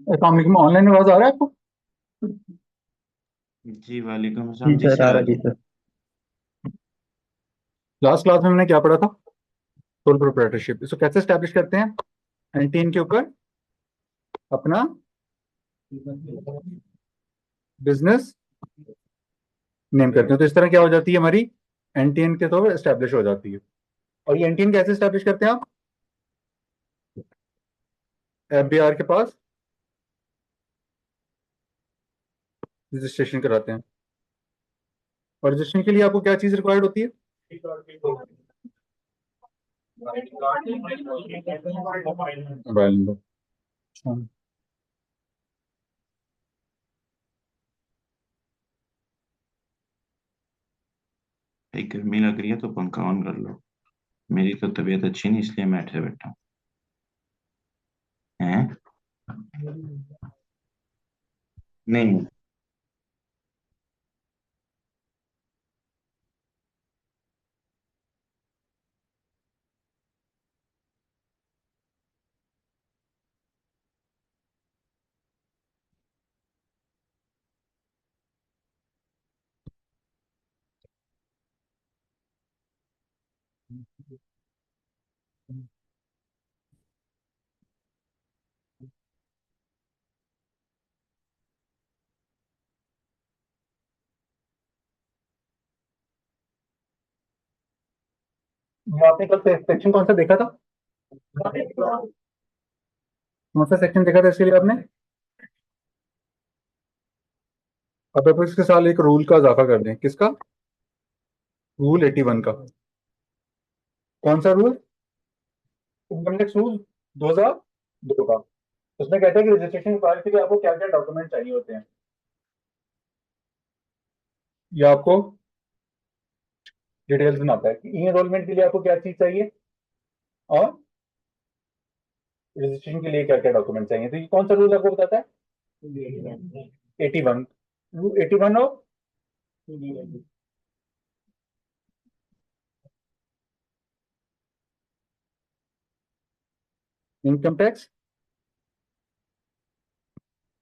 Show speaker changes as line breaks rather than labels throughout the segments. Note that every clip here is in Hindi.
अस्सलाम वालेकुम। ऑनलाइन आवाज आ रहा है आपको?
जी वालेकुम
जी
अस्सलाम जी
सर, आ रहा
सर।
जी सर।
लास्ट क्लास में हमने क्या पढ़ा था? सोल प्रोप्राइटरशिप, इसको कैसे स्टैब्लिश करते हैं? एनटीएन के ऊपर अपना बिजनेस नेम करते हैं, तो इस तरह क्या हो जाती है हमारी एनटीएन के तौर पर स्टैब्लिश हो जाती है। और ये एनटीएन कैसे स्टैब्लिश करते हैं आप? एफबीआर के पास रजिस्ट्रेशन कराते हैं। और रजिस्ट्रेशन के लिए आपको क्या चीज रिक्वायर्ड होती है? Mobile number. अच्छा।
एक गर्मी लग रही है तो पंखा ऑन कर लो। मेरी तो तबीयत अच्छी नहीं इसलिए मैं ऐसे बैठा हूँ। हैं? नहीं।
ये आपने कल सेक्शन कौन सा देखा था? कौन सा सेक्शन देखा था इसके लिए आपने? अब आप इसके साथ एक रूल का इजाफा कर दें। किसका? रूल 81 का। कौन सा रूल? इनकम टैक्स रूल 2002 का। उसमें कहते हैं कि रजिस्ट्रेशन फाइल के लिए आपको क्या क्या डॉक्यूमेंट चाहिए होते हैं। ये आपको डिटेल्स में आता है कि ई एनरोलमेंट के लिए आपको क्या चीज चाहिए और रजिस्ट्रेशन के लिए क्या क्या डॉक्यूमेंट चाहिए। तो ये कौन सा रूल आपको बताता है? 81। Rule 81 of income tax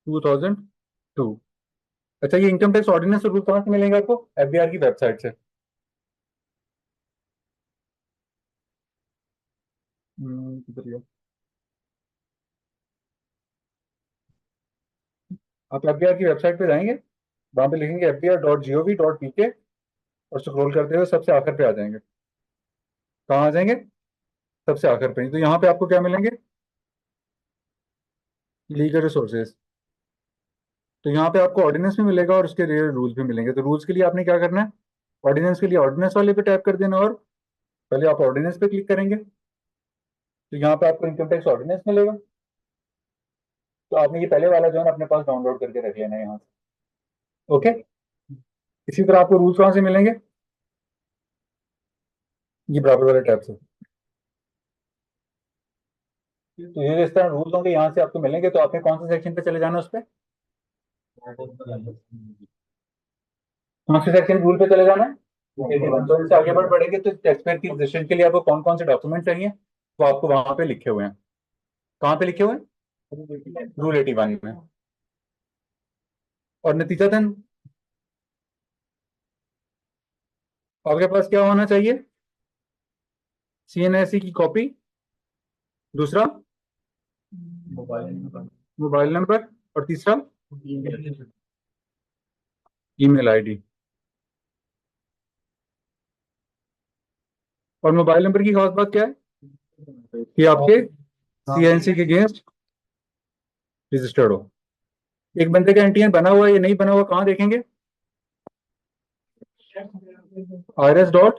2002। अच्छा, ये इनकम टैक्स ऑर्डिनेंस रूल कहाँ से मिलेंगे आपको? एफबीआर की वेबसाइट से। किधर गया? आप एफबीआर की वेबसाइट पे जाएंगे, वहां पे लिखेंगे fbr.gov.pk और स्क्रॉल करते हुए सबसे आखिर पे आ जाएंगे। कहाँ आ जाएंगे? सबसे आखिर पे। तो यहाँ पे आपको क्या मिलेंगे? Legal resources. तो यहाँ पे आपको ऑर्डिनेंस भी मिलेगा और उसके रूल्स भी मिलेंगे। तो रूल्स के लिए आपने क्या करना है? ऑर्डिनेंस के लिए ऑर्डिनेंस वाले पे टैप कर देना और पहले आप ऑर्डिनेंस पे क्लिक करेंगे तो यहाँ पे आपको इनकम टैक्स ऑर्डिनेंस मिलेगा। तो आपने ये पहले वाला जो है ना अपने पास डाउनलोड करके रख लेना है यहाँ से। ओके। इसी तरह आपको रूल्स कहाँ से मिलेंगे? ये बराबर वाले टैब से। तो ये जिस तरह रूल्स होंगे यहाँ से आपको मिलेंगे, तो आपने कौन से सेक्शन पे चले जाना है उस पर? कौन से सेक्शन रूल पे चले जाना है? 81। तो इससे आगे बढ़ेंगे तो टैक्स पेयर की रजिस्ट्रेशन के लिए आपको कौन कौन से डॉक्यूमेंट चाहिए वो आपको वहां पे लिखे हुए हैं। कहाँ पे लिखे हुए हैं? रूल 81 में। और नतीजतन आपके पास क्या होना चाहिए? सीएनएसई की कॉपी। दूसरा मोबाइल नंबर। और तीसरा ईमेल आईडी। और मोबाइल नंबर की खास बात क्या है? कि आपके सीएनसी के अगेंस्ट रजिस्टर्ड हो। एक बंदे का एनटीएन बना हुआ है या नहीं बना हुआ कहाँ देखेंगे? irs.fbr.gov.pk।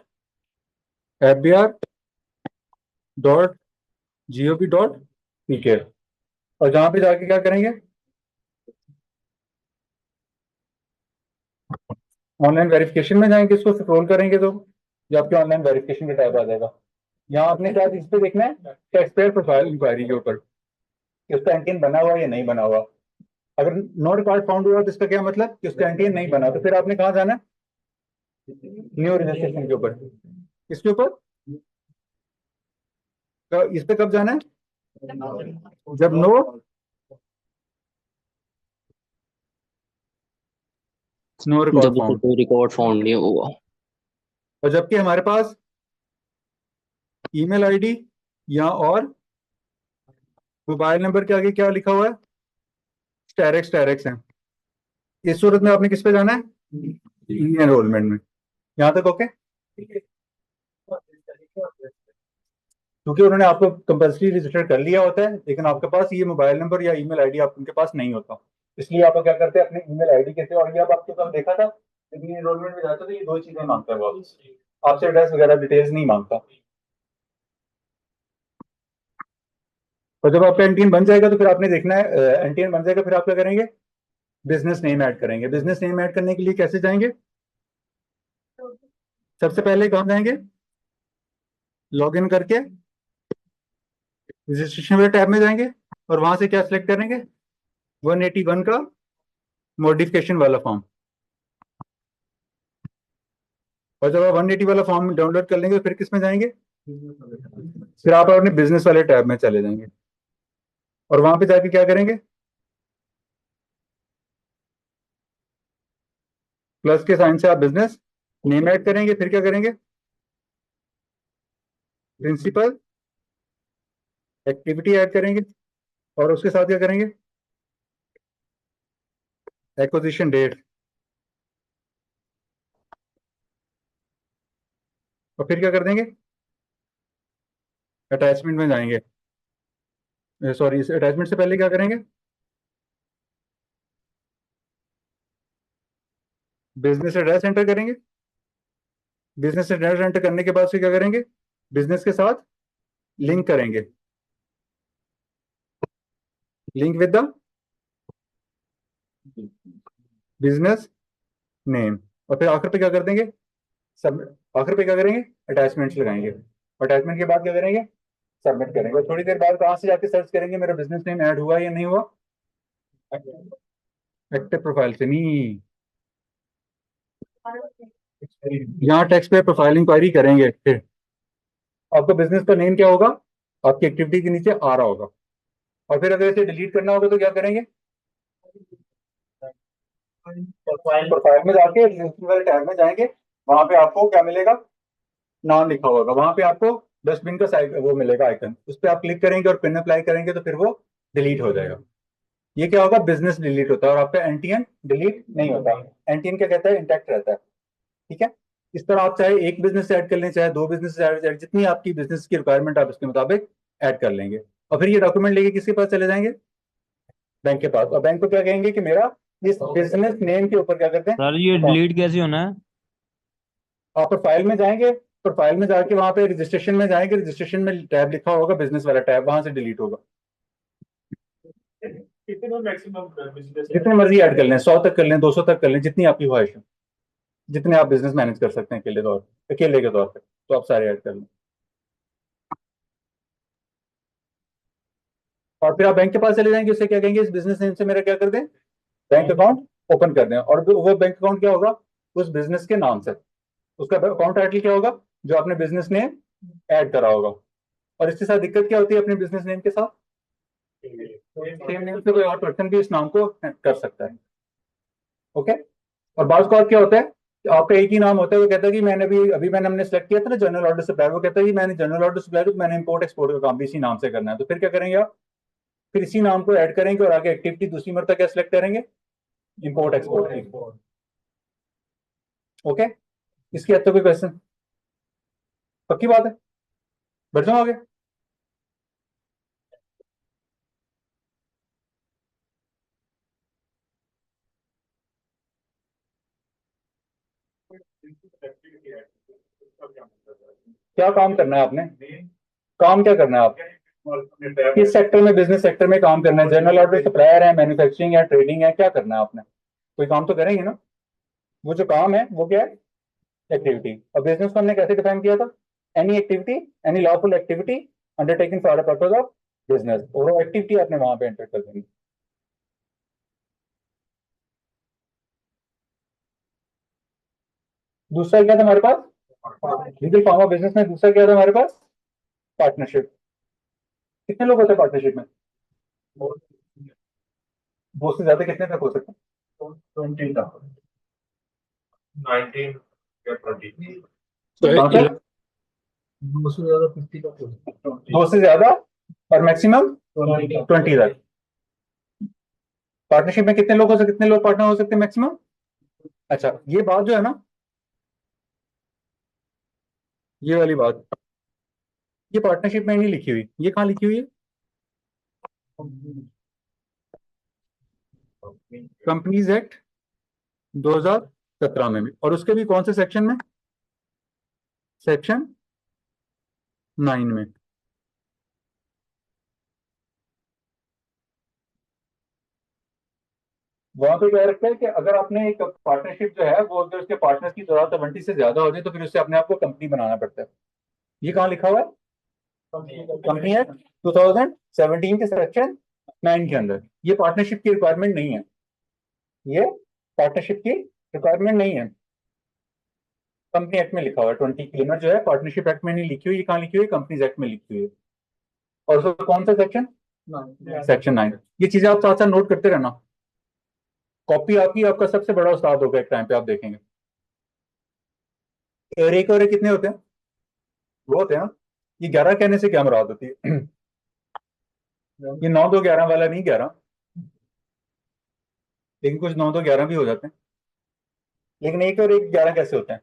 और जहां पे जाके क्या करेंगे? ऑनलाइन वेरिफिकेशन में जाएंगे, इसको स्क्रॉल करेंगे तो ये आपके ऑनलाइन वेरिफिकेशन का टैब आ जाएगा। यहाँ आपने क्या इस पे देखना है? टैक्स पेयर प्रोफाइल इंक्वायरी के ऊपर कि उसका एंटीएन बना हुआ या नहीं बना हुआ। अगर नॉट रिकॉर्ड फाउंड हुआ तो इसका क्या मतलब कि उसका एंटीएन नहीं बना। तो फिर आपने कहाँ जाना है? न्यू रजिस्ट्रेशन के ऊपर। इसके ऊपर इस पे कब जाना है? जब नो नो रिकॉर्ड
जब तक
फाउंड।
कोई रिकॉर्ड फाउंड नहीं होगा।
और जबकि हमारे पास ईमेल आईडी या और मोबाइल नंबर के आगे क्या लिखा हुआ है, स्टेरेक्स स्टेरेक्स है। इस सूरत में आपने किस पे जाना है, ई एनरोलमेंट में। यहाँ तक ओके। क्योंकि उन्होंने आपको कंपल्सरी रजिस्टर कर लिया होता है, लेकिन आपके पास ये मोबाइल नंबर या ईमेल आईडी आप उनके पास नहीं होता। इसलिए आप क्या करते हैं, अपने ईमेल आईडी के थे, और ये अब आपको कल देखा था, लेकिन एनरोलमेंट में जाते तो ये दो चीजें मांगता है वो आपसे, एड्रेस वगैरह डिटेल्स नहीं मांगता। और जब आपका एनटीएन बन जाएगा तो फिर आपने देखना है, एनटीएन बन जाएगा फिर आप क्या करेंगे, बिजनेस नेम ऐड करेंगे। बिजनेस नेम ऐड करने के लिए कैसे जाएंगे, सबसे पहले कहाँ जाएंगे, लॉग इन करके रजिस्ट्रेशन वाले टैब में जाएंगे, और वहां से क्या सिलेक्ट करेंगे, 181 का मॉडिफिकेशन वाला फॉर्म। और जब आप 180 वाला फॉर्म डाउनलोड कर लेंगे तो फिर किस में जाएंगे, फिर आप अपने बिजनेस वाले टैब में चले जाएंगे, और वहां पे जाके क्या करेंगे, प्लस के साइन से आप बिजनेस नेम ऐड करेंगे। फिर क्या करेंगे, प्रिंसिपल एक्टिविटी ऐड करेंगे, और उसके साथ क्या करेंगे, एक्विजिशन डेट। और फिर क्या कर देंगे, अटैचमेंट में जाएंगे। सॉरी, इस अटैचमेंट से पहले क्या करेंगे, बिजनेस एड्रेस एंटर करेंगे। बिजनेस एड्रेस एंटर करने के बाद से क्या करेंगे, बिजनेस के साथ लिंक करेंगे, link with the business name. और फिर आखिर पे क्या कर देंगे, सब आखिर पे क्या करेंगे, अटैचमेंट्स लगाएंगे। अटैचमेंट के बाद क्या करेंगे, सबमिट करेंगे। और थोड़ी देर बाद कहाँ से जाके सर्च करेंगे, मेरा बिजनेस नेम ऐड हुआ या नहीं हुआ, एक्टिव प्रोफाइल से नहीं, यहाँ टेक्स्ट पे प्रोफाइल इंक्वायरी करेंगे। फिर आपका बिजनेस का नेम क्या होगा, आपकी एक्टिविटी के नीचे आ रहा होगा। और फिर अगर इसे डिलीट करना होगा तो क्या करेंगे, प्रोफाइल में जाके रजिस्ट्री वाले टैब में जाएंगे, वहां पे आपको क्या मिलेगा, नाम लिखा होगा, वहां पे आपको डस्टबिन का वो मिलेगा आइकन, उस पर आप क्लिक करेंगे और पिन अप्लाई करेंगे तो फिर वो डिलीट हो जाएगा। ये क्या होगा, बिजनेस डिलीट होता है, और आपका एनटीएन डिलीट नहीं होता। एनटीएन क्या कहता है, इंटैक्ट रहता है। ठीक है। इस तरह आप चाहे एक बिजनेस ऐड कर लें, चाहे दो बिजनेस ऐड, जितनी आपकी बिजनेस की रिक्वायरमेंट आप इसके मुताबिक ऐड कर लेंगे। और फिर ये डॉक्यूमेंट लेके किसके पास चले जाएंगे, बैंक के पास। और बैंक को क्या कहेंगे कि मेरा इस बिजनेस नेम के ऊपर क्या करते हैं,
सर ये
अकाउंट।
डिलीट कैसे होना है?
आप प्रोफाइल में जाएंगे, प्रोफाइल में जाके वहां पे रजिस्ट्रेशन में जाएंगे, रजिस्ट्रेशन में टैब लिखा होगा बिजनेस वाला टैब, वहां से डिलीट होगा। जितने मर्जी ऐड कर लें, 100 तक कर लें, 200 तक कर लें, जितनी आपकी ख्वाहिश है, जितने आप बिजनेस मैनेज कर सकते हैं अकेले के तौर पर, तो आप सारे ऐड कर लें। और फिर आप बैंक के पास चले जाएंगे, उससे क्या कहेंगे, इस बिजनेस नेम से मेरा क्या कर दें, बैंक अकाउंट ओपन कर दें। और वो बैंक अकाउंट क्या होगा, उस बिजनेस के नाम से, उसका अकाउंट टाइटल क्या होगा, जो आपने बिजनेस नेम ऐड करा होगा। और इसके साथ दिक्कत क्या होती है, अपने बिजनेस नेम के साथ सेम नेम से कोई और पर्सन भी इस नाम को कर सकता है। ओके। और बात का क्या होता है कि आपका एक ही नाम होता है, वो कहता है कि मैंने अभी अभी मैंने हमने सेलेक्ट किया था ना जनरल ऑर्डर सप्लायर, वो कहता है कि मैंने जनरल ऑर्डर सप्लायर, मैंने इंपोर्ट एक्सपोर्ट का काम भी इसी नाम से करना है। तो फिर क्या करेंगे आप, फिर इसी नाम को ऐड करेंगे, और आगे एक्टिविटी दूसरी मरतबा क्या सिलेक्ट करेंगे, इंपोर्ट एक्सपोर्ट की। ओके। इसकी हद तक कोई क्वेश्चन, पक्की बात है, बढ़ जाओ आगे। क्या काम करना है आपने, काम क्या करना है आप, किस सेक्टर में, बिजनेस सेक्टर में काम करना है, जनरल ऑर्डर सप्लायर है, मैन्युफैक्चरिंग है, ट्रेडिंग है, क्या करना है आपने, कोई काम तो करेंगे ना। वो जो काम है वो क्या है, एक्टिविटी। और बिजनेस को हमने कैसे डिफाइन किया था, any activity, any lawful activity undertaking for the purpose of business, और वो एक्टिविटी आपने वहां पे एंटर कर देंगे। दूसरा क्या था हमारे पास, लीगल फॉर्म ऑफ बिजनेस में दूसरा क्या था हमारे पास, पार्टनरशिप। कितने लोग होते हैं पार्टनरशिप में, दो से ज्यादा कितने तक हो सकते हैं, 20 तक।
19 या 20।
तो
कहाँ
ये
तक? 2 से ज़्यादा 50 का।
2 से ज़्यादा और मैक्सिमम 20 तक। पार्टनरशिप में कितने लोग हो सकते, कितने लोग पार्टनर हो सकते हैं मैक्सिमम? अच्छा, ये बात जो है ना, ये वाली बात, ये पार्टनरशिप में नहीं लिखी हुई, ये कहाँ लिखी हुई है? कंपनीज एक्ट 2017 में भी, और उसके भी कौन से सेक्शन में? सेक्शन 9 में। वहां पे क्या रखा है कि अगर आपने एक पार्टनरशिप जो है वो अगर उसके पार्टनर्स की तादाद 20 से ज्यादा हो जाए तो फिर उससे अपने आप को कंपनी बनाना पड़ता है। ये कहाँ लिखा हुआ है? कंपनी एक्ट 2017 के सेक्शन 9 के अंदर। ये पार्टनरशिप की रिक्वायरमेंट नहीं है, ये पार्टनरशिप की रिक्वायरमेंट नहीं है, कंपनी एक्ट में लिखा हुआ है। 20 की लिमिट जो है पार्टनरशिप एक्ट में नहीं लिखी हुई, ये कहाँ लिखी हुई है? कंपनीज एक्ट में लिखी हुई है। और उसका कौन सा सेक्शन? सेक्शन 9। ये चीजें आप साथ साथ नोट करते रहना। कॉपी आपकी आपका सबसे बड़ा उस्ताद होगा एक टाइम पे, आप देखेंगे। और एक कितने होते हैं? वो होते हैं ना। ये 11 कहने से क्या मुराद होती है? ये 9 2 11 वाला नहीं 11, लेकिन कुछ 9 2 11 भी हो जाते हैं। लेकिन एक और एक 11 कैसे होते हैं?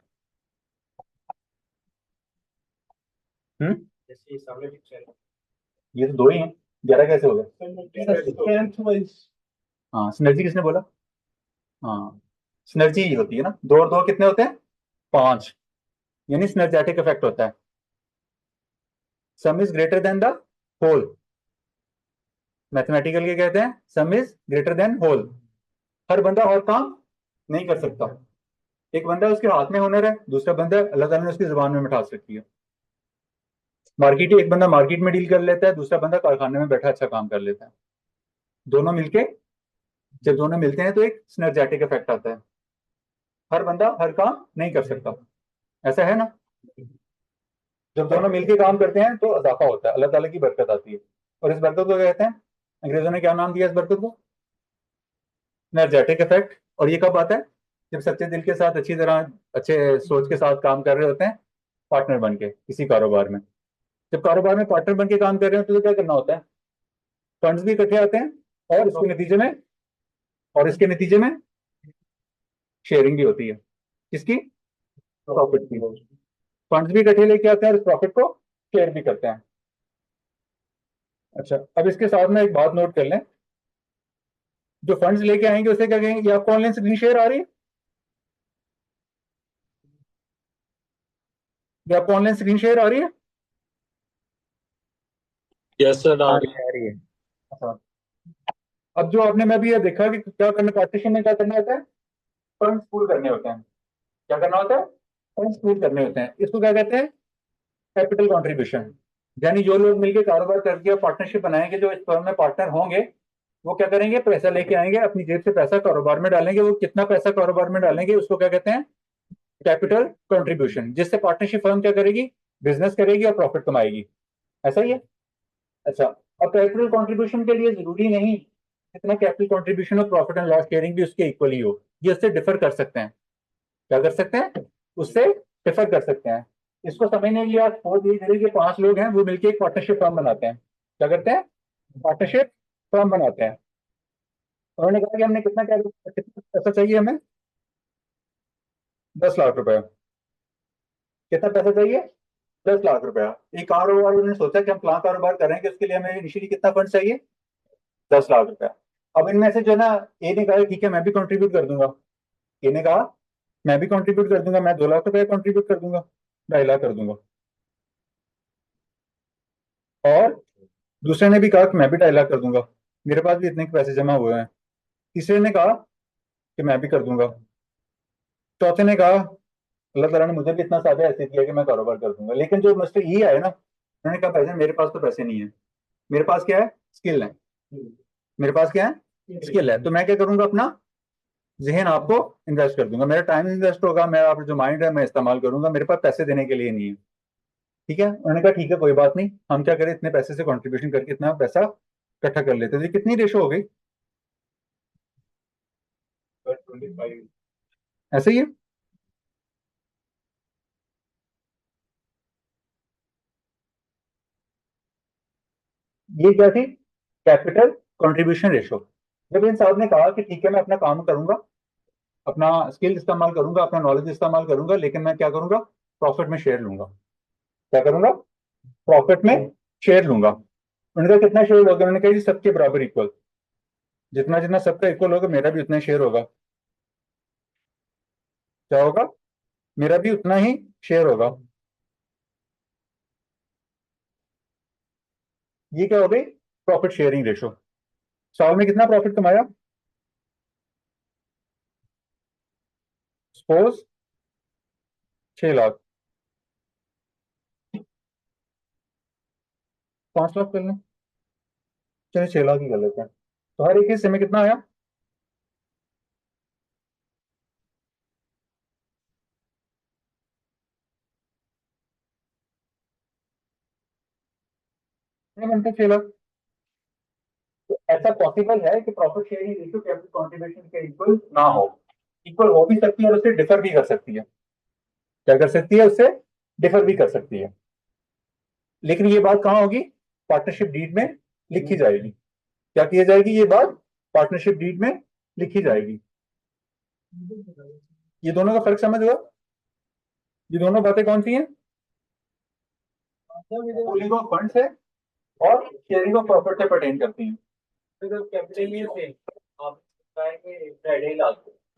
हम्म,
जैसे सामने पिक्चर है।
ये तो दो ही हैं, 11 कैसे हो गए? हाँ, सिनर्जी किसने बोला? हाँ, सिनर्जी ही होती है ना, 2 और 2 कितने होते हैं? 5, यानी सिनर्जेटिक इफेक्ट होता है। Sum is greater than the whole, mathematical के कहते हैं sum is greater than whole. हर बंदा और काम नहीं कर सकता। एक बंदा उसके हाथ में हुनर है, दूसरा बंदा अल्लाह ताला ने उसकी जुबान में मिठास रखी है। मार्केट, एक बंदा मार्केट में डील कर लेता है, दूसरा बंदा कारखाने में बैठा अच्छा काम कर लेता है। दोनों मिलके, जब दोनों मिलते हैं तो एक सिनर्जेटिक इफेक्ट आता है। हर बंदा हर काम नहीं कर सकता, ऐसा है ना। जब दोनों मिलके काम करते हैं तो इजाफा होता है, अल्लाह ताला की बरकत आती है। और इस बरकत को क्या कहते हैं? अंग्रेजों ने क्या नाम दिया इस बरकत को? Synergetic effect. और ये कब आता है? जब सच्चे दिल के साथ, अच्छी तरह, अच्छे सोच के साथ काम कर रहे होते हैं, पार्टनर बन के किसी कारोबार में। जब कारोबार में पार्टनर बन के काम कर रहे हो तो क्या करना होता है? फंड्स भी इकट्ठे आते हैं, और इसके नतीजे में, और इसके नतीजे में शेयरिंग भी होती है। किसकी? प्रॉफिट की। फंड्स भी इकट्ठे लेके आते हैं और इस प्रॉफिट को शेयर भी करते हैं। अच्छा, अब इसके साथ में एक बात नोट कर लें। जो फंड्स लेके आएंगे उसे क्या कहेंगे? ये आपको ऑनलाइन स्क्रीन शेयर आ रही है? ये आपको ऑनलाइन स्क्रीन शेयर आ रही है?
यस सर,
आ रही है। अच्छा, अब जो आपने, मैं भी ये देखा कि क्या करना, पार्टीशन में क्या करना होता है? फंड्स पूल करने होते हैं। क्या करना होता है? फंड्स पूल करने होते हैं। इसको क्या कहते हैं? Capital contribution. यानी जो लोग मिलकर कारोबार करके पार्टनरशिप बनाएंगे, जो इस फर्म में पार्टनर होंगे, वो क्या करेंगे? पैसा लेके आएंगे, अपनी जेब से पैसा कारोबार में डालेंगे। वो कितना पैसा कारोबार में डालेंगे उसको क्या कहते हैं? Capital contribution. जिससे पार्टनरशिप फर्म क्या करेगी? बिजनेस करेगी और प्रॉफिट कमाएगी। ऐसा ही है। अच्छा, अब कैपिटल कंट्रीब्यूशन के लिए जरूरी नहीं कितना कैपिटल कंट्रीब्यूशन और प्रॉफिट एंड लॉस शेयरिंग भी उसके इक्वली हो। ये उससे डिफर कर सकते हैं। क्या कर सकते हैं? उससे डिफर कर सकते हैं। इसको समझने के लिए आप सपोज लीजिए कि 5 लोग हैं, वो मिलकर एक पार्टनरशिप फर्म बनाते हैं। क्या करते हैं? पार्टनरशिप फर्म बनाते हैं। उन्होंने कहा कि हमने कितना पैसा चाहिए हमें? 10 लाख रुपए। कितना पैसा चाहिए? 10 लाख रुपया। एक कारोबार उन्होंने सोचा कि हम प्लान कारोबार करेंगे, उसके लिए हमें इनिशियली कितना फंड चाहिए? 10 लाख रुपया। अब इनमें से जो है ना, ए ने कहा ठीक है मैं भी कंट्रीब्यूट कर दूंगा। ए ने कहा मैं भी कंट्रीब्यूट कर दूंगा, मैं 2 लाख रुपया कंट्रीब्यूट कर दूंगा, 2.5 लाख कर दूंगा। और दूसरे ने भी कहा कि मैं भी 2.5 लाख कर दूंगा, मेरे पास भी इतने के पैसे जमा हुए हैं। तीसरे ने कहा कि मैं भी कर दूंगा। चौथे ने कहा अल्लाह ताला ने मुझे भी इतना साझा ऐसे किया कि मैं कारोबार कर दूंगा। लेकिन जो मिस्टर ये आए ना, उन्होंने कहा पैसे मेरे पास तो पैसे नहीं है, मेरे पास क्या है? स्किल है। मेरे पास क्या है? स्किल है। तो मैं क्या करूंगा? अपना जहन आपको इन्वेस्ट कर दूंगा, मेरा टाइम इन्वेस्ट होगा, मैं आप जो माइंड है मैं इस्तेमाल करूंगा, मेरे पास पैसे देने के लिए नहीं है। ठीक है, उन्होंने कहा ठीक है कोई बात नहीं, हम क्या करें, इतने पैसे से कंट्रीब्यूशन करके इतना पैसा इकट्ठा कर लेते हैं। तो ये कितनी रेशो हो गई? ऐसे ही है। ये क्या थी? Capital contribution ratio. जब इन साहब ने कहा कि ठीक है मैं अपना काम करूंगा, अपना स्किल इस्तेमाल करूंगा, अपना नॉलेज इस्तेमाल करूंगा, लेकिन मैं क्या करूंगा? प्रॉफिट में शेयर लूंगा। क्या करूंगा? प्रॉफिट में शेयर लूंगा। उन्होंने कहा कितना शेयर होगा? उन्होंने कहा जी सबके बराबर इक्वल। जितना जितना सबका इक्वल होगा मेरा भी उतना ही शेयर होगा। क्या होगा? मेरा भी उतना ही शेयर होगा। ये क्या हो गई? Profit sharing ratio. साल में कितना प्रॉफिट कमाया? सपोज 6 लाख। 5 लाख कर लें, चलिए 6 लाख ही कर लेते हैं। तो हर एक हिस्से में कितना आया? कितने बनते हैं? 6 लाख। तो ऐसा पॉसिबल है कि profit sharing ratio capital contribution के इक्वल ना हो? इक्वल हो भी सकती है और उससे डिफर भी कर सकती है। क्या कर सकती है? उससे डिफर भी कर सकती है। लेकिन ये बात कहाँ होगी? पार्टनरशिप डीड में लिखी जाएगी। क्या किया जाएगी? ये बात पार्टनरशिप डीड में लिखी जाएगी। ये दोनों का फर्क समझ हुआ? ये दोनों बातें कौन सी हैं? पूलिंग ऑफ फंड्स है और शेयरिंग ऑफ प्रॉफिट से पर्टेन करती हैं।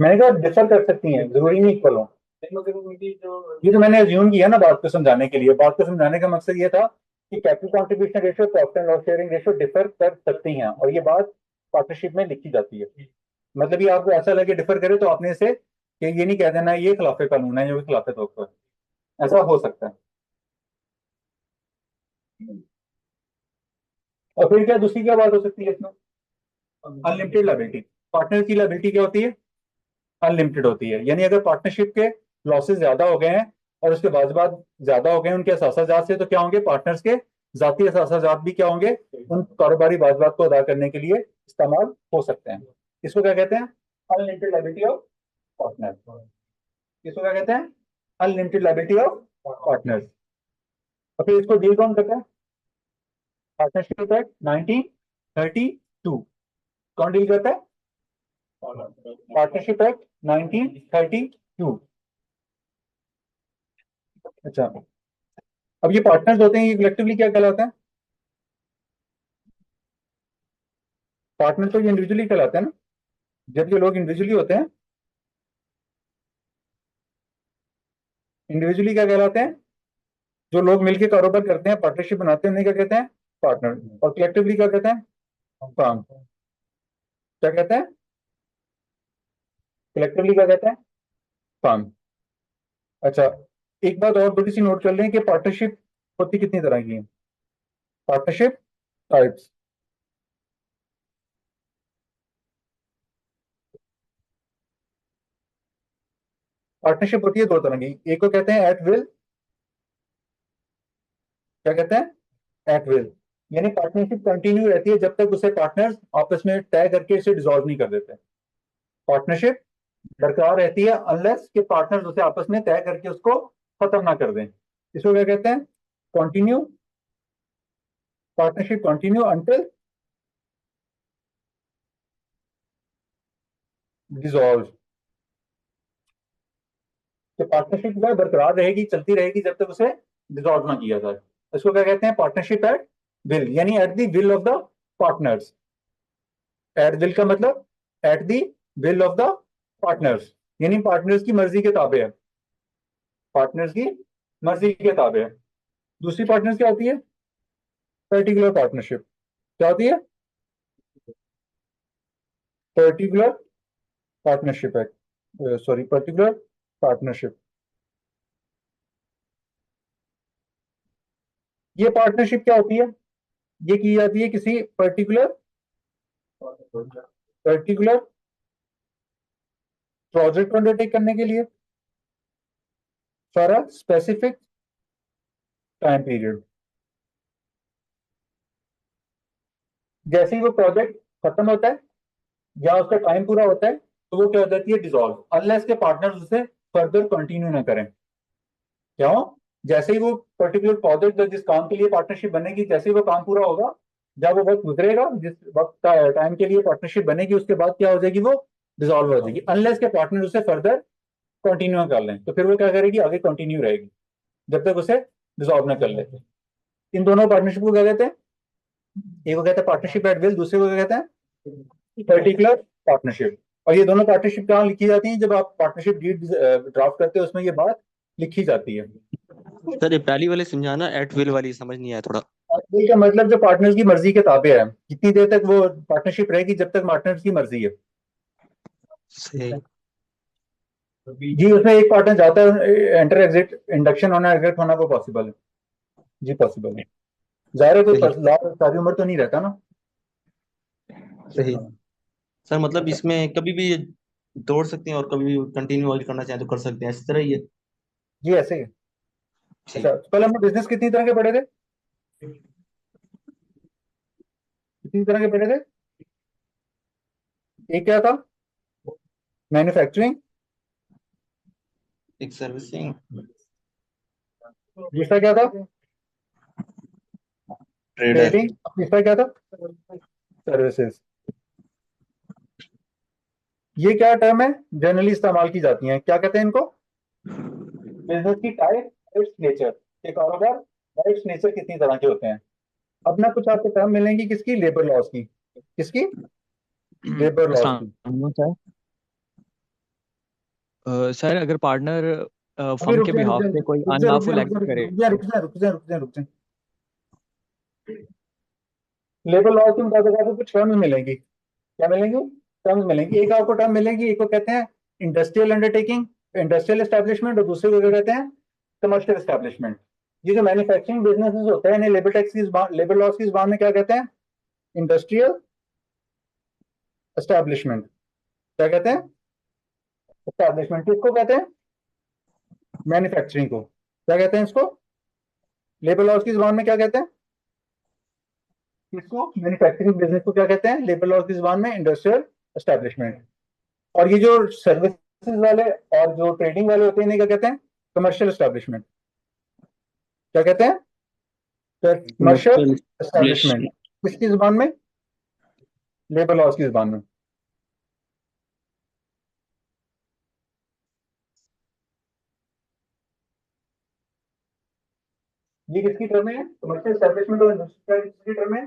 मैंने कहा डिफर कर सकती हैं, जरूरी नहीं इक्वल हो। ये तो मैंने अज्यूम किया ना बात को समझाने के लिए। बात को समझाने का मकसद ये था कि capital contribution ratio, profit and loss sharing ratio differ कर सकती हैं और ये बात पार्टनरशिप में लिखी जाती है। मतलब ये आपको ऐसा लगे डिफर करे तो आपने इसे कि ये नहीं कह देना ये खिलाफे कानून है, जो खिलाफे तौर है। ऐसा हो सकता है। और फिर क्या दूसरी क्या बात हो सकती है इसमें? Unlimited liability. पार्टनर की लायबिलिटी क्या होती है? अनलिमिटेड होती है। यानी अगर पार्टनरशिप के लॉसेस ज्यादा हो गए हैं और उसके बाद ज्यादा हो गए हैं उनके असासाजात से, तो क्या होंगे? पार्टनर्स के जाती असासाजात भी क्या होंगे? उन कारोबारी बात को अदा करने के लिए इस्तेमाल हो सकते हैं। इसको क्या कहते हैं? Unlimited liability of partner. इसको क्या कहते हैं? Unlimited liability of partners. और फिर इसको डील कौन करता है? Partnership act 1932। कौन डील करता है? Partnership act 1932। अच्छा, अब ये पार्टनर्स होते हैं, ये कलेक्टिवली क्या कहलाता है? पार्टनर तो ये इंडिविजुअली कहलाते हैं ना। जब ये लोग इंडिविजुअली होते हैं, इंडिविजुअली क्या कहलाते हैं? जो लोग मिलकर कारोबार करते हैं, पार्टनरशिप बनाते हैं, उन्हें क्या कहते हैं? पार्टनर। और कलेक्टिवली क्या कहते हैं? फर्म। क्या कहते हैं? कलेक्टिवली क्या कहते हैं? फर्म। अच्छा, एक बात और थोड़ी सी नोट कर लें कि पार्टनरशिप होती कितनी तरह की है? Partnership types. पार्टनरशिप होती है 2 तरह की। एक को कहते हैं एट विल। क्या कहते हैं? At will. यानी पार्टनरशिप कंटिन्यू रहती है जब तक उसे पार्टनर्स आपस में तय करके इसे डिसॉल्व नहीं कर देते। पार्टनरशिप बरकरार रहती है अनलेस के पार्टनर्स उसे आपस में तय करके उसको खत्म ना कर दें। इसको क्या कहते हैं? Continue. Partnership continue until dissolve. तो पार्टनरशिप जो है बरकरार रहेगी, चलती रहेगी जब तक उसे डिसॉल्व ना किया जाए। इसको क्या कहते हैं? पार्टनरशिप एट विल, यानी at the will of the partners. At will का मतलब at the will of the partners, यानी पार्टनर्स की मर्जी के ताबे है। पार्टनर्स की मर्जी के ताबे है। दूसरी पार्टनर्स क्या होती है? Particular partnership. क्या होती है? पर्टिकुलर पार्टनरशिप है। Sorry, particular partnership. ये पार्टनरशिप क्या होती है? ये की जाती है किसी पर्टिकुलर पर्टिकुलर प्रोजेक्ट को अंडरटेक करने के लिए for a specific time period. जैसे ही वो प्रोजेक्ट खत्म होता है या उसका टाइम पूरा होता है तो वो क्या हो जाती है? डिसॉल्व, अनलेस के पार्टनर्स उसे फर्दर कंटिन्यू ना करें। क्यों? जैसे ही वो पर्टिकुलर प्रोजेक्ट जिस काम के लिए पार्टनरशिप बनेगी, जैसे ही वो काम पूरा होगा जब वो वक्त गुजरेगा, जिस वक्त टाइम के लिए पार्टनरशिप बनेगी, उसके बाद क्या हो जाएगी, वो डिसॉल्व हो जाएगी, अनलेस के पार्टनर उसे फर्दर कंटिन्यू कर लें, तो फिर वो क्या करेगी, आगे कंटिन्यू रहेगी जब तक उसे डिसॉल्व ना कर ले। इन दोनों पार्टनरशिप को क्या कहते हैं, एक को कहते हैं पार्टनरशिप एट विल, दूसरे को क्या कहते हैं पर्टिकुलर पार्टनरशिप। और ये दोनों पार्टनरशिप कहाँ लिखी जाती है, जब आप पार्टनरशिप डीड ड्राफ्ट करते हो उसमें ये बात लिखी जाती है।
सर ये पहली वाली समझाना, एट विल वाली समझ नहीं आया थोड़ा।
विल का मतलब जो पार्टनर्स की मर्जी के ताबे है, कितनी देर तक वो पार्टनरशिप रहेगी, जब तक पार्टनर्स की मर्जी है।
सही।
जी उसमें एक पार्टनर जाता है, एंटर एग्जिट, इंडक्शन होना एग्जिट होना वो पॉसिबल है जी, पॉसिबल है। जाहिर है कोई
सही।
सारी उम्र तो नहीं रहता ना।
सही। सर मतलब इसमें कभी भी तोड़ सकते हैं और कभी भी कंटिन्यू अगर करना चाहें तो कर सकते हैं, इस तरह ही है।
जी ऐसे ही है।
ठीक।
अच्छा कल हमने बिजनेस कितनी तरह के पढ़े थे, कितनी तरह के पढ़े थे, एक क्या था, मैन्युफैक्चरिंग,
एक सर्विसिंग।
दूसरा क्या था,
ट्रेडर।
ट्रेडिंग, तीसरा क्या था, सर्विसेज। ये क्या टर्म है, जनरली इस्तेमाल की जाती हैं, क्या कहते हैं इनको, बिजनेस की टाइप, इट्स नेचर, के कारोबार और इट्स नेचर कितनी तरह के होते हैं। अब ना कुछ आपको टर्म मिलेंगी, किसकी, लेबर लॉस की, किसकी, लेबर लॉस
अस्सलाम
की।
वालेकुम सर। सर अगर पार्टनर
अभी
फर्म
रुक
के
जाए, रुक
बिहाफ
जाए,
पे कोई
रुक जाए, रुक जाए,
अनलॉफुल
रुक
एक्ट
जाए,
करे।
रुक जाए, रुक जाए, रुक जाए, रुक जाए, रुक जाए। लेबर लॉस के मुताबिक आपको कुछ टर्म मिलेंगी, क्या मिलेंगी, टर्म्स मिलेंगी। एक आपको टर्म मिलेंगी, एक को कहते हैं इंडस्ट्रियल अंडरटेकिंग, इंडस्ट्रियल एस्टेब्लिशमेंट, और दूसरे को क्या कहते हैं, कमर्शियल एस्टेब्लिशमेंट। ये जो मैन्युफैक्चरिंग बिजनेसेस होते हैं, इन्हें लेबर टैक्स की लेबर लॉस की जुबान में क्या कहते हैं, इंडस्ट्रियल एस्टेब्लिशमेंट। क्या कहते हैं, एस्टेब्लिशमेंट। किसको कहते हैं, मैन्युफैक्चरिंग को। क्या कहते हैं इसको, लेबर लॉस की जुबान में क्या कहते हैं, किसको, मैन्युफैक्चरिंग बिजनेस को क्या कहते हैं, लेबर लॉस की जुबान में इंडस्ट्रियल एस्टेब्लिशमेंट। और ये जो सर्विसेज वाले और जो ट्रेडिंग वाले होते हैं, इन्हें क्या कहते हैं, कमर्शियल एस्टेब्लिशमेंट। क्या कहते हैं, कमर्शियल एस्टेब्लिशमेंट। किसकी जुबान में, लेबर लॉस की जुबान में। ये किसकी टर्म है, कमर्शियल एस्टेब्लिशमेंट और इंडस्ट्रियल किसकी टर्म है।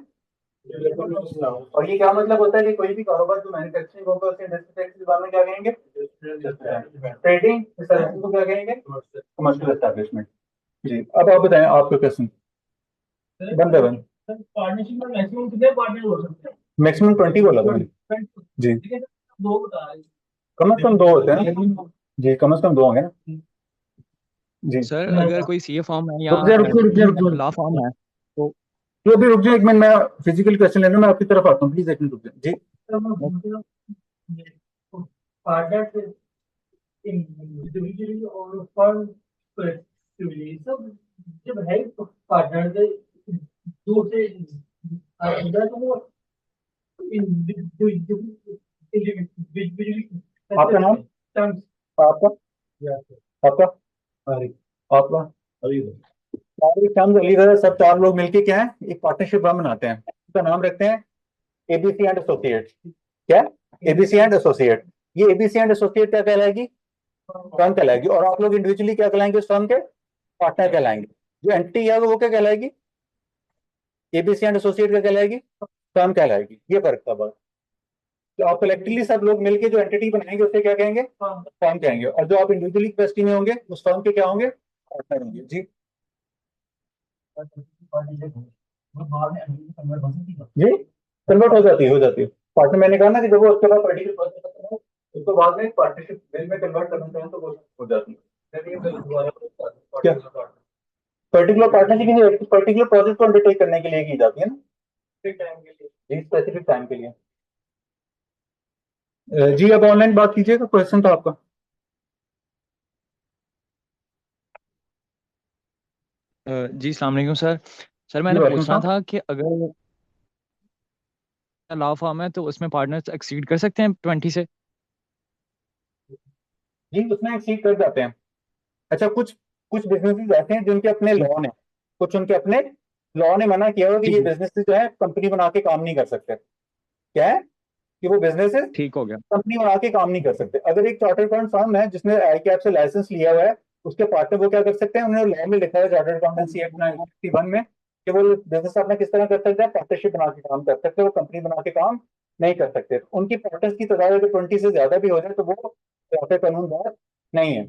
और ये क्या मतलब होता है कि कोई भी कारोबार जो मैन्युफैक्चरिंग होगा उसे इंडस्ट्रियल की जुबान में क्या कहेंगे, ट्रेडिंग, सर्विसेज को क्या कहेंगे, कमर्शियल एस्टेब्लिशमेंट। जी अब आप बताएं, आपका क्वेश्चन बंद है, बंद।
पार्टनरशिप में मैक्सिमम कितने पार्टनर हो सकते हैं?
मैक्सिमम 20 बोला था मैंने। जी
ठीक है, दो बता रहे हैं।
कम से कम दो होते हैं ना, जी कम से कम दो होंगे ना। जी
सर अगर कोई सीए फॉर्म है या
रुक जाए, रुक जाए, रुक जाए, रुक जाए।
लॉ फॉर्म है तो
तो अभी रुक जाए एक मिनट, मैं फिजिकल क्वेश्चन लेना, मैं आपकी तरफ आता हूँ, प्लीज एक मिनट रुक जाए जी।
पार्टनर इंडिविजुअली और फर्म कलेक्टिवली सब जब है पार्टनर के दो से अंदर तो वो इंडिविजुअली
आपका नाम, आपका, आपका, आपका, सारे टर्म्स अली रहा, सब चार लोग मिलके क्या है, एक पार्टनरशिप फर्म बनाते हैं, उसका नाम रखते हैं एबीसी एंड एसोसिएट। क्या, एबीसी एंड एसोसिएट। ये एबीसी एंड एसोसिएट क्या कहलाएगी, फर्म कहलाएगी। और आप लोग इंडिविजुअली क्या कहलाएंगे, उस फर्म के पार्टनर कहलाएंगे। जो एंटिटी है वो क्या कहलाएगी, एबीसी एंड एसोसिएट क्या कहलाएगी, फर्म कहलाएगी। ये फर्क था बस। तो आप कलेक्टिवली सब लोग मिलके जो एंटिटी बनाएंगे उसे क्या कहेंगे, फर्म कहेंगे। और जो आप इंडिविजुअली कैपेसिटी में होंगे उस फर्म के क्या होंगे, पार्टनर होंगे। जी जी कन्वर्ट हो जाती है, हो जाती है पार्टनर। मैंने कहा ना कि जब वो उसके बाद पर्टिकुलर प्रोसेस करता है, उसको बाद में पार्टनरशिप बिल में कन्वर्ट करना चाहें तो वो हो जाती है। क्या, पर्टिकुलर पार्टनरशिप पर्टिकुलर प्रोसेस को अंडरटेक करने के लिए की जाती है ना, जी स्पेसिफिक टाइम के लिए। जी अब ऑनलाइन बात कीजिएगा, क्वेश्चन था आपका।
जी अस्सलाम वालेकुम सर। सर
जी
मैंने
वालेकुम
पूछना
सलाम।
था कि अगर लॉ फॉर्म है तो उसमें पार्टनर्स एक्सीड कर सकते हैं 20 से।
जी उसमें एक्सीड कर जाते हैं। अच्छा कुछ कुछ बिजनेसेस ऐसे हैं जिनके अपने लॉ हैं, कुछ उनके अपने लॉ ने मना किया हुआ कि
ठीक
ये
है,
बिजनेसेस जो है कंपनी बना के काम नहीं कर सकते। क्या है कि वो बिजनेसेस
ठीक हो गया।
कंपनी बना के काम नहीं कर सकते। अगर एक चार्टर्ड अकाउंट फर्म है जिसने ICAP से लाइसेंस लिया हुआ है, उसके पार्टनर वो क्या कर सकते हैं, उन्होंने लॉ में लिखा है चार्टर्ड अकाउंटेंसी एक्ट 1961 में कि वो बिजनेस अपना किस तरह कर सकते हैं, पार्टनरशिप बना के काम कर सकते हैं, वो कंपनी बना के काम नहीं कर सकते। उनकी पार्टनर्स की तादाद अगर 20 से ज्यादा भी हो जाए तो वो खिलाफ कानून बात नहीं है।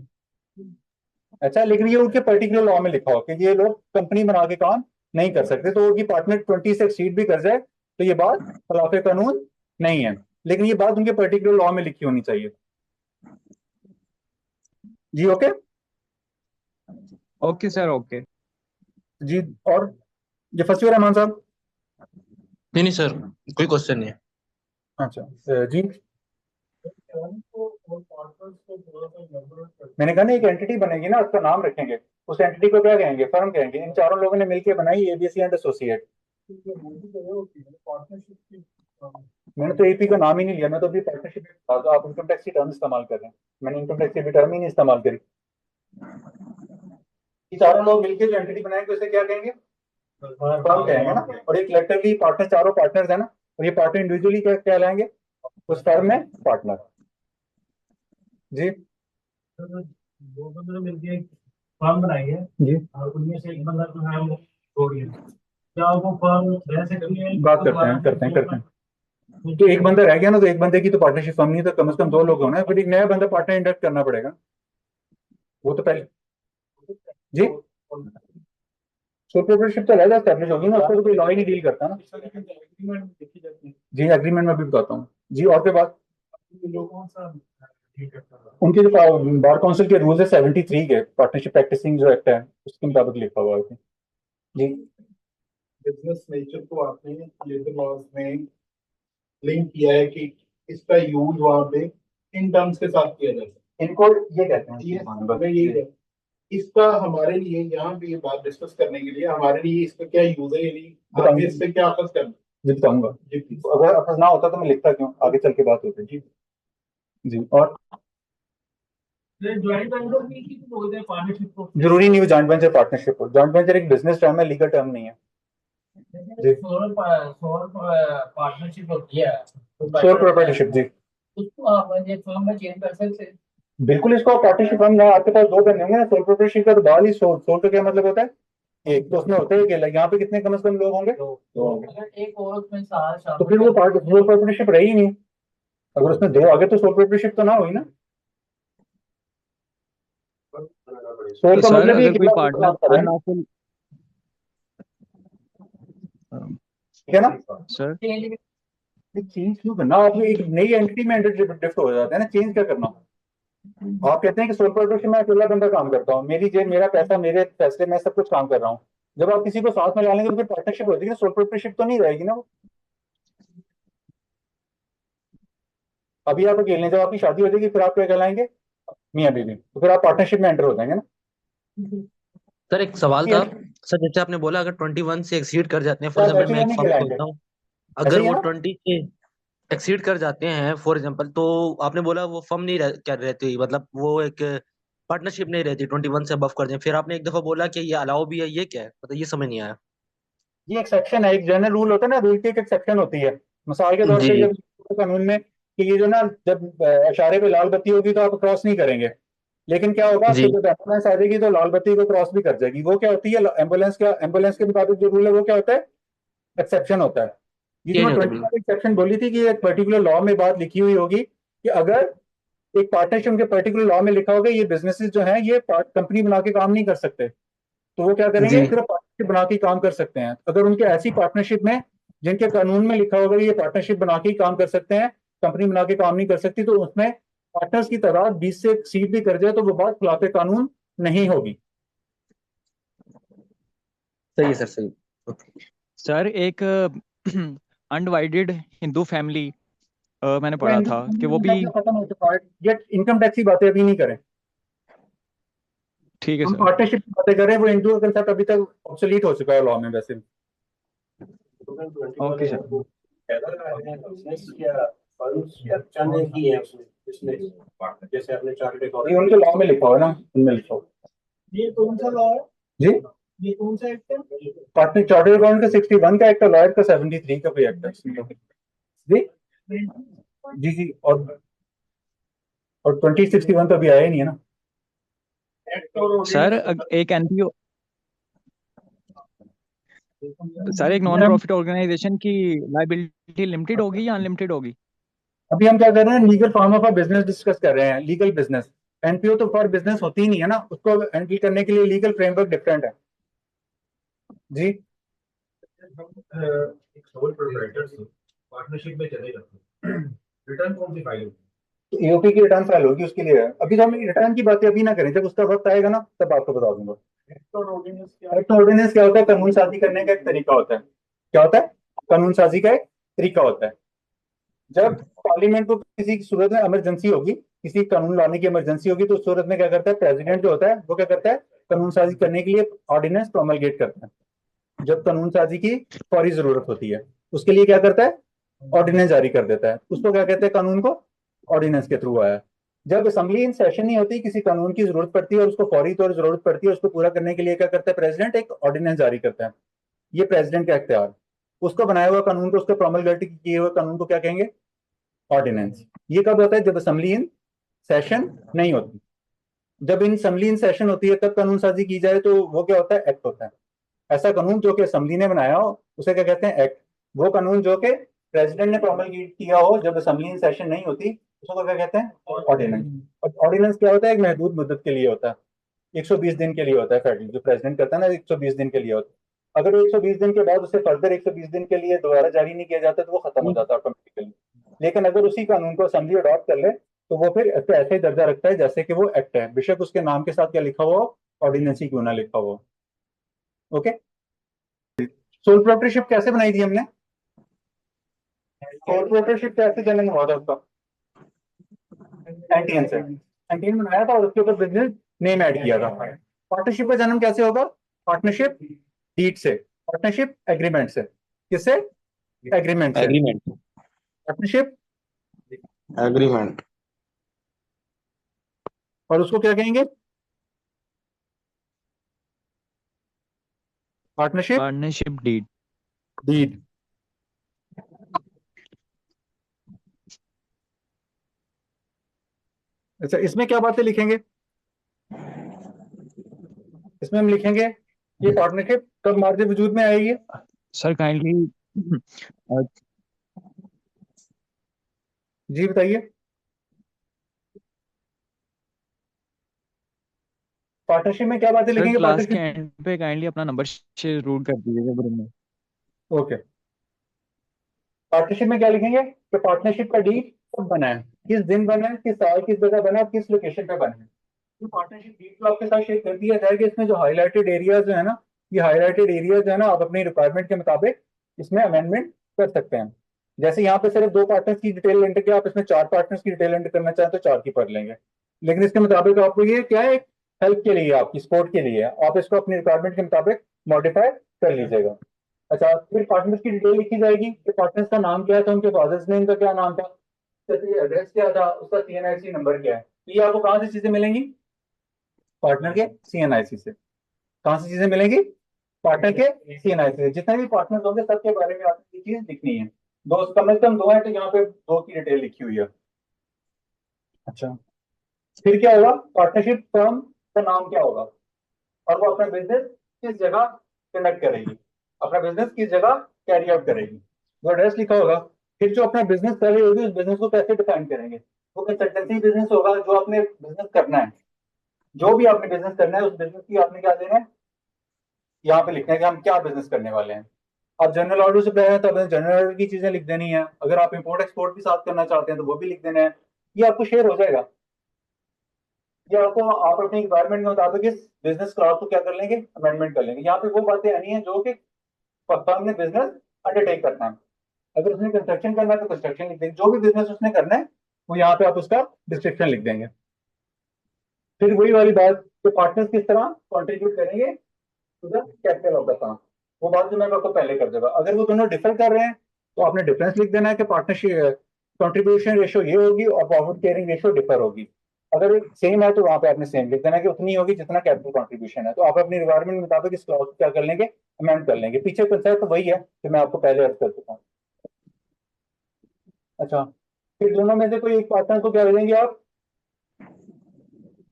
अच्छा, लेकिन ये उनके पर्टिकुलर लॉ में लिखा हो कि ये लोग कंपनी बना के काम नहीं कर सकते, तो उनकी पार्टनर 20 से एक्सीड भी कर जाए तो ये बात खिलाफ कानून नहीं है। लेकिन ये बात उनके पर्टिकुलर लॉ में लिखी होनी चाहिए। जी ओके।
Okay sir, okay.
जी, और ये फंसी हो रहमान साहब।
नहीं नहीं सर, कोई क्वेश्चन नहीं है।
अच्छा जी,
और पार्टनर्स को थोड़ा सा गड़बड़ करते
मैंने कहा ना एक एंटिटी बनेगी ना, उसका नाम रखेंगे, उस एंटिटी को क्या कहेंगे, फर्म कहेंगे। इन चारों लोगों ने मिलकर बनाई ABC एंड एसोसिएट।
हैं, वो भी जगह होती है पार्टनरशिप की।
मैंने तो AP का नाम ही नहीं लिया, मैं तो अभी पार्टनरशिप तो आप इनकम टैक्स की टर्म इस्तेमाल कर रहे हैं, मैंने इनकम टैक्स की टर्म ही नहीं इस्तेमाल करी। ये चारों लोग मिलकर जो एंटिटी बनाएंगे उसे क्या कहेंगे, फर्म कहेंगे ना। और एक कलेक्टिवली पार्टनर, चारों पार्टनर्स है ना, और ये पार्टनर इंडिविजुअली क्या कहलाएंगे, उस फर्म में पार्टनर। जी
दो बंदे ने मिलकर एक फर्म बनाई है
जी,
और उनमें से एक बंदा जो है वो छोड़ गया, क्या वो फर्म रह सकती है?
बात करते हैं। तो एक बंदा रह गया ना, तो एक बंदे की तो पार्टनरशिप फर्म नहीं, तो कम से कम 2 लोग होना, फिर एक नया बंदा पार्टनर इंडक्ट करना पड़ेगा। वो तो पहले जी सोल प्रोप्राइटरशिप तो अलग एस्टैब्लिश होगी ना, उसको तो कोई लॉ ही नहीं डील करता ना। जी एग्रीमेंट में भी बताता हूँ जी। और के बाद
लोगों सा ठीक है।
उनके जो बार काउंसिल के रूल्स है 73 के, पार्टनरशिप प्रैक्टिसिंग जो एक्ट है उसके मुताबिक लिखा हुआ है जी।
बिजनेस नेचर को आपने लेबर लॉज में लिंक किया है कि इसका यूज वहां पे इन टर्म्स के साथ किया जाए।
इनको ये कहते हैं,
ये हमें यही है इसका हमारे लिए यहाँ पे ये बात डिस्कस करने के लिए हमारे लिए इसका क्या यूज है, यानी आगे इस पे क्या अखज करना।
जी बताऊंगा
जी प्लीज।
अगर अफज ना होता तो मैं लिखता क्यों, आगे चल के बात होती जी। जी, और
ज्वाइंट वेंचर भी की बोलते हैं पार्टनरशिप को।
जरूरी नहीं हो जॉइंट वेंचर पार्टनरशिप हो, जॉइंट वेंचर एक बिजनेस टर्म है, लीगल टर्म नहीं है जी।
सोलर पार्टनरशिप होती है,
सोल प्रोप्राइटरशिप जी,
उसको आप फर्म में चेंज कर सकते हैं।
बिल्कुल। इसको पार्टनरशिप फर्म ना, आपके पास 2 करने होंगे ना, सोल प्रोप्राइटरशिप का तो बाल ही सोल का क्या मतलब होता है, एक तो उसमें होता है अकेला। यहाँ पे कितने कम से कम लोग होंगे, 2 होंगे।
अगर एक और उसमें साथ
तो फिर वो सोल प्रोप्राइटरशिप रही ही नहीं। अगर उसमें 2 आगे तो सोल प्रोप्राइटरशिप तो ना हुई ना। सोल
तो
का
सर
मतलब ही
अगर कोई
अकेला काम
पार्टनर
कर रहा है,
अनलॉफुल
ठीक है ना।
सर,
चेंज क्यों करना, आप एक नई एंटिटी में शिफ्ट हो जाते हैं ना, चेंज क्या करना। आप कहते हैं कि सोल प्रोप्राइटरशिप में अकेला बंदा काम करता हूँ, मेरी जेब मेरा पैसा मेरे फैसले, मैं सब कुछ काम कर रहा हूँ। जब आप किसी को साथ में ला लेंगे तो फिर पार्टनरशिप हो जाएगी, सोल प्रोप्राइटरशिप तो नहीं रहेगी ना वो। अभी आप अकेले हैं, जब आपकी शादी हो जाएगी फिर आप क्या कहलाएंगे, मियाँ बीवी, तो फिर आप पार्टनरशिप में एंटर हो जाएंगे ना।
सर एक सवाल
ये
था। सर जैसे आपने बोला अगर 21 से एक्सीड कर जाते हैं, फॉर
आप
एग्जाम्पल
ऐसे
मैं
वो
एक
नहीं
फर्म
कहलाएंगे,
खोलता हूँ,
ऐसे
अगर
ही है
वो
ना।
20 से एक्सीड कर जाते हैं फॉर एग्जाम्पल, तो आपने बोला वो फर्म नहीं क्या रहती, मतलब वो एक पार्टनरशिप नहीं रहती 21 से अबव कर दें। फिर आपने एक दफा बोला कि ये अलाउ भी है, ये क्या है, मतलब ये समझ नहीं आया।
ये एक्सेप्शन है, एक जनरल रूल होता है ना, रूल की एक एक्सेप्शन होती है। मिसाल के तौर
जी
पे
जी।
जब कानून में कि ये जो ना, जब इशारे पे लाल बत्ती होगी तो आप क्रॉस नहीं करेंगे, लेकिन क्या होगा
जी
फिर जब एम्बुलेंस आ जाएगी तो लाल बत्ती को क्रॉस भी कर जाएगी। वो क्या होती है, एम्बुलेंस के मुताबिक जो रूल है वो क्या होता है, एक्सेप्शन होता है। ये जो
चेंज
मैं
होता है
20
बिल्कुल।
एक्सेप्शन बोली थी कि एक पर्टिकुलर लॉ में बात लिखी हुई होगी कि अगर एक पार्टनरशिप के पर्टिकुलर लॉ में लिखा होगा ये बिजनेसेस जो है ये कंपनी बना के काम नहीं कर सकते, तो वो क्या करेंगे,
जी
सिर्फ पार्टनरशिप बना के काम कर सकते हैं। अगर उनके ऐसी पार्टनरशिप में जिनके कानून में लिखा होगा ये पार्टनरशिप बना के ही काम कर सकते हैं, कंपनी बना के काम नहीं कर सकती, तो उसमें पार्टनर्स की तादाद 20 से एक्सीड भी कर जाए तो वो बात खिलाफ कानून नहीं होगी।
सही है सर, सही। ओके।
सर एक अनडिवाइडेड हिंदू फैमिली मैंने
वो
पढ़ा था कि वो भी।
खत्म हो चुका है, ये इनकम टैक्स की बातें अभी नहीं करें,
ठीक है
हम
सर।
पार्टनरशिप की बातें करें। वो इंडिविजुअल कंसेप्ट अभी तक ऑब्सोलीट हो चुका है लॉ में वैसे।
Okay sir.
जैसे आपने चार्टेड
ये उनके लॉ में लिखा हुआ है ना, उनमें लिखा हुआ
ये कौन सा लॉ है?
जी।
ये कौन सा एक्ट है?
पार्टनर चार्टर्ड अकाउंट का 61 का एक्ट है, लॉयर का 73 का कोई एक्ट है जी जी जी। और 2061 तो अभी आया ही नहीं है ना।
एक्ट और
सर
ordinance
एक एनपीओ सर एक नॉन
हम-
प्रॉफिट ऑर्गेनाइजेशन की लाइबिलिटी लिमिटेड होगी या अनलिमिटेड होगी?
अभी हम क्या कर रहे हैं, legal form of business discuss कर रहे हैं, लीगल बिजनेस। एनपीओ तो फॉर बिजनेस होती ही नहीं है ना, उसको हैंडल करने के लिए लीगल फ्रेमवर्क डिफरेंट है जी।
एक सोल प्रोप्राइटर पार्टनरशिप में चले जाते हैं, रिटर्न कौन सी फाइल होगी?
ईओपी की रिटर्न फाइल होगी उसके लिए। अभी तो हम रिटर्न की बातें अभी ना करें, जब उसका वक्त आएगा ना तब आपको बता दूंगा।
एक्ट और ऑर्डिनेंस क्या
एक्ट ऑर्डिनेंस क्या होता है? कानून साजी करने का एक तरीका होता है। क्या होता है? कानून साजी का एक तरीका होता है। जब पार्लियामेंट को किसी की सूरत में इमरजेंसी होगी, किसी कानून लाने की इमरजेंसी होगी, तो उस सूरत में क्या करता है प्रेसिडेंट जो होता है वो क्या करता है, कानून साजी करने के लिए ऑर्डिनेंस प्रोमलगेट करता है। जब कानून साजी की फौरी जरूरत होती है उसके लिए क्या करता है, ऑर्डिनेंस जारी कर देता है। उसको क्या कहते हैं, कानून को ऑर्डिनेंस के थ्रू आया। जब असेंबली इन सेशन नहीं होती, किसी कानून की जरूरत पड़ती है और उसको फौरी तौर जरूरत पड़ती है, उसको पूरा करने के लिए क्या करता है प्रेसिडेंट, एक ऑर्डिनेंस जारी करता है। ये प्रेसिडेंट का इख्तियार। उसको बनाया हुआ कानून को, उसको प्रोमलगेट किए हुए कानून को क्या कहेंगे, ऑर्डिनेंस। ये कब होता है, जब असेंबली इन सेशन नहीं होती। जब इन असेंबली इन सेशन होती है तब कानून साजी की जाए तो वो क्या होता है, एक्ट होता है। ऐसा कानून जो कि असेंबली ने बनाया हो उसे क्या कहते हैं, एक्ट। वो कानून जो कि प्रेसिडेंट ने प्रोमलगेट किया हो जब असेंबली इन सेशन नहीं होती, उसको क्या कहते हैं, ऑर्डिनेंस। और ऑर्डिनेंस क्या होता है, एक महदूद मुद्दत के लिए होता है। 120 दिन के लिए होता है फेडरल, जो प्रेसिडेंट करता है ना 120 दिन के लिए होता है। अगर वो 120 दिन के बाद उसे फर्दर 120 दिन के लिए दोबारा जारी नहीं किया जाता तो वो खत्म हो जाता है ऑटोमेटिकली। लेकिन अगर उसी कानून को असेंबली अडॉप्ट कर ले तो वो फिर ऐसे ही दर्जा रखता है जैसे कि वो एक्ट है, बेशक उसके नाम के साथ क्या लिखा हुआ हो, ऑर्डिनेंस ही क्यों ना लिखा हुआ। ओके। सोल प्रोप्राइटरशिप कैसे बनाई थी हमने, सोल प्रोप्राइटरशिप कैसे जन्म हुआ था उसका, एनटीएन से। एनटीएन बनाया था और उसके ऊपर बिजनेस नेम ऐड किया था। पार्टनरशिप का जन्म कैसे होगा, पार्टनरशिप डीड से, पार्टनरशिप एग्रीमेंट से। किससे, एग्रीमेंट से।
एग्रीमेंट
पार्टनरशिप,
एग्रीमेंट
और उसको क्या कहेंगे, पार्टनरशिप
पार्टनरशिप डीड।
डीड। अच्छा, इसमें क्या बातें लिखेंगे, इसमें हम लिखेंगे ये पार्टनरशिप कब मार्ज वजूद में आएगी।
सर काइंडली
जी बताइए, पार्टनरशिप में क्या बातें
सर
लिखेंगे
क्लास के
पार्टनरशिप।
एंड पे काइंडली अपना नंबर शेयर जरूर कर दीजिएगा ग्रुप में।
ओके। पार्टनरशिप में क्या लिखेंगे कि पार्टनरशिप का डीड कब बना है, किस दिन बना है, किस साल, किस जगह बना है, किस लोकेशन पे बना है। तो पार्टनरशिप डीड को आपके साथ शेयर कर दिया जाएगा। इसमें जो हाईलाइटेड एरियाज जो है ना, ये हाईलाइटेड एरियाज है ना, आप अपनी रिक्वायरमेंट के मुताबिक इसमें अमेंडमेंट कर सकते हैं। जैसे यहाँ पे सिर्फ 2 पार्टनर्स की डिटेल एंटर किया, आप इसमें 4 पार्टनर्स की डिटेल एंटर करना चाहें तो 4 की पढ़ लेंगे। लेकिन इसके मुताबिक आपको ये क्या है, हेल्प के लिए, आपकी सपोर्ट के लिए आप इसको अपनी रिक्वायरमेंट के मुताबिक मॉडिफाई कर लीजिएगा। अच्छा, फिर पार्टनर्स की डिटेल लिखी जाएगी कि पार्टनर्स का नाम क्या था, उनके फादर्स नेम का क्या नाम था, उसका एड्रेस क्या था, उसका सीएनआईसी नंबर क्या है। तो ये आपको कहाँ से चीजें मिलेंगी, पार्टनर के सीएनआईसी से। कहाँ से चीजें मिलेंगी, पार्टनर के सीएनआईसी से। जितने भी पार्टनर्स होंगे सबके बारे में आपको ये चीज लिखनी है। दो, कम से कम 2 है तो यहाँ पे 2 की डिटेल लिखी हुई है। अच्छा, फिर क्या होगा, पार्टनरशिप फर्म का नाम क्या होगा और वो अपना बिजनेस किस जगह कंडक्ट करेगी, अपना बिजनेस किस जगह कैरी आउट करेगी, वो एड्रेस लिखा होगा। फिर जो अपना बिजनेस कर रही होगी उस बिजनेस को कैसे डिफाइन करेंगे, वो कंसल्टेंसी बिजनेस होगा जो आपने बिजनेस करना है। जो भी आपने बिजनेस करना है उस बिजनेस की आपने क्या देना है, यहाँ पे लिखना है कि हम क्या बिजनेस करने वाले हैं। आप जनरल ऑर्डर सप्लायर हैं तो आपने जनरल ऑर्डर की चीजें लिख देनी है। अगर आप इंपोर्ट एक्सपोर्ट भी साथ करना चाहते हैं तो वो भी लिख देना है। ये आपको शेयर हो जाएगा। ये आपको आप अपनी रिक्वायरमेंट के मुताबिक इस बिजनेस क्लास को क्या कर लेंगे, अमेंडमेंट कर लेंगे। यहाँ पे वो बातें आनी है जो कि फर्म ने बिजनेस अंडरटेक करना है। अगर उसने कंस्ट्रक्शन करना है तो कंस्ट्रक्शन लिख देंगे, जो भी बिजनेस उसने करना है वो यहाँ पे आप उसका डिस्क्रिप्शन लिख देंगे। फिर वही वाली बात कि पार्टनर्स किस तरह कंट्रीब्यूट करेंगे to the capital of the firm, वो बात जो मैं आपको पहले कर दूंगा। अगर वो दोनों डिफर कर रहे हैं तो आपने डिफरेंस लिख देना है कि पार्टनरशिप कंट्रीब्यूशन रेशियो ये होगी और प्रॉफिट शेयरिंग रेशियो डिफर होगी। अगर सेम है तो वहां पे आपने सेम लिख देना कि उतनी होगी जितना कैपिटल कंट्रीब्यूशन है। तो आप अपनी रिक्वायरमेंट के मुताबिक इस क्लॉज को क्या कर लेंगे, अमेंड कर लेंगे। पीछे कंसेप्ट तो वही है जो मैं आपको पहले अर्ज कर चुका हूँ। अच्छा, फिर दोनों में से कोई एक पार्टनर को क्या करेंगे आप,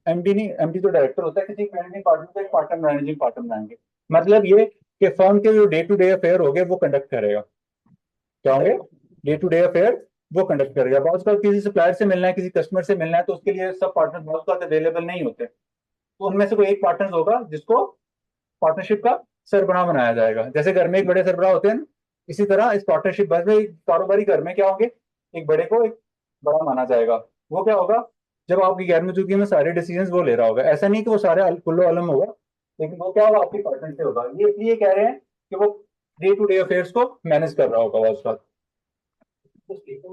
एमडी नहीं, एमडी तो डायरेक्टर होता है, किसी मैनेजिंग पार्टनर को एक पार्टनर मैनेजिंग पार्टनर बनाएंगे। मतलब ये कि फर्म के जो डे टू डे अफेयर हो गए वो कंडक्ट करेगा। क्या होंगे, डे टू डे अफेयर वो कंडक्ट करेगा। बहुत बार किसी सप्लायर से मिलना है, किसी कस्टमर से मिलना है, तो उसके लिए सब पार्टनर बहुत बार अवेलेबल नहीं होते, तो उनमें से कोई एक पार्टनर होगा जिसको पार्टनरशिप का सरबराह बनाया जाएगा। जैसे घर में एक बड़े सरबराह होते हैं ना, इसी तरह इस पार्टनरशिप बस में एक कारोबारी घर में क्या होंगे, एक बड़े को एक बड़ा माना जाएगा। वो क्या होगा, जब आपकी गैर मौजूदगी में सारे डिसीजन वो ले रहा होगा। ऐसा नहीं कि वो सारे कुल्लो अलम होगा, लेकिन वो क्या होगा, आपकी पार्टनर से होगा। ये इसलिए कह रहे हैं कि वो डे टू डे अफेयर्स को मैनेज कर रहा होगा उसका। एक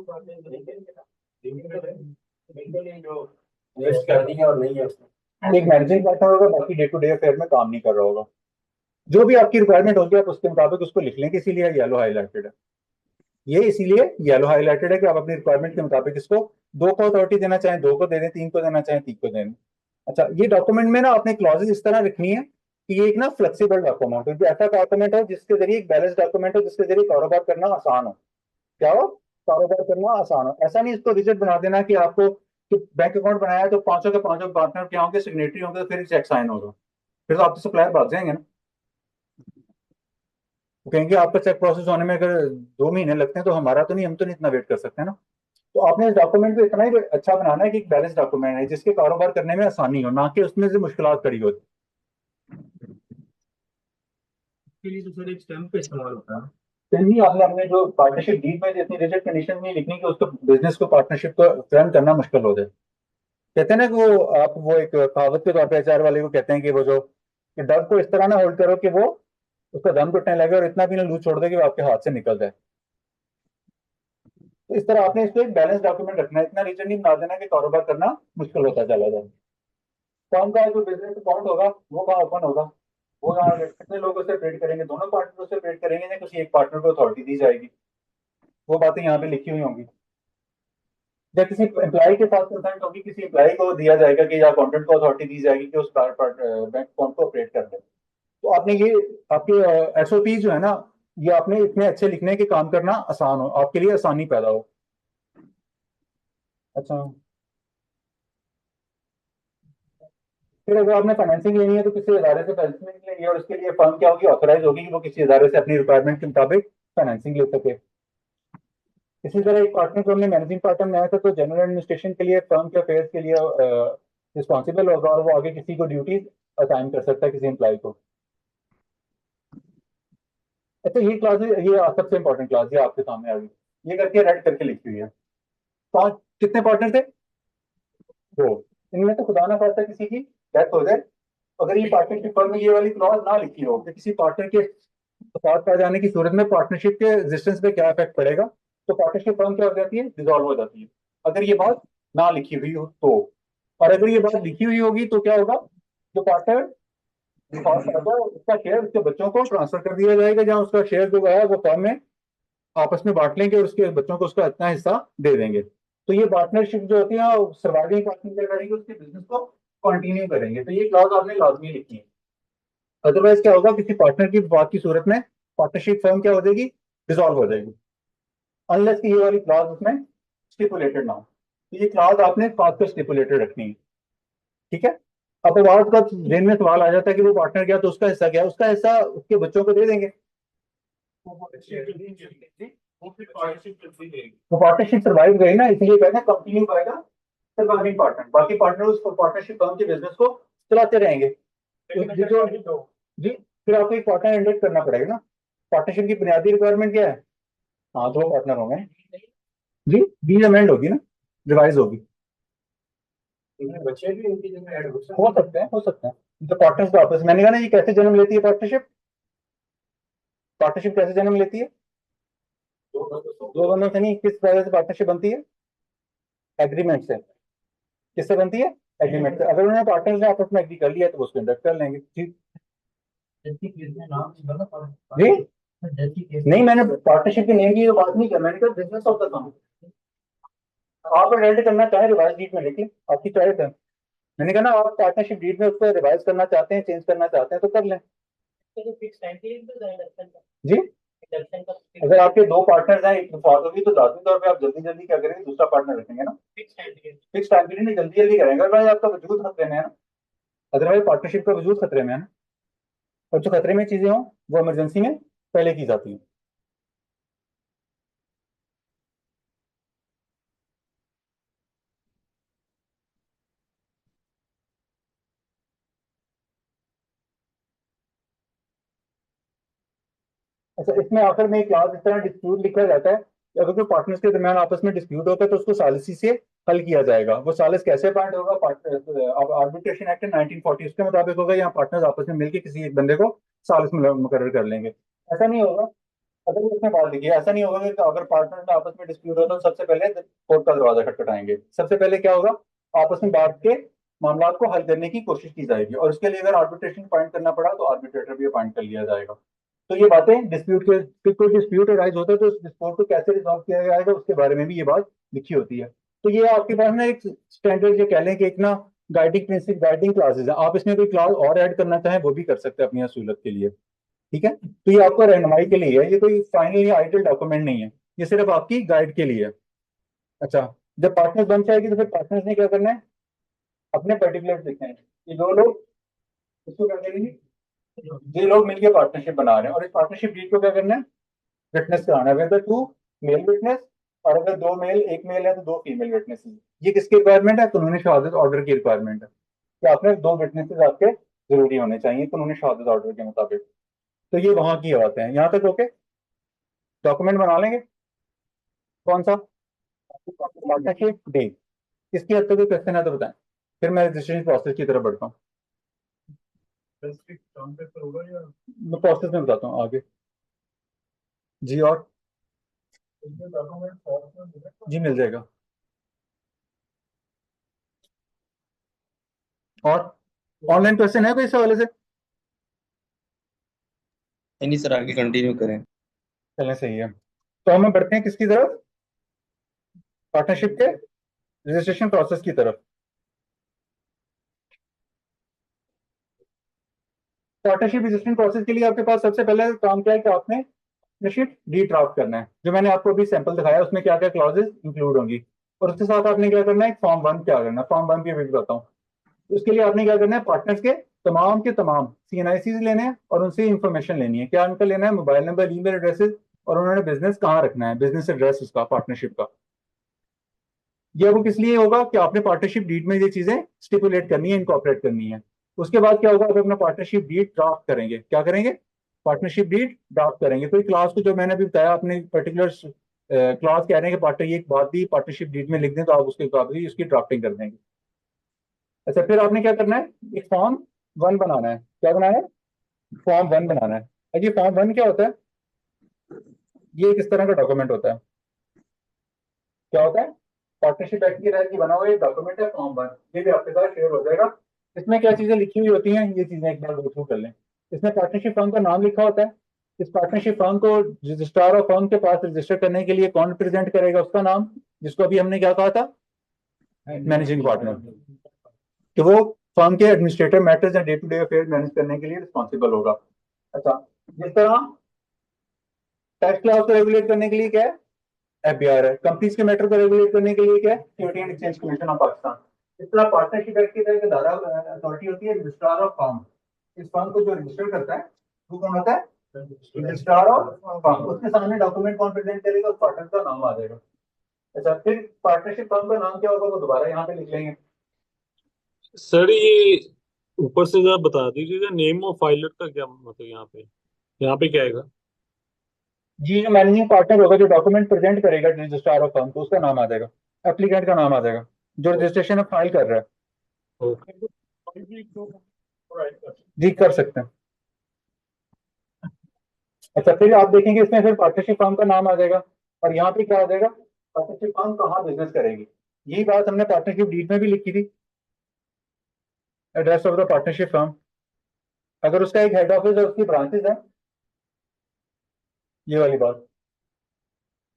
मैनेजिंग पार्टनर होगा, बाकी डे टू डे अफेयर में काम नहीं कर रहा होगा। जो भी आपकी रिक्वायरमेंट होगी आप उसके मुताबिक उसको लिख लेंगे, इसीलिए येलो हाईलाइटेड है। ये इसीलिए येलो हाईलाइटेड है कि आप अपनी रिक्वायरमेंट के मुताबिक इसको दो को अथॉरिटी देना चाहें दो को दे दें, तीन को देना चाहें तीन को दे दें। अच्छा, ये डॉक्यूमेंट में ना आपने क्लॉजेज इस तरह रखनी है कि ये एक ना फ्लेक्सिबल डॉक्यूमेंट हो, जो ऐसा डॉक्यूमेंट हो जिसके जरिए एक बैलेंस डॉक्यूमेंट हो, जिसके जरिए कारोबार करना आसान हो। क्या हो, कारोबार करना आसान हो। ऐसा नहीं इसको रिजिड बना देना कि आपको कि बैंक अकाउंट बनाया है तो पांचों के पांचों पार्टनर क्या होंगे, सिग्नेटरी होंगे, तो फिर चेक साइन होगा। फिर तो आपके सप्लायर भाग जाएंगे ना, वो कहेंगे आपका चेक प्रोसेस होने में अगर 2 महीने लगते हैं तो हमारा तो नहीं, हम तो नहीं इतना वेट कर सकते ना। तो आपने इस डॉक्यूमेंट को इतना ही अच्छा बनाना है कि एक बैलेंस डॉक्यूमेंट है जिसके कारोबार करने में आसानी हो, ना कि उसमें से मुश्किलात खड़ी हो।
के लिए तो सर एक स्टैम्प का इस्तेमाल होता है।
फिर भी आपने अपने जो पार्टनरशिप डीड में इतनी रिजिड कंडीशन नहीं लिखनी कि उसको बिजनेस को पार्टनरशिप को रन करना मुश्किल हो जाए। कहते हैं ना कि वो आप वो एक कहावत के तौर पे एचआर वाले को कहते हैं कि वो जो कि डग को इस तरह ना होल्ड करो कि वो उसका दम घुटने लगे और इतना भी ना लूज छोड़ दे कि वो आपके हाथ से निकल जाए। तो इस तरह आपने इसको एक बैलेंस डॉक्यूमेंट रखना है, इतना रिजिड नहीं बना देना कि कारोबार करना मुश्किल होता चला जाए। कौन का जो बिजनेस अकाउंट होगा वो कहाँ ओपन होगा, वो कहाँ, कितने लोगों से ट्रेड करेंगे, दोनों पार्टनरों से ट्रेड करेंगे या किसी एक पार्टनर को अथॉरिटी दी जाएगी, वो बातें यहाँ पे लिखी हुई होंगी। या किसी एम्प्लॉय के साथ कंसल्ट होगी, किसी एम्प्लॉय को दिया जाएगा कि या अकाउंटेंट को अथॉरिटी दी जाएगी कि उस बैंक अकाउंट को ऑपरेट कर दे। तो आपने ये आपके एसओपी जो है ना, ये आपने इतने अच्छे लिखने के काम करना आसान हो, आपके लिए आसानी पैदा हो। अच्छा, फिर अगर आपने फाइनेंसिंग लेनी है तो किसी इदारे से फाइनेंसिंग लेनी है, और उसके लिए फर्म क्या होगी, ऑथराइज होगी कि वो किसी इदारे से अपनी रिक्वायरमेंट के मुताबिक फाइनेंसिंग ले सके। इसी तरह एक पार्टनर को हमने मैनेजिंग पार्टनर बनाया था तो जनरल एडमिनिस्ट्रेशन के लिए, फर्म के अफेयर्स के लिए रिस्पॉन्सिबल होगा, और वो आगे किसी को ड्यूटीज असाइन कर सकता है, किसी एम्प्लॉय को। अच्छा, ये क्लास, ये सबसे इंपॉर्टेंट क्लास है आपके सामने आ गई, ये करके रेड करके लिखी हुई है। पांच कितने पार्टनर थे, दो। इनमें तो खुदा ना खास्ता किसी की डेथ हो जाए, अगर ये पार्टनरशिप फर्म में ये वाली क्लॉज ना लिखी हो कि किसी पार्टनर के साथ पा जाने की सूरत में पार्टनरशिप के एग्जिस्टेंस पे क्या इफेक्ट पड़ेगा, तो पार्टनरशिप फर्म क्या हो जाती है, डिसॉल्व हो जाती है, अगर ये बात ना लिखी हुई हो तो। और अगर ये बात लिखी हुई होगी तो क्या होगा, जो पार्टनर डिफॉल्ट करता है उसका शेयर उसके बच्चों को ट्रांसफर कर दिया जाएगा, जहां उसका शेयर जो है वो फर्म में आपस में बांट लेंगे और उसके बच्चों को उसका इतना हिस्सा दे देंगे। तो ये पार्टनरशिप जो होती है सर्वाइविंग पार्टनर करेंगे, उसके बिजनेस को कंटिन्यू करेंगे। तो ये क्लॉज आपने लाजमी लिखी है। अदरवाइज क्या होगा, किसी पार्टनर की बात की सूरत में पार्टनरशिप फर्म क्या हो जाएगी, डिसॉल्व हो जाएगी, अनलेस कि ये वाली क्लॉज उसमें स्टिपुलेटेड ना हो। तो ये क्लॉज आपने खास कर स्टिपुलेटेड रखनी है, ठीक है। अब बाद का जेन में सवाल आ जाता है कि वो पार्टनर क्या, तो उसका हिस्सा क्या है, उसका हिस्सा उसके बच्चों को दे देंगे। तो पार्टनरशिप सर्वाइव गई ना, इसलिए कहते हैं कंटिन्यू करेगा सर्वाइविंग पार्टनर, बाकी पार्टनर उस पार्टनरशिप फर्म के बिजनेस को चलाते रहेंगे। जी, फिर आपको एक पार्टनर इंडेक्ट करना पड़ेगा ना। पार्टनरशिप की बुनियादी रिक्वायरमेंट क्या है, हाँ 2 पार्टनर होंगे जी, बीच अमेंड होगी ना, रिवाइज होगी।
बच्चे भी उनकी जगह ऐड
हो सकते हैं, हो सकते हैं। तो पार्टनर्स का आपस, मैंने कहा ना ये कैसे जन्म लेती है पार्टनरशिप, पार्टनरशिप कैसे जन्म लेती है, दो बंदों से नहीं, किस वजह से पार्टनरशिप बनती है, एग्रीमेंट से। किससे बनती है, एग्रीमेंट से। अगर उन्होंने पार्टनर्स ने आपस में एग्री कर लिया तो वो उसको इंडक्ट कर लेंगे। ठीक जी, नहीं मैंने पार्टनरशिप के नेम की तो बात नहीं की, मैंने कहा बिजनेस ऑफ द कंपनी। आप एड करना चाहें रिवाइज डीड में लिख लें, आपकी चॉइस है। मैंने कहा ना आप पार्टनरशिप डीड में उसको रिवाइज करना चाहते हैं, चेंज करना चाहते हैं तो कर लें।
फिक्स टाइम पीरियड तो इंडक्शन का
जी,
इंडक्शन का
अगर आपके दो पार्टनर्स हैं, एक फादर भी, तो लाजमी तौर पे आप जल्दी जल्दी क्या करेंगे, दूसरा पार्टनर रखेंगे ना।
Fix time period
fix time period नहीं, जल्दी जल्दी करेंगे, अदरवाइज आपका वजूद खतरे में है ना, अदरवाइज पार्टनरशिप का वजूद खतरे में है ना। और जो खतरे में चीजें हों वो इमरजेंसी में पहले की जाती है। अच्छा, इसमें आखिर में एक क्लास इस तरह डिस्प्यूट लिखा जाता है कि अगर कोई पार्टनर्स के दरमियान आपस में डिस्प्यूट होता है तो उसको सालिसी से हल किया जाएगा। वो सालिस कैसे पॉइंट होगा, आर्बिट्रेशन एक्ट 1940 के मुताबिक होगा, या पार्टनर्स आपस में मिलकर किसी एक बंदे को सालिस मुकर्रर कर लेंगे। ऐसा नहीं होगा, अगर उसमें बात लिखी है, ऐसा नहीं होगा कि अगर पार्टनर में आपस में डिस्प्यूट हो तो सबसे पहले कोर्ट का दरवाजा खटखटाएंगे। सबसे पहले क्या होगा, आपस में बैठ के मामला को हल करने की कोशिश की जाएगी, और उसके लिए अगर आर्बिट्रेशन अपॉइंट करना पड़ा तो आर्बिट्रेटर भी अपॉइंट कर लिया जाएगा। तो ये बातें डिस्प्यूट के, फिर कोई डिस्प्यूट अराइज होता है तो उस डिस्प्यूट को कैसे रिजॉल्व किया जाएगा उसके बारे में भी ये बात लिखी होती है। तो ये आपके पास ना एक स्टैंडर्ड, ये कह लें कि एक ना गाइडिंग प्रिंसिपल, गाइडिंग क्लासेज है। आप इसमें कोई क्लास और ऐड करना चाहें वो भी कर सकते हैं अपनी सहूलत के लिए, ठीक है। तो ये आपको रहनुमाई के लिए है, ये कोई फाइनल या आइडल डॉक्यूमेंट नहीं है, ये सिर्फ आपकी गाइड के लिए है। अच्छा, जब पार्टनर्स बन जाएगी तो फिर पार्टनर्स ने क्या करना है, अपने पर्टिकुलर्स लिखने हैं। ये दो लोग इसको क्या करेंगे, ये लोग मिलकर पार्टनरशिप बना रहे हैं, और इस पार्टनरशिप डीड को क्या करना है, विटनेस कराना है। वेदर टू मेल विटनेस, और अगर दो मेल, एक मेल है तो दो फीमेल विटनेसेस। ये किसकी रिक्वायरमेंट है, कानूनी शहादत ऑर्डर की रिक्वायरमेंट है कि आपने दो विटनेसेस आपके जरूरी होने चाहिए कानूनी शहादत ऑर्डर के मुताबिक। तो ये वहां की बातें हैं, यहाँ तक ओके। डॉक्यूमेंट बना लेंगे, कौन सा, पार्टनरशिप डीड। इसकी हद तक कोई क्वेश्चन है तो बताएं, फिर मैं रजिस्ट्रेशन प्रोसेस की तरफ बढ़ता हूँ। मैं प्रोसेस में बताता हूँ आगे। जी, और जी मिल जाएगा। और ऑनलाइन क्वेश्चन है कोई इस हवाले से,
नहीं सर, आगे कंटिन्यू करें।
चलें सही है। तो हम बढ़ते हैं किसकी तरफ, पार्टनरशिप के रजिस्ट्रेशन प्रोसेस की तरफ। पार्टनरशिप रजिस्ट्रेशन प्रोसेस के लिए आपके पास सबसे पहले काम क्या है कि आपने पार्टनरशिप डी ड्राफ्ट करना है। जो मैंने आपको अभी सैंपल दिखाया उसमें क्या क्या क्लॉजेस इंक्लूड होंगी, और उसके साथ आपने क्या करना है, एक फॉर्म 1 क्या करना है, फॉर्म 1 भी अभी बताता हूँ। उसके लिए आपने क्या करना है, पार्टनर्स के तमाम CNICs लेने हैं और उनसे इंफॉर्मेशन लेनी है। क्या उनका लेना है, मोबाइल नंबर, ईमेल एड्रेसेस, और उन्होंने बिजनेस कहाँ रखना है, बिजनेस एड्रेस उसका पार्टनरशिप का। ये वो किस लिए होगा कि आपने पार्टनरशिप डीड में ये चीजें स्टिपुलेट करनी है, इनकॉर्पोरेट करनी है। उसके बाद क्या होगा, आप अपना पार्टनरशिप डीड ड्राफ्ट करेंगे। क्या करेंगे, पार्टनरशिप डीड ड्राफ्ट करेंगे। कोई क्लास को, जो मैंने अभी बताया, अपने पर्टिकुलर क्लास कह रहे हैं कि पार्टनर ये एक बात भी पार्टनरशिप डीड में लिख दें तो आप उसके मुताबिक ही उसकी ड्राफ्टिंग कर देंगे। अच्छा, फिर आपने क्या करना है, एक फॉर्म 1 बनाना है। क्या बनाना है, फॉर्म 1 बनाना है। अब ये फॉर्म 1 क्या होता है, ये किस तरह का डॉक्यूमेंट होता है, क्या होता है, पार्टनरशिप एक्ट की तहत बना हुआ एक डॉक्यूमेंट है फॉर्म 1। ये भी आपके साथ शेयर हो जाएगा। इसमें क्या चीजें लिखी हुई होती हैं, ये चीजें एक बार गो थ्रू कर लें। इसमें पार्टनरशिप फर्म का नाम लिखा होता है। इस पार्टनरशिप फर्म को रजिस्ट्रार ऑफ फर्म के पास रजिस्टर करने के लिए कौन प्रेजेंट करेगा, उसका नाम, जिसको अभी हमने क्या कहा था, मैनेजिंग पार्टनर। कि वो फर्म के एडमिनिस्ट्रेटिव मैटर्स या day to day affair manage करने के लिए रिस्पॉन्सिबल होगा। अच्छा, जिस तरह टैक्स क्लास को रेगुलेट करने के लिए क्या है, FBR है। कंपनीज के मैटर को रेगुलेट करने के लिए क्या है, security and exchange commission of Pakistan. इस तरह पार्टनरशिप एक्ट की तरह धारा अथॉरिटी होती है रजिस्ट्रार ऑफ फर्म। इस फर्म को जो रजिस्टर करता है वो कौन होता है, रजिस्ट्रार ऑफ फर्म। उसके सामने डॉक्यूमेंट कौन प्रेजेंट करेगा, उस पार्टनर का नाम आ जाएगा। अच्छा, फिर पार्टनरशिप फर्म का नाम क्या होगा वो दोबारा यहाँ पे लिख लेंगे।
सर ये ऊपर से जरा बता दीजिएगा, नेम ऑफ फाइलर का क्या मतलब, यहाँ पे क्या आएगा।
जी, जो मैनेजिंग पार्टनर होगा, जो डॉक्यूमेंट प्रेजेंट करेगा रजिस्ट्रार ऑफ फर्म, तो उसका नाम आ जाएगा, एप्लीकेंट का नाम आ जाएगा, जो रजिस्ट्रेशन फाइल कर रहा है।
ओके।
जी, कर सकते हैं। अच्छा, फिर आप देखेंगे इसमें फिर पार्टनरशिप फर्म का नाम आ जाएगा, और यहाँ पे क्या आ जाएगा, पार्टनरशिप फर्म कहाँ बिजनेस करेगी। यही बात हमने पार्टनरशिप डीड में भी लिखी थी, address of the partnership firm. अगर उसका एक हेड ऑफिस और उसकी ब्रांचेस है, ये वाली बात,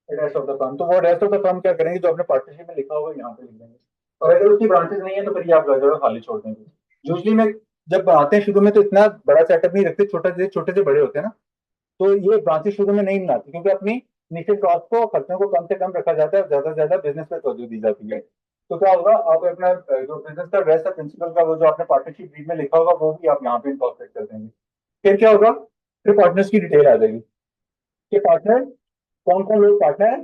रेस्ट ऑफ द फर्म, तो वो रेस्ट ऑफ द फर्म क्या करेंगे, जो अपने पार्टनरशिप में लिखा होगा यहाँ पे लिख देंगे, और अगर उसकी ब्रांचेस नहीं है तो फिर ये आप जगह खाली छोड़ देंगे। यूजली मैं जब बनाते हैं शुरू में तो इतना बड़ा सेटअप नहीं रखते, छोटे से बड़े होते हैं ना, तो ये ब्रांचेस शुरू में नहीं बनाती, क्योंकि अपनी इनिशियल कॉस्ट को, खर्चों को कम से कम रखा जाता है और ज्यादा से ज्यादा बिजनेस पे तवज्जो दी जाती है। तो क्या होगा, आप अपना जो बिजनेस का बेस्ट प्रिंसिपल का वो जो आपने पार्टनरशिप डीड में लिखा होगा वो भी आप यहाँ पे इनकॉर्पोरेट कर देंगे। फिर क्या होगा, फिर पार्टनर्स की डिटेल आ जाएगी कि पार्टनर कौन कौन लोग पार्टनर है,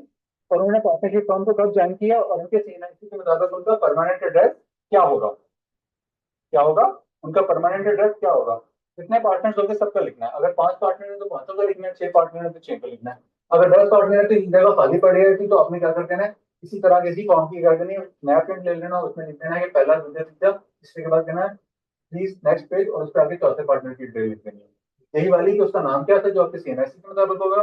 और उन्होंने पार्टनरशिप फर्म को कब ज्वाइन किया, और उनके सीएनआईसी के मुताबिक उनका परमानेंट एड्रेस क्या होगा, क्या होगा उनका परमानेंट एड्रेस क्या होगा। कितने पार्टनर्स होंगे सबका लिखना है, अगर 5 पार्टनर है तो 5 का लिखना है, 6 पार्टनर है तो 6 का लिखना है, अगर 10 पार्टनर है तो एक जगह खाली पड़ी है तो आपने क्या कर देना है, इसी तरह के इसी फॉर्म की क्या करनी है, नया प्रिंट ले लेना, उसमें लिख देना है कि पहला दूसरा तीसरा, इसके बाद देना है प्लीज नेक्स्ट पेज, और उसके आगे चौथे पार्टनर की डिटेल लिख देनी है, यही वाली कि उसका नाम क्या था जो आपके सीएनआईसी के मुताबिक होगा,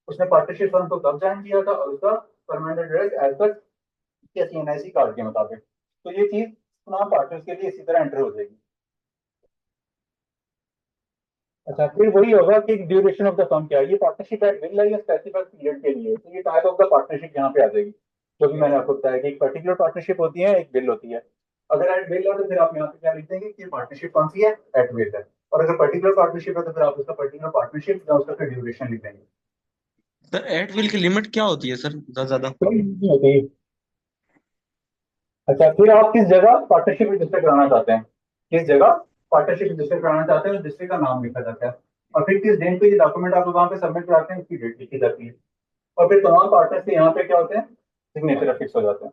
उसने पार्टनरशिप फर्म को कब ज्वाइन किया था, और उसका permanent address as per CNIC card के मुताबिक। तो ये चीज तमाम पार्टनर्स के लिए इसी तरह एंटर हो जाएगी। अच्छा, फिर वही होगा कि ड्यूरेशन ऑफ द फर्म क्या है, ये पार्टनरशिप एट विल है या स्पेसिफाइड पीरियड के लिए, तो ये टाइप ऑफ द पार्टनरशिप यहाँ पे आ जाएगी, जो भी मैंने आपको बताया कि एक पर्टिकुलर पार्टनरशिप होती है, एक बिल होती है। अगर एट विल है तो फिर आप यहाँ पे क्या लिख देंगे कि पार्टनरशिप कौन सी है, एट विल है, और अगर पर्टिकुलर पार्टनरशिप है तो फिर आप उसका पर्टिकुलर पार्टनरशिप या उसका फिर ड्यूरेशन लिख देंगे।
सर एट विल की लिमिट क्या होती है सर, ज्यादा?
तो ये होती है। अच्छा, फिर आप किस जगह पार्टनरशिप रजिस्टर कराना चाहते हैं, किस जगह पार्टनरशिप रजिस्टर कराना चाहते हैं, रजिस्ट्री का नाम लिखा जाता है, और फिर किस डेट पे ये डॉक्यूमेंट आप वहाँ पे सबमिट कराते हैं उसकी डेट लिखी जाती है, और फिर तमाम पार्टनर्स के यहाँ पे क्या होते हैं, सिग्नेचर फिक्स हो जाते हैं।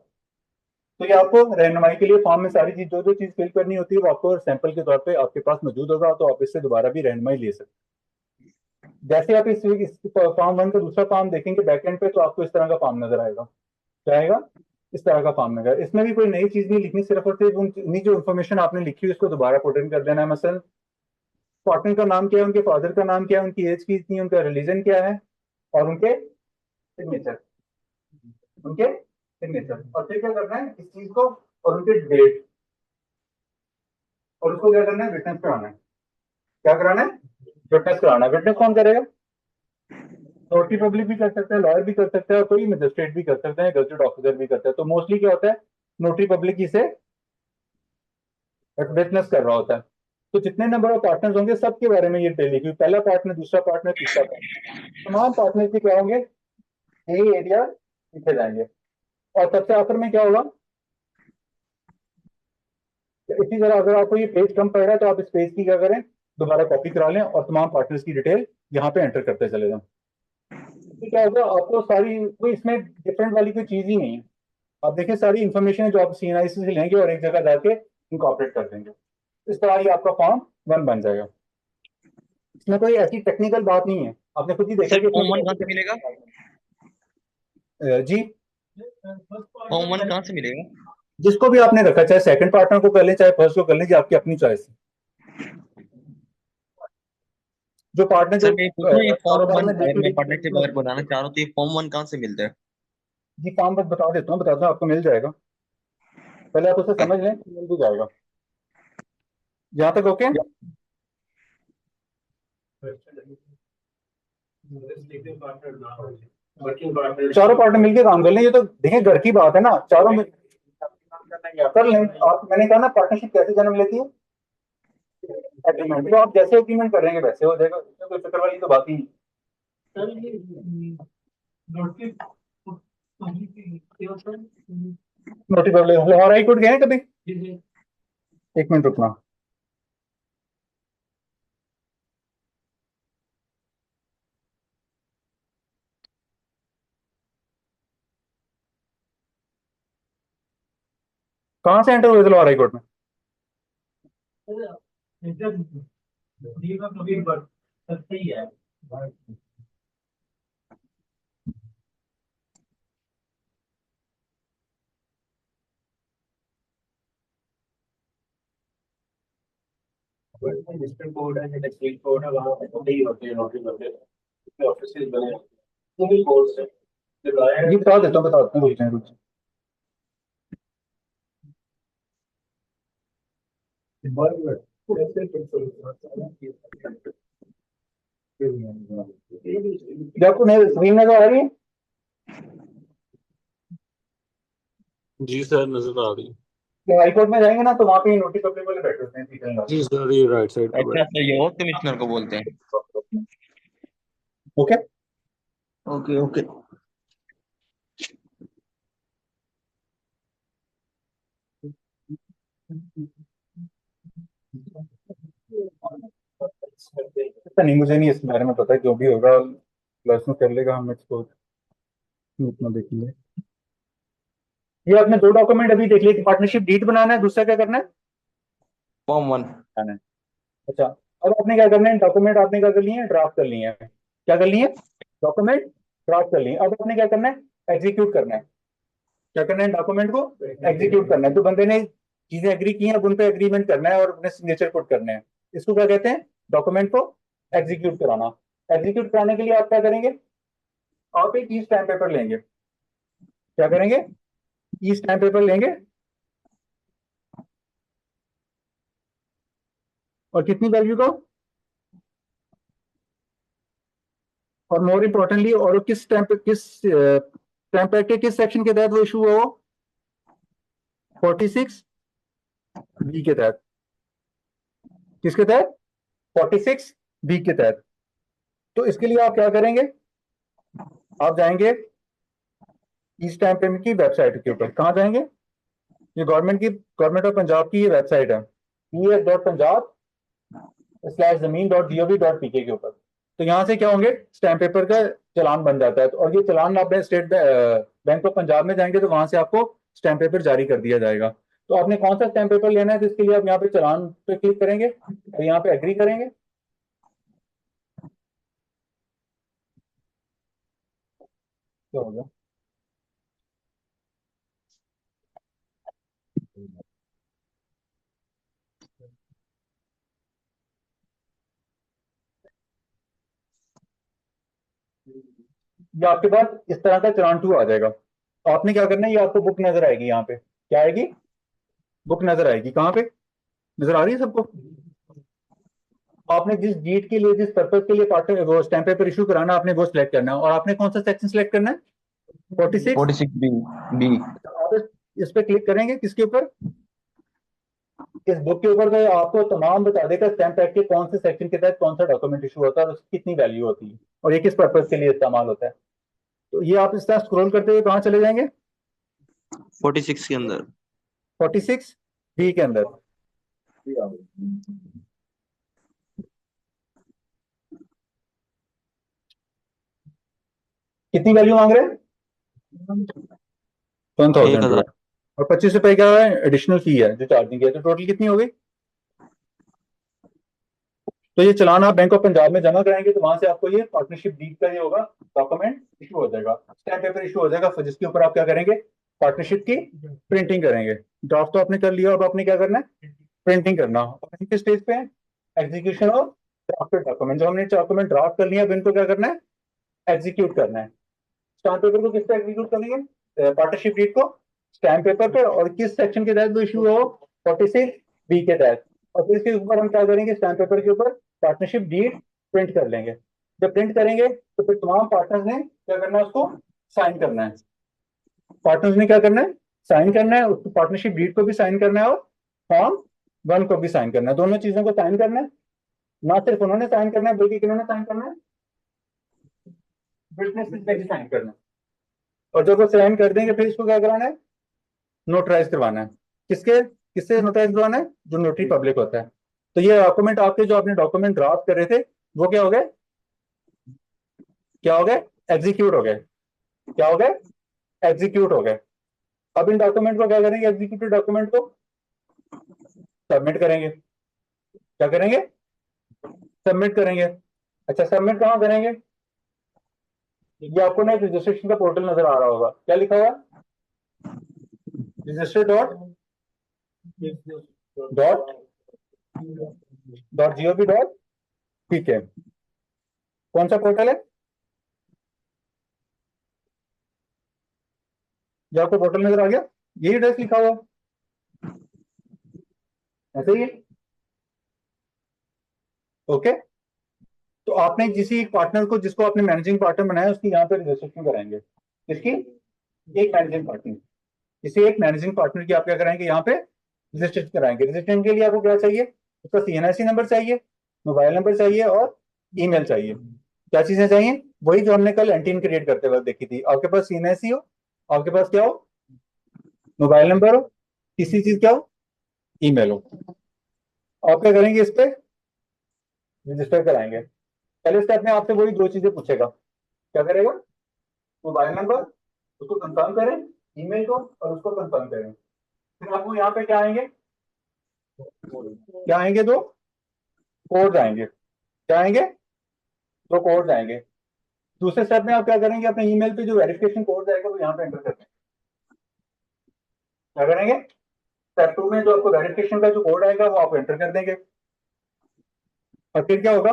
तो ये आपको रहनुमाई के लिए फॉर्म में सारी चीज जो चीज फिल करनी होती है वो आपको सैंपल के तौर पे आपके पास मौजूद होगा, तो आप इससे दोबारा भी रहनुमाई ले सकते हैं। जैसे आप इस फॉर्म 1 का दूसरा फॉर्म देखेंगे बैक एंड पे, तो आपको इस तरह का फॉर्म नजर आएगा, क्या आएगा, इस तरह का फॉर्म नजर। इसमें भी कोई नई चीज नहीं लिखनी, सिर्फ और सिर्फ उन्हीं जो इन्फॉर्मेशन आपने लिखी है उसको दोबारा पुट इन कर देना है। मसलन पार्टनर का नाम क्या है, उनके फादर का नाम क्या है, उनकी एज कितनी है, उनका रिलीजन क्या है, और उनके सिग्नेचर, और फिर क्या करना है इस चीज को, और उनके डेट, और उसको क्या करना है, विटनेस कराना है। क्या कराना है, विटनेस कराना है। विटनेस कौन करेगा, नोटरी पब्लिक भी कर सकता है, लॉयर भी कर सकता है, और कोई मजिस्ट्रेट भी कर सकता है, गजटेड ऑफिसर भी करता है। तो मोस्टली क्या होता है, नोटरी पब्लिक इसे विटनेस कर रहा होता है। तो जितने नंबर ऑफ पार्टनर्स होंगे सबके बारे में ये डिटेल लिखी, पहला पार्टनर, दूसरा पार्टनर, तीसरा पार्टनर, तमाम पार्टनर के क्या होंगे, यही एरिया लिखे जाएंगे। और सबसे आखिर में क्या होगा, इसी तरह अगर आपको ये पेज कम पड़ रहा है तो आप इस पेज की क्या करें, दोबारा कॉपी करा लें और तमाम पार्टनर्स की डिटेल यहाँ पे एंटर करते चले जाएं। तो क्या होगा, आपको सारी कोई इसमें डिफरेंट वाली कोई चीज ही नहीं है। आप देखिए सारी इन्फॉर्मेशन है जो आप सीएनआईसी से लेंगे और एक जगह जाके इनकॉर्पोरेट कर देंगे। इस तरह ये आपका फॉर्म 1 बन जाएगा। इसमें कोई ऐसी टेक्निकल बात नहीं है, आपने खुद ही देखा
सर
कि
फॉर्म 1 कहाँ से मिलेगा?
जी,
फॉर्म 1 कहाँ से मिलेगा?
जिसको भी आपने रखा, चाहे सेकंड पार्टनर को कर लें चाहे फर्स्ट को कर लें, आपकी अपनी चॉइस है। जो पार्टनर जो
सर मैं पूछ रहा हूँ ये फॉर्म
कारोबार
1
में
अगर मैं
day-to-day
पार्टनरशिप अगर बनाना चाह रहा हूँ तो ये फॉर्म 1 कहाँ से मिलता है?
जी फॉर्म बस बता देता हूँ आपको मिल जाएगा, पहले आप उसे समझ लें, मिल भी जाएगा। यहाँ तक ओके। चारों पार्टनर मिलकर काम कर लें, ये तो देखिए घर की बात है ना, चारों मिल कर लें। आप, मैंने कहा ना पार्टनरशिप कैसे जन्म लेती है, एग्रीमेंट, तो आप जैसे एग्रीमेंट करेंगे वैसे हो जाएगा, इसमें कोई फिक्र वाली तो बात ही नहीं।
सर ये notice
notice Lahore high court गए हैं कभी,
जी
एक मिनट रुकना। कहाँ से एंटर हुए थे लाहौर हाई कोर्ट में,
कभी बढ़ सकते ही है। डिस्ट्रिक्ट कोर्ट है, डिस्ट्रिक्ट कोर्ट है, वहाँ पे तो नहीं होते हैं नौकरी करते, ऑफिस बने सिंगल कोर्ट से
ये बता देता हूँ, रुक जाए रुक जाए। आपको नहीं स्क्रीन नजर आ रही है,
जी सर, नजर आ रही है।
तो हाई कोर्ट में जाएंगे ना तो वहाँ पे नोटिस पब्लिक वाले बैठे होते हैं सीजन
जी सर, ये राइट साइड पे
अच्छा अच्छा, ये और कमिश्नर को बोलते हैं।
ओके।
Okay okay.
पता नहीं, मुझे नहीं इस बारे में पता, जो भी होगा क्लास में कर लेगा, हम इसको इतना देखेंगे। ये आपने दो डॉक्यूमेंट अभी देख लिए कि पार्टनरशिप डीड बनाना है, दूसरा क्या करना है?
फॉर्म 1।
बनाना है। अच्छा, अब आपने क्या करना है? डॉक्यूमेंट आपने क्या कर लिए हैं? ड्राफ्ट कर लिए हैं। क्या कर लिए? डॉक्यूमेंट ड्राफ्ट कर लिए। अब आपने क्या करना है? एग्जीक्यूट करना है। क्या करना है? डॉक्यूमेंट को एग्जीक्यूट करना है। तो बंदे ने चीजें एग्री की हैं, अब उन पे एग्रीमेंट करना है और अपने सिग्नेचर पुट करने हैं। इसको क्या कहते हैं? डॉक्यूमेंट को एग्जीक्यूट कराना। एग्जीक्यूट कराने के लिए आप क्या करेंगे? आप एक ई स्टैम्प पेपर लेंगे। क्या करेंगे? ई स्टैम्प पेपर लेंगे। और कितनी वैल्यू का? और मोर इंपॉर्टेंटली, और किस स्टैम्प एक्ट के किस सेक्शन के तहत वो इशू हुआ? 46 बी के तहत। किसके तहत? 46 बी के तहत। तो इसके लिए आप क्या करेंगे? आप जाएंगे ई स्टैम्प पेमेंट की वेबसाइट के ऊपर। कहाँ जाएंगे? ये गवर्नमेंट ऑफ पंजाब की ये वेबसाइट है, es.punjab/zameen.gov.pk के ऊपर। तो यहाँ से क्या होंगे? स्टैम्प पेपर का चालान बन जाता है। तो और ये चालान आप स्टेट बैंक ऑफ पंजाब में जाएंगे तो वहां से आपको स्टैम्प पेपर जारी कर दिया जाएगा। तो आपने कौन सा स्टैम्प पेपर लेना है? तो इसके लिए आप यहाँ पे चालान पे क्लिक करेंगे और यहाँ पे एग्री करेंगे। क्या होगा? ये आपके पास इस तरह का चालान 2 आ जाएगा। तो आपने क्या करना है? ये आपको बुक नजर आएगी यहाँ पे। क्या आएगी? बुक नजर आएगी। कहाँ पे नजर आ रही है सबको? आपने जिस डीड के लिए, जिस पर्पज के लिए पार्टनर वो स्टैम्प पेपर इशू कराना, आपने वो सिलेक्ट करना है। और आपने कौन सा सेक्शन सिलेक्ट करना है? 46।
46 बी बी।
आप इस पे क्लिक करेंगे। किसके ऊपर? इस बुक के ऊपर। तो आपको तमाम बता देगा स्टैम्प एक्ट के कौन से सेक्शन के तहत कौन सा डॉक्यूमेंट इशू होता है और उसकी कितनी वैल्यू होती है और ये किस पर्पज के लिए इस्तेमाल होता है। तो ये आप इस तरह स्क्रॉल करते हुए कहाँ चले जाएंगे?
46 के अंदर।
46 बी के अंदर। कितनी वैल्यू मांग रहे हैं? 1000
1000।
रुपये। और 25 रुपए का एडिशनल फी है जो चार्जिंग है। तो टोटल कितनी हो गई? तो ये चालान आप बैंक ऑफ पंजाब में जमा कराएंगे तो वहां से आपको ये पार्टनरशिप डीड का ये होगा, डॉक्यूमेंट इशू हो जाएगा, स्टैम्प पेपर इशू हो जाएगा, जिसके ऊपर आप क्या करेंगे? पार्टनरशिप की प्रिंटिंग करेंगे। ड्राफ्ट तो आपने कर लिया, अब आपने क्या करना है? प्रिंटिंग करना। और किस स्टेज पे है? Execution of drafted document. जो हमने डॉक्यूमेंट ड्राफ्ट कर लिया, अब इनको क्या करना है? एग्जीक्यूट करना है। स्टैम्प पेपर को किस पे एग्जीक्यूट करेंगे? पार्टनरशिप डीड को स्टैम्प पेपर पे। और किस सेक्शन के तहत वो इशू हो? 46 बी के तहत। और फिर इसके ऊपर हम क्या करेंगे? स्टैम्प पेपर के ऊपर पार्टनरशिप डीड प्रिंट कर लेंगे। जब प्रिंट करेंगे तो फिर तमाम पार्टनर्स ने क्या करना है? उसको साइन करना है। पार्टनर्स ने क्या करना है? साइन करना है। उस पार्टनरशिप डीड को भी साइन करना है और फॉर्म 1 को भी साइन करना है। दोनों चीजों को साइन करना है। ना सिर्फ उन्होंने साइन करना है बल्कि किन्होंने साइन करना है? विटनेस ने भी साइन करना है। और जब वो साइन कर देंगे फिर इसको क्या कराना है? नोटराइज करवाना है। किससे नोटराइज करवाना है? जो नोटरी पब्लिक होता है। तो ये डॉक्यूमेंट आपके, जो आपने डॉक्यूमेंट ड्राफ्ट कर रहे थे, वो क्या हो गए? क्या हो गए? एग्जीक्यूट हो गए। क्या हो गए? एग्जीक्यूट हो गए। अब इन डॉक्यूमेंट को क्या करेंगे? एग्जीक्यूटेड डॉक्यूमेंट को सबमिट करेंगे। क्या करेंगे? सबमिट करेंगे। अच्छा, सबमिट कहाँ करेंगे? ये आपको ना एक रजिस्ट्रेशन का पोर्टल नजर आ रहा होगा। क्या लिखा हुआ? Register dot gov.pk। ठीक है। कौन सा पोर्टल है? जो आपको पोर्टल नजर आ गया, यही एड्रेस लिखा हुआ ऐसे ही। ओके। तो आपने किसी पार्टनर को, जिसको आपने मैनेजिंग पार्टनर बनाया, उसकी यहाँ पे रजिस्ट्रेशन कराएंगे। किसकी? एक मैनेजिंग पार्टनर। किसी एक मैनेजिंग पार्टनर की आप क्या कराएंगे, यहाँ पे रजिस्ट्रेशन कराएंगे। रजिस्ट्रेशन के लिए आपको क्या चाहिए, उसका सीएनआईसी नंबर चाहिए, मोबाइल नंबर चाहिए और ईमेल चाहिए। क्या चीजें चाहिए, वही जो हमने कल एंटीन क्रिएट करते वक्त देखी थी। आपके पास सीएनआईसी हो, आपके पास क्या हो, मोबाइल नंबर हो, किसी चीज क्या हो, ईमेल हो। आप क्या करेंगे, इस पे रजिस्टर कराएंगे। पहले स्टेप में आपसे वही दो चीजें पूछेगा। क्या करेगा, मोबाइल नंबर, उसको कंफर्म करें, ईमेल को और उसको कंफर्म करें। फिर आपको यहाँ पे क्या आएंगे, क्या आएंगे, दो कोड आएंगे। क्या आएंगे, दो कोड आएंगे। दूसरे स्टेप में आप क्या करेंगे, अपने ईमेल पे जो वेरिफिकेशन कोड आएगा वो यहाँ पे एंटर करते हैं। क्या करेंगे, स्टेप 2 में जो आपको वेरिफिकेशन का जो कोड आएगा वो आप एंटर कर देंगे। और फिर क्या होगा,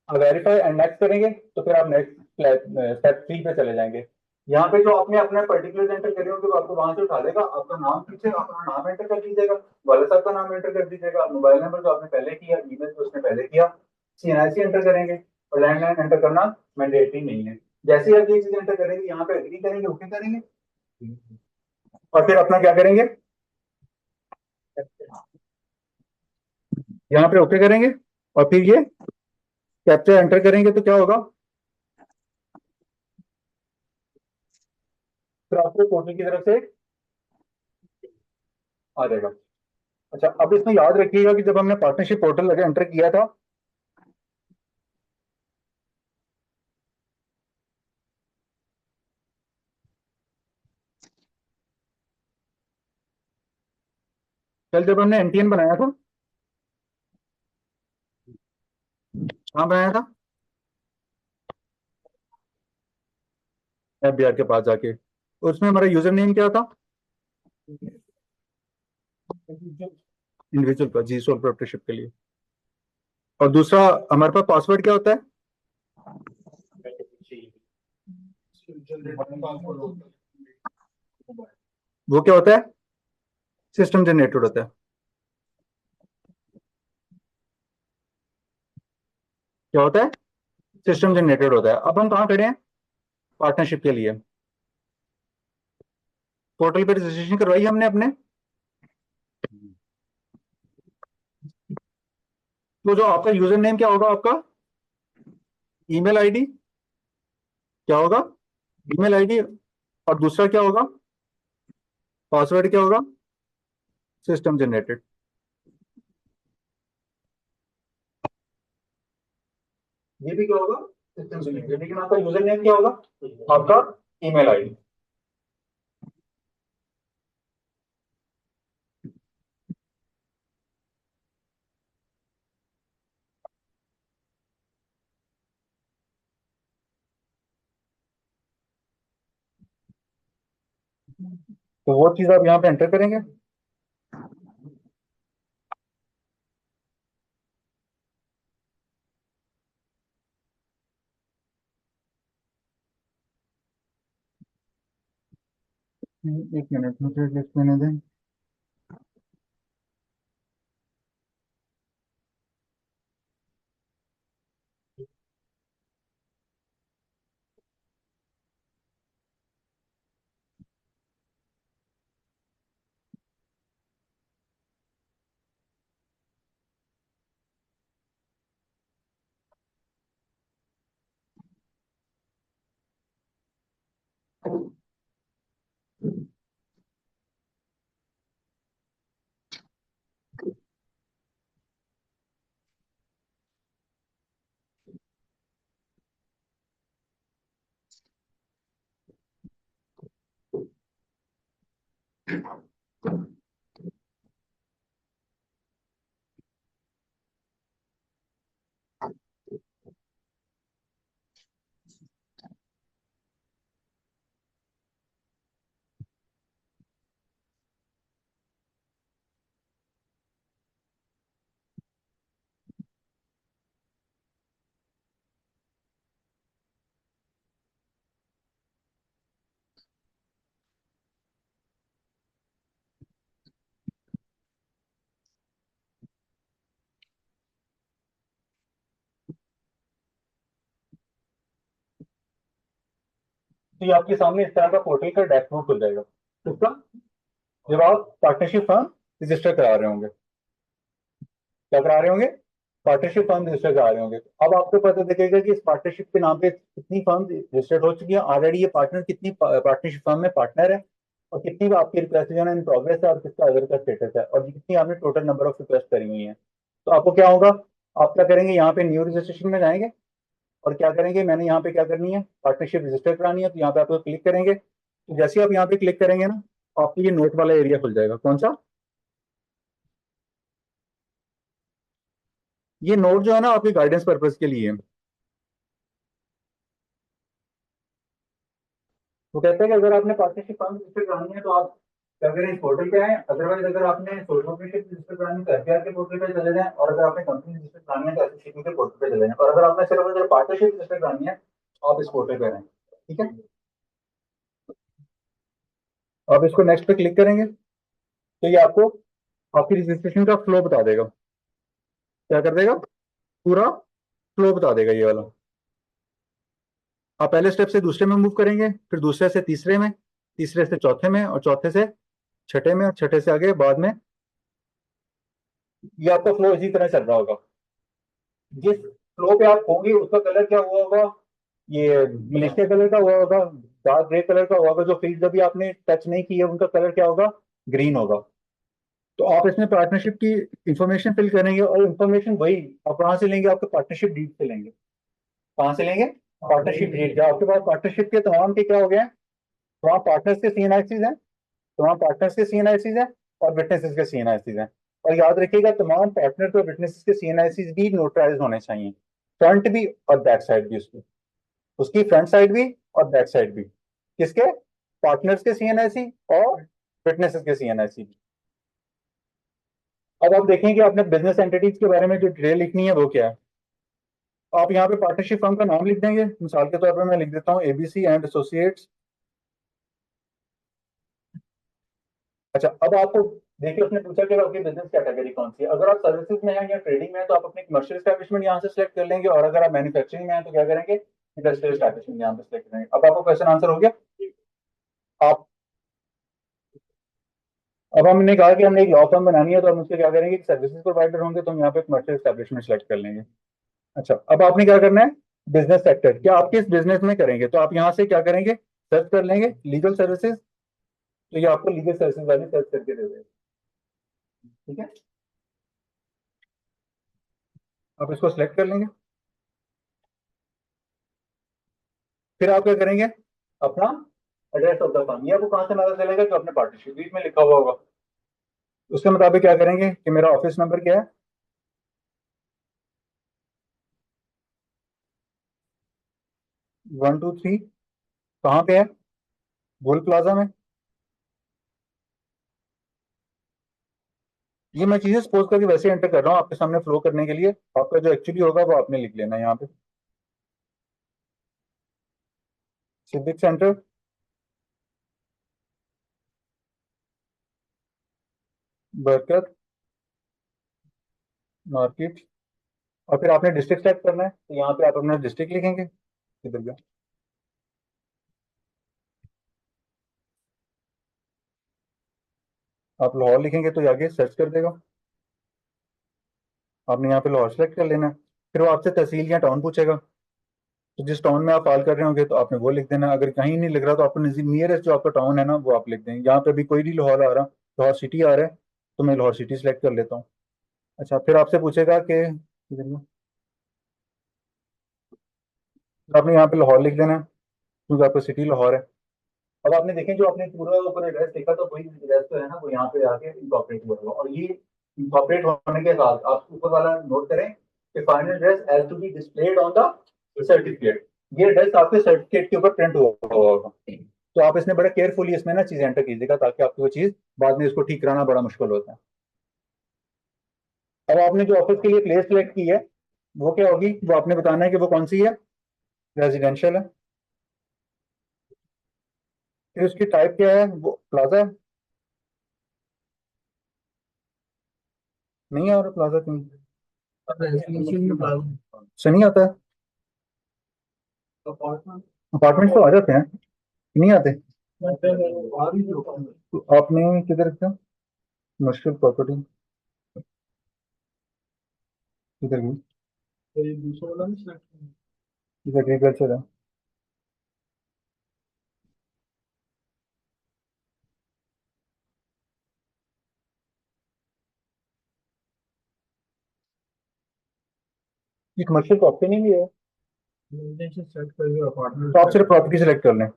आप वेरीफाई एंड नेक्स्ट करेंगे तो फिर आप नेक्स्ट स्टेप 3 पे चले जाएंगे। यहाँ पे जो आपने अपने पर्टिकुलर एंटर करे होंगे वो आपको वहां से उठा देगा। आपका नाम पीछे, अपना नाम एंटर कर दीजिएगा, वाले साहब का नाम एंटर कर दीजिएगा, मोबाइल नंबर जो आपने पहले किया, ईमेल जो उसने पहले किया, सीएनआईसी एंटर करेंगे। और लैंडलाइन एंटर करना मैंडेटरी नहीं है। जैसे ही आप ये चीज एंटर करेंगे, यहाँ पे एग्री करेंगे, ओके करेंगे और फिर अपना क्या करेंगे, यहाँ पे ओके करेंगे और फिर ये कैप्चा एंटर करेंगे तो क्या होगा, फिर आपको पोर्टल की तरफ से आ जाएगा। अच्छा, अब इसमें याद रखिएगा कि जब हमने पार्टनरशिप पोर्टल लगे एंटर किया था, कल जब हमने एनटीएन बनाया था, कहाँ बनाया था, एफबीआर के पास जाके। उसमें हमारा यूजर नेम क्या था, इंडिविजुअल का, जी सोल प्रोप्राइटरशिप के लिए। और दूसरा हमारे पास पासवर्ड क्या होता है, वो क्या होता है, सिस्टम जनरेटेड होता है। क्या होता है, सिस्टम जनरेटेड होता है। अब हम कहाँ खड़े हैं, पार्टनरशिप के लिए पोर्टल पे रजिस्ट्रेशन करवाई हमने अपने। तो जो आपका यूजर नेम क्या होगा, आपका ईमेल आईडी क्या होगा, ईमेल आईडी, और दूसरा क्या होगा, पासवर्ड क्या होगा, सिस्टम जनरेटेड। ये भी क्या होगा, सिस्टम जनरेटेड। लेकिन आपका यूजर नेम क्या होगा, आपका ईमेल आईडी। तो वो चीज आप यहाँ पे एंटर करेंगे। एक मिनट मुझे लिस्ट लेने दें। तो ये आपके सामने इस तरह का पोर्टल का डैशबोर्ड खुल जाएगा, इसका जब आप पार्टनरशिप फर्म रजिस्टर करा रहे होंगे। क्या करा रहे होंगे? पार्टनरशिप फर्म रजिस्टर करा रहे होंगे। अब आपको पता लगेगा कि इस पार्टनरशिप के नाम पे कितनी फर्म रजिस्टर्ड हो चुकी है ऑलरेडी, ये पार्टनर कितनी पार्टनरशिप फर्म में पार्टनर है, और कितनी आपकी रिक्वेस्ट जो है इन प्रोग्रेस है, और किसका अदर का स्टेटस है, और कितनी आपने टोटल नंबर ऑफ रिक्वेस्ट करी हुई है। तो आपको क्या होगा, आप क्या करेंगे, यहाँ पे न्यू रजिस्ट्रेशन में जाएंगे और क्या करेंगे, मैंने यहाँ पे क्या करनी है, पार्टनरशिप रजिस्टर करानी है, तो यहाँ पे आपको क्लिक करेंगे। तो जैसे ही आप यहाँ पे क्लिक करेंगे ना, आपको ये नोट वाला एरिया खुल जाएगा। कौन सा? ये नोट जो है ना आपके गाइडेंस पर्पज के लिए है। तो कहते हैं कि अगर आपने पार्टनरशिप फर्म रजिस्टर करानी है तो आप क्या करें, इस पोर्टल पे आए। अदरवाइज अगर आपने सोल प्रोप्राइटरशिप रजिस्टर करानी है तो एफआईआर के पोर्टल पे चले जाएं, और अगर आपने कंपनी रजिस्टर करानी है तो एसोसिएशन के पोर्टल पे चले जाएं, और अगर आपने सिर्फ अगर पार्टनरशिप रजिस्टर करानी है आप इस पोर्टल पे रहें। ठीक है, आप इसको नेक्स्ट पे क्लिक करेंगे तो ये आपको आपकी रजिस्ट्रेशन का फ्लो बता देगा। क्या कर देगा? पूरा फ्लो बता देगा ये वाला। आप पहले स्टेप से दूसरे में मूव करेंगे, फिर दूसरे से तीसरे में, तीसरे से चौथे में, और चौथे से छठे में, और छठे से आगे बाद में। ये आपका फ्लो इसी तरह चल रहा होगा। जिस फ्लो पे आप होंगे उसका कलर क्या हुआ होगा, ये मलेशिया कलर का हुआ होगा, डार्क ग्रे कलर का हुआ होगा। जो फील्ड अभी आपने टच नहीं की है उनका कलर क्या होगा, ग्रीन होगा। तो आप इसमें पार्टनरशिप की इंफॉर्मेशन फिल करेंगे, और इंफॉर्मेशन वही आप कहाँ से लेंगे, आपके पार्टनरशिप डीड से लेंगे। कहाँ से लेंगे? Partnership deed. जब आपके पास पार्टनरशिप के तमाम के क्या हो गए हैं, वहाँ पार्टनर्स के सीएनआईसीज हैं, तमाम पार्टनर्स के सीएनआईसीज हैं, और विटनेसेस के सीएनआईसीज हैं। और याद रखिएगा तमाम पार्टनर और विटनेसेस के सीएनआईसीज भी नोटराइज होने चाहिए, फ्रंट भी और बैक साइड भी, उसकी फ्रंट साइड भी और बैक साइड भी। किसके? पार्टनर्स के सीएनआईसी और विटनेसेस के सीएनआईसी। अब आप देखें कि आपने बिजनेस एंटिटीज के बारे में जो डिटेल लिखनी है वो क्या है। आप यहाँ पे पार्टनरशिप फर्म का नाम लिख देंगे। मिसाल के तौर पर मैं लिख देता हूँ एबीसी एंड एसोसिएट्स। अच्छा, अब आपको देखिए उसने पूछा कि आपकी बिजनेस कैटेगरी कौन सी है। अगर आप सर्विसेज में हैं या ट्रेडिंग में हैं तो आप अपने कमर्शियल एस्टैब्लिशमेंट यहाँ से सिलेक्ट कर लेंगे, और अगर आप मैन्युफैक्चरिंग में हैं तो क्या करेंगे, इंडस्ट्रियल एस्टैब्लिशमेंट यहाँ पे सिलेक्ट करेंगे। अब आपको क्वेश्चन आंसर हो गया। आप अब हमने कहा कि हमने एक लॉ फर्म बनानी है, तो हम उसके क्या करेंगे, सर्विसेज प्रोवाइडर होंगे तो हम यहाँ पे कमर्शियल एस्टैब्लिशमेंट सेलेक्ट कर लेंगे। अच्छा, अब आपने क्या करना है, बिजनेस सेक्टर क्या आप किस बिजनेस में करेंगे, तो आप यहाँ से क्या करेंगे, सर्च कर लेंगे लीगल सर्विसेज। तो ये आपको लीगल सर्विसेज वाली सर्च करके दे देगा। ठीक है, आप इसको सिलेक्ट कर लेंगे। फिर आप क्या करेंगे, अपना एड्रेस ऑफ द फर्म, ये आपको कहाँ से पता चलेगा, जो अपने पार्टनरशिप डीड में लिखा हुआ होगा। उसके मुताबिक क्या करेंगे कि मेरा ऑफिस नंबर क्या है, 123। कहाँ पे है? गोल प्लाजा में। ये मैं चीजें सपोज करके वैसे एंटर कर रहा हूँ आपके सामने फ्लो करने के लिए। आपका जो एक्चुअली होगा वो आपने लिख लेना है यहाँ पे। सिविक सेंटर, बरकत मार्केट, और फिर आपने डिस्ट्रिक्ट सेलेक्ट करना है, तो यहाँ पे आप अपना डिस्ट्रिक्ट लिखेंगे। इधर का आप लाहौर लिखेंगे तो ये आगे सर्च कर देगा। आपने यहाँ पे लाहौर सेलेक्ट कर लेना है। फिर वो आपसे तहसील या टाउन पूछेगा, तो जिस टाउन में आप फाइल कर रहे होंगे तो आपने वो लिख देना। अगर कहीं नहीं लिख रहा तो आपको नियरेस्ट जो आपका टाउन है ना वो आप लिख देंगे। यहाँ पे भी कोई नहीं लाहौर आ रहा, लाहौर सिटी आ रहा है, तो मैं लाहौर सिटी सेलेक्ट कर लेता हूँ। अच्छा, फिर आपसे पूछेगा कि आपने यहाँ पे लाहौर लिख देना है, क्योंकि आपका सिटी लाहौर है। अब आपने देखें जो आपने पूरा ऊपर एड्रेस देखा तो वही एड्रेस तो है ना, वो यहाँ पे आके इंकॉर्पोरेट हुआ होगा। और ये इंकॉर्पोरेट होने के बाद आप ऊपर वाला नोट करें कि final address has to be displayed on the certificate. ये एड्रेस आपके सर्टिफिकेट के ऊपर प्रिंट हुआ होगा। तो आप इसमें बड़ा केयरफुली इसमें ना चीज एंटर कीजिएगा, ताकि आपको वो चीज बाद में इसको ठीक कराना बड़ा मुश्किल होता है। अब आपने जो ऑफिस के लिए प्लेस सिलेक्ट की है वो क्या होगी, वो आपने बताना है कि वो कौन सी है, रेजिडेंशियल है। फिर उसकी टाइप क्या है, वो प्लाजा है। नहीं आ रहा प्लाजा क्यों? से नहीं आता है। अपार्टमेंट तो आ जाते हैं। नहीं आते?
आ रही जो
तो आपने किधर क्या कमर्शियल प्रॉपर्टी किधर गई?
ये दूसरा वाला नहीं select करना।
किधर एग्रीकल्चर है? ये कमर्शियल प्रॉपर्टी नहीं भी है?
रेजिडेंशियल सेलेक्ट करिए, अपार्टमेंट
तो आप सिर्फ प्रॉपर्टी सेलेक्ट कर लें।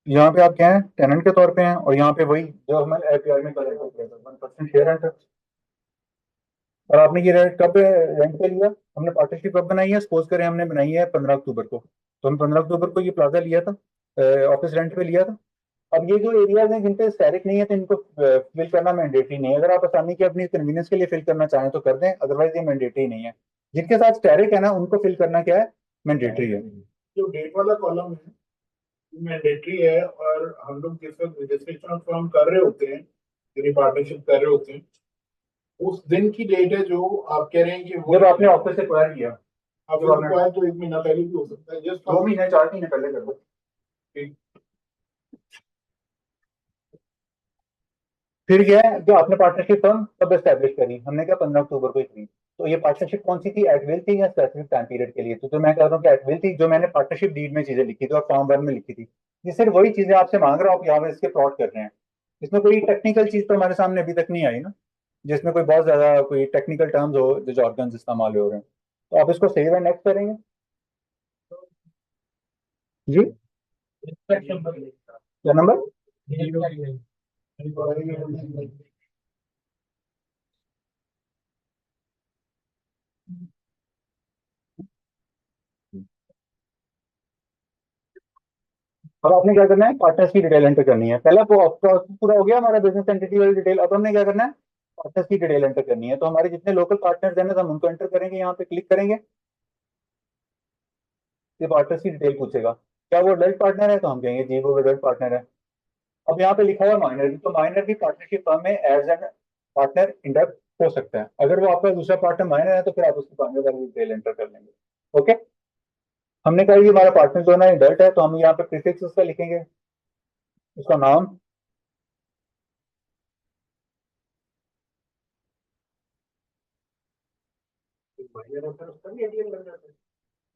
यहाँ पे आप क्या हैं, टेनेंट के तौर पे हैं, और यहाँ पे वही जो हमने एपीआर में कर 1% शेयर रेंट है। और आपने ये रेंट कब रेंट पे लिया? हमने पार्टनरशिप कब बनाई है? सपोज करें हमने बनाई है 15 अक्टूबर को, तो हमने 15 अक्टूबर को ये प्लाजा लिया था, ऑफिस रेंट पे लिया था। अब ये जो एरियाज हैं जिन पे स्टैरिक नहीं है तो इनको फिल करना मैंडेटरी नहीं है। अगर आप आसानी के अपनी कन्वीनियंस के लिए फिल करना चाहें तो कर दें, अदरवाइज ये मैंडेटरी नहीं है। जिनके साथ स्टैरिक है ना उनको फिल करना क्या है, मैंडेटरी है।
जो डेट वाला कॉलम है मैंडेटरी है, और हम लोग जिस वक्त रजिस्ट्रेशन फॉर्म कर रहे होते हैं, यदि पार्टनरशिप कर रहे होते हैं, उस दिन की डेट है जो आप कह रहे हैं कि वो
जब आपने ऑफिस एक्वायर किया,
आप
जो आपने
रिक्वायर तो 1 महीना पहले भी हो सकता है, जस्ट
2 महीने 4 महीने पहले कर दो। फिर क्या है, जो आपने पार्टनरशिप फर्म कब एस्टेब्लिश करी? हमने क्या 15 अक्टूबर को ही करी। तो ये पार्टनरशिप कौन सी थी, एट विल थी या स्पेसिफिक टाइम पीरियड के लिए? तो जो मैं कह रहा हूँ कि एट विल थी, जो मैंने पार्टनरशिप डीड में चीजें लिखी थी और फॉर्म 1 में लिखी थी, ये सिर्फ वही चीजें आपसे मांग रहा हूँ, आप यहाँ पे इसके प्लॉट कर रहे हैं। इसमें कोई टेक्निकल चीज तो हमारे सामने अभी तक नहीं आई ना, जिसमें कोई बहुत ज्यादा कोई टेक्निकल टर्म्स हो जो जॉर्गन इस्तेमाल हो रहे हैं। तो आप इसको सेव एंड नेक्स्ट करेंगे जी। क्या नंबर? अब आपने क्या करना है, पार्टनर्स की डिटेल एंटर करनी है। पहला प्रोसेस पूरा हो गया हमारा, बिजनेस एंटिटी वाली डिटेल। अब हमने क्या करना है, पार्टनर्स की डिटेल एंटर करनी है। तो हमारे जितने लोकल पार्टनर्स हैं ना, हम उनको एंटर करेंगे, यहाँ पे क्लिक करेंगे, ये पार्टनर्स की डिटेल पूछेगा। क्या वो एडल्ट पार्टनर है? तो हम कहेंगे जी वो एडल्ट पार्टनर है। अब यहाँ पे लिखा हुआ माइनर भी, तो माइनर भी पार्टनरशिप फर्म में एज एन पार्टनर इंडक्ट हो सकता है। अगर वो आपका दूसरा पार्टनर माइनर है तो फिर आप उसकी पार्टनर वाली डिटेल एंटर कर लेंगे। ओके, हमने कहा कि हमारा पार्टनर जो है ना एडल्ट है, तो हम यहाँ पे प्रीफिक्स उसका लिखेंगे, उसका नाम,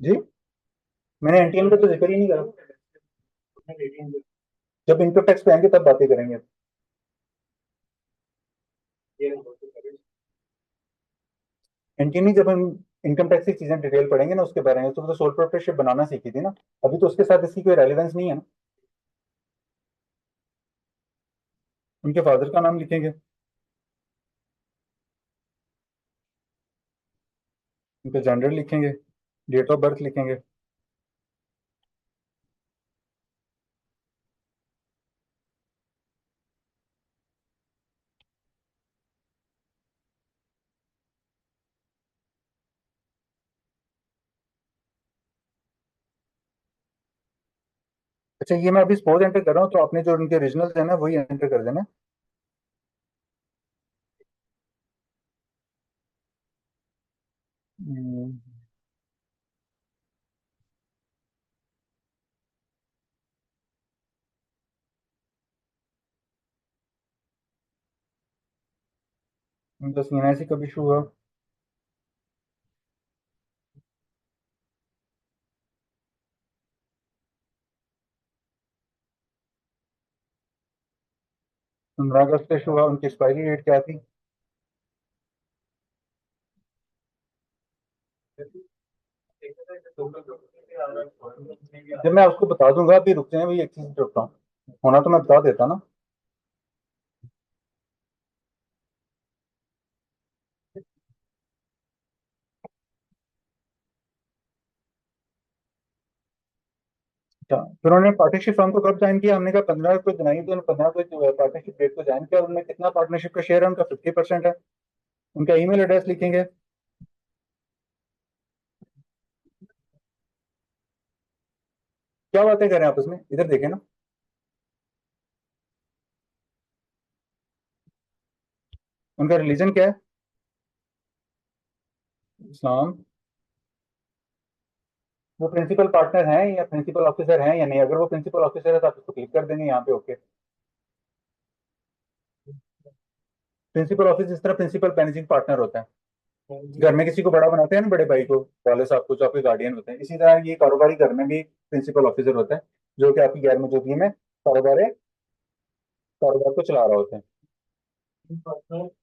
जी। मैंने एनटीएम का तो जिक्र ही नहीं करा। जब इनकम टैक्स पे आएंगे तब बातें करेंगे। एनटीएम नहीं, जब हम इनकम टैक्स की चीजें डिटेल पढ़ेंगे ना उसके बारे में, तो सोल प्रोप्राइटरशिप बनाना सीखी थी ना, अभी तो उसके साथ इसकी कोई रेलिवेंस नहीं है ना। उनके फादर का नाम लिखेंगे, उनका जेंडर लिखेंगे, डेट ऑफ बर्थ लिखेंगे। अच्छा, ये मैं अभी सपोज एंटर कर रहा हूँ, तो आपने जो उनके ओरिजिनल है ना वही एंटर कर देना। हम्म, उनका सीएनआईसी कब इशू हुआ? ₹15 से इशू हुआ, उनकी एक्सपायरी डेट क्या थी? जब मैं उसको बता दूंगा, अभी रुक जाए, अभी एक चीज रुकता हूँ, होना तो मैं बता देता ना। अच्छा, फिर उन्होंने पार्टनरशिप फर्म को कब ज्वाइन किया? हमने कहा 15 को ज्वाइन, तो 15 को पार्टनरशिप डेट को ज्वाइन किया। और उन्होंने कितना पार्टनरशिप का शेयर है? उनका 50% है। उनका ईमेल एड्रेस लिखेंगे। क्या बातें करें आपस में, इधर देखें ना। उनका रिलीजन क्या है? इस्लाम, वो प्रिंसिपल पार्टनर हैं या प्रिंसिपल ऑफिसर हैं या नहीं? अगर वो प्रिंसिपल ऑफिसर है तो आप इसको क्लिक कर देंगे यहाँ पे। ओके, प्रिंसिपल ऑफिस इस तरह प्रिंसिपल मैनेजिंग पार्टनर होता है। घर में किसी को बड़ा बनाते हैं ना, बड़े भाई को, वाले साहब को, जो आपके गार्डियन होते हैं, इसी तरह ये कारोबारी घर में भी प्रिंसिपल ऑफिसर होता है, जो कि आपकी गैर मौजूदगी में कारोबार को चला रहा होता है।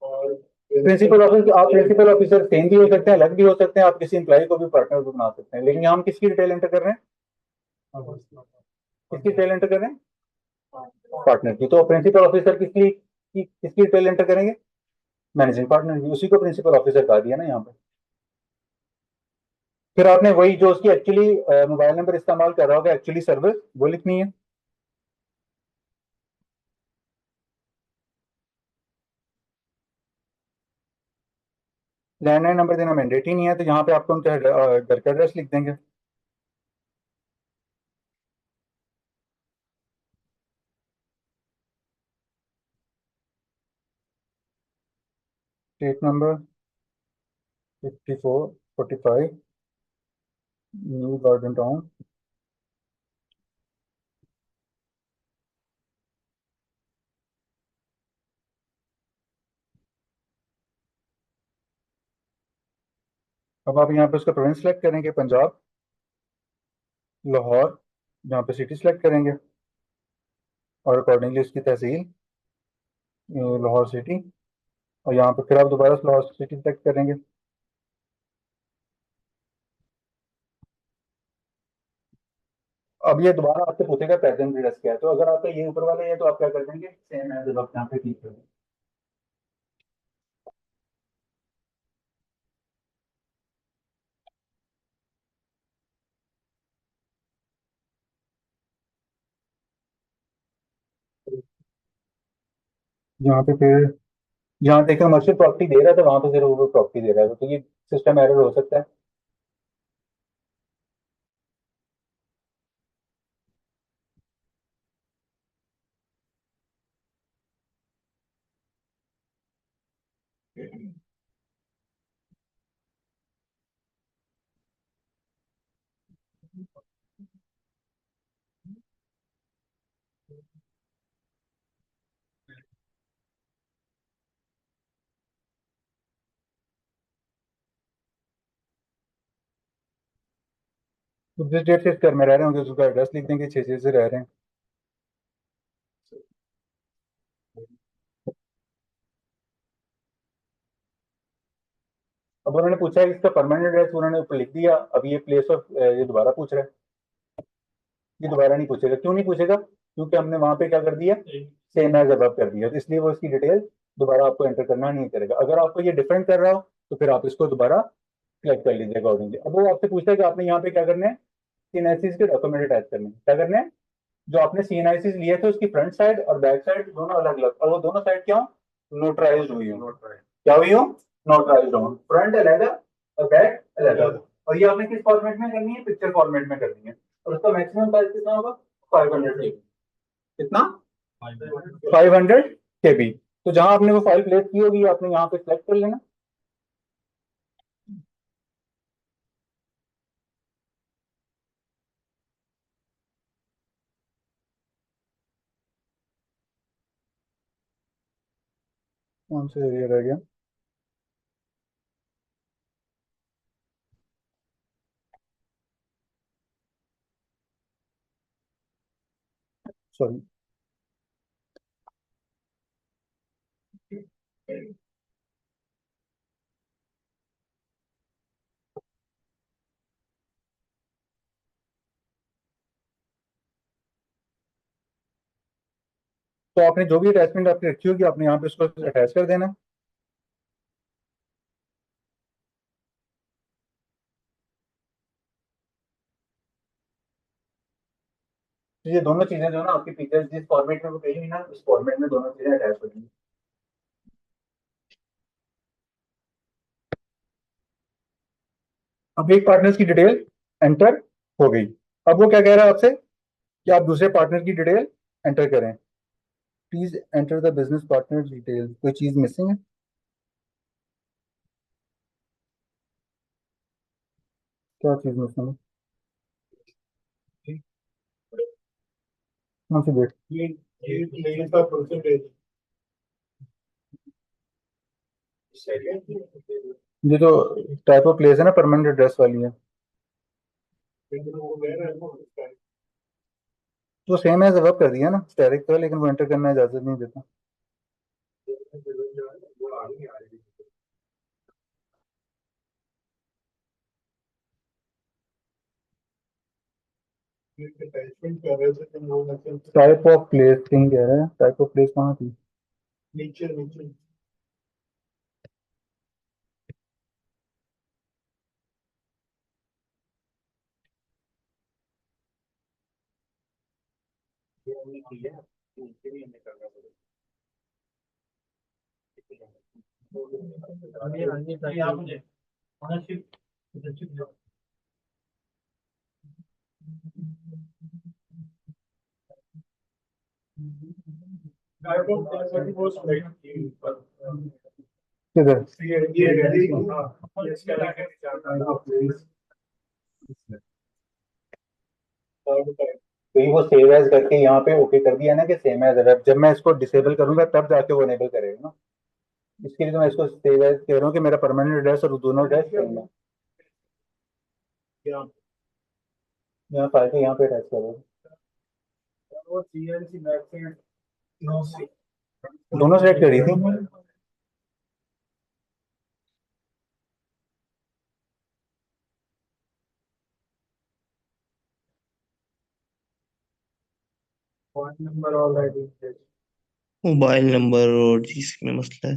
और
प्रिंसिपल ऑफिस, आप प्रिंसिपल ऑफिसर सेम भी हो सकते हैं, अलग भी हो सकते हैं, आप किसी एम्प्लॉय को भी पार्टनर भी बना सकते हैं। लेकिन यहाँ हम किसकी डिटेल एंटर कर रहे हैं? किसकी डिटेल एंटर कर रहे हैं? पार्टनर की। तो प्रिंसिपल ऑफिसर किसकी डिटेल एंटर करेंगे? मैनेजिंग पार्टनर की। उसी को प्रिंसिपल ऑफिसर कहा दिया ना यहाँ पे। फिर आपने वही जो उसकी एक्चुअली मोबाइल नंबर इस्तेमाल कर रहा होगा, एक्चुअली सर्विस, वो लिखनी है। लैंडलाइन नंबर देना मैंडेटरी नहीं है, तो यहाँ पे आपको उनका घर का एड्रेस लिख देंगे। Street number 5445 new garden town. अब आप यहाँ पे उसका प्रोविंस सेलेक्ट करेंगे, पंजाब, लाहौर, यहाँ पे सिटी सेलेक्ट करेंगे, और अकॉर्डिंगली उसकी तहसील लाहौर सिटी, और यहाँ पे फिर आप दोबारा से लाहौर सिटी सेलेक्ट करेंगे। अब ये दोबारा आपसे पूछेगा प्रेजेंट एड्रेस क्या है, तो अगर आपका ये ऊपर वाला है तो आप क्या कर देंगे, सेम है, जब आप यहाँ पे क्लिक करेंगे। यहाँ पे फिर यहाँ पे कमर्शियल प्रॉपर्टी दे रहा है, तो वहां पे फिर वो प्रॉपर्टी दे रहा है, तो ये सिस्टम एरर हो सकता है। तो जिस डेट से इस घर में रह रहे होंगे उसका एड्रेस लिख देंगे, 6 से रह रहे हैं। अब उन्होंने पूछा है इसका परमानेंट एड्रेस, उन्होंने ऊपर लिख दिया। अब ये प्लेस ऑफ, ये दोबारा पूछ रहा है। ये दोबारा नहीं पूछेगा। क्यों नहीं पूछेगा? क्योंकि हमने वहां पे क्या कर दिया, सेम एज अबव कर दिया, तो इसलिए वो इसकी डिटेल दोबारा आपको एंटर करना नहीं करेगा। अगर आपको ये डिफरेंट कर रहा हो तो फिर आप इसको दोबारा सिलेक्ट कर लीजिए अकॉर्डिंगली। अब वो आपसे पूछता है कि आपने यहाँ पे क्या करना है, सीएनआईसीज के डॉक्यूमेंट अटैच करने हैं। क्या करना है? जो आपने सीएनआईसीज लिए थे उसकी फ्रंट साइड और बैक साइड दोनों अलग अलग, और वो दोनों साइड क्या हो, नोटराइज हुई हो। क्या हुई हो? नोटराइज हो। फ्रंट अलग और बैक अलग। और ये आपने किस फॉर्मेट में करनी है? पिक्चर फॉर्मेट में करनी है। और उसका मैक्सिमम साइज कितना होगा? 500 KB। कितना? 500 KB। तो जहां आपने वो फाइल प्लेस की होगी आपने यहाँ पे सेलेक्ट कर लेना। कौन सा एरिया रह गया? सॉरी। तो आपने जो भी अटैचमेंट आपकी रखी होगी आपने यहाँ पे उसको अटैच कर देना। तो ये दोनों चीजें जो है ना आपकी पिक्चर जिस फॉर्मेट में वो कही हुई ना, उस फॉर्मेट में दोनों चीजें अटैच हो जाएंगी। अब एक पार्टनर की डिटेल एंटर हो गई। अब वो क्या कह रहा है आपसे कि आप दूसरे पार्टनर की डिटेल एंटर करें। Please enter the business partner detail. कोई चीज मिसिंग है? क्या चीज़ में उसमें कौन सी डेट?
ये प्लेस का परसेंटेज
ये जो टाइप ऑफ प्लेस है ना, परमानेंट एड्रेस वाली है, तो सेम एज वर्क कर दिया ना, स्टैटिक तो है, लेकिन वो एंटर करना इजाजत नहीं देता।
अटैचमेंट कर रहे थे तुम लोग ऐसे
टाइप ऑफ प्लेस थिंग कह रहे हैं, टाइप ऑफ प्लेस कहाँ थी?
नीचे नीचे
यहाँ मुझे ओनरशिप
किधर? तो वो सेव एज करके यहाँ पे ओके कर दिया ना कि सेम एज वेब, जब मैं इसको डिसेबल करूंगा तब जाके वो एनेबल करेगा ना। इसके लिए तो मैं इसको सेव एज कह रहा हूँ कि मेरा परमानेंट एड्रेस और दोनों एड्रेस सेम है। यहाँ फाइल को यहाँ पे अटैच करो, दोनों सेलेक्ट करी थी।
मोबाइल नंबर और जिसमें मसला है।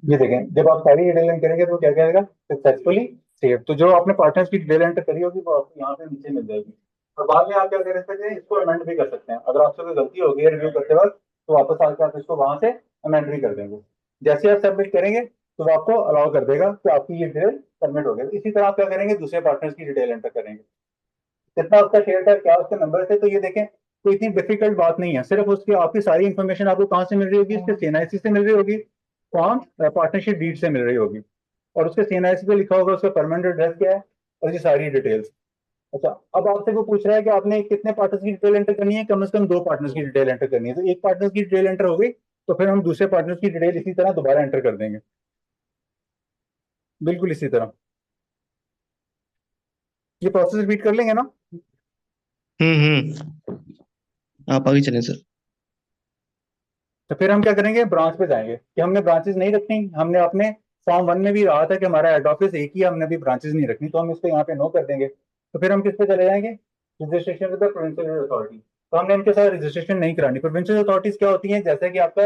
ये देखें, जब आप सारी डिटेल एंटर करेंगे तो क्या कहेगा, सक्सेसफुली सेव। तो जो आपने पार्टनर्स की डिटेल एंटर करी होगी वो आपको यहाँ पे नीचे मिल जाएगी। और बाद में आप क्या कर सकते हैं, इसको अमेंड भी कर सकते हैं। अगर आपसे कोई गलती हो गई है रिव्यू करते वक्त, तो वापस आके आप इसको वहां से अमेंड भी कर देंगे। जैसे आप सबमिट करेंगे तो वो आपको अलाउ कर देगा कि आपकी ये डिटेल सबमिट हो गई। इसी तरह आप क्या करेंगे, दूसरे पार्टनर्स की डिटेल एंटर करेंगे, कितना उसका शेयर था, क्या उसके नंबर थे। तो ये देखें, कोई इतनी डिफिकल्ट बात नहीं है, सिर्फ उसकी आपकी सारी इन्फॉर्मेशन आपको कहाँ से मिल रही होगी, उसके सीएनआईसी से मिल रही होगी, कौन पार्टनरशिप डीड से मिल रही होगी, और उसके सीएनआईसी पे लिखा होगा उसका परमानेंट एड्रेस क्या है, और ये सारी डिटेल्स। अच्छा, अब आपसे वो पूछ रहा है कि आपने कितने पार्टनर्स की डिटेल एंटर करनी है, कम से कम 2 पार्टनर्स की डिटेल एंटर करनी है। तो एक पार्टनर की डिटेल एंटर हो गई तो फिर हम दूसरे पार्टनर्स की डिटेल इसी तरह दोबारा एंटर कर देंगे, बिल्कुल इसी तरह। ये प्रोसेस रिपीट कर लेंगे ना?
आप आगे चलें सर।
तो फिर हम क्या करेंगे, ब्रांच पे जाएंगे कि हमने ब्रांचेस नहीं रखनी। हमने अपने फॉर्म 1 में भी रहा था कि हमारा हेड ऑफिस एक ही है, हमने भी ब्रांचेस नहीं रखनी, तो हम इसको यहाँ पे नो कर देंगे। तो फिर हम किस पे चले जाएंगे, registration with the provincial authority. तो हमने इनके साथ रजिस्ट्रेशन नहीं करानी। प्रोविंशियल अथॉरिटीज क्या होती हैं, जैसे कि आपका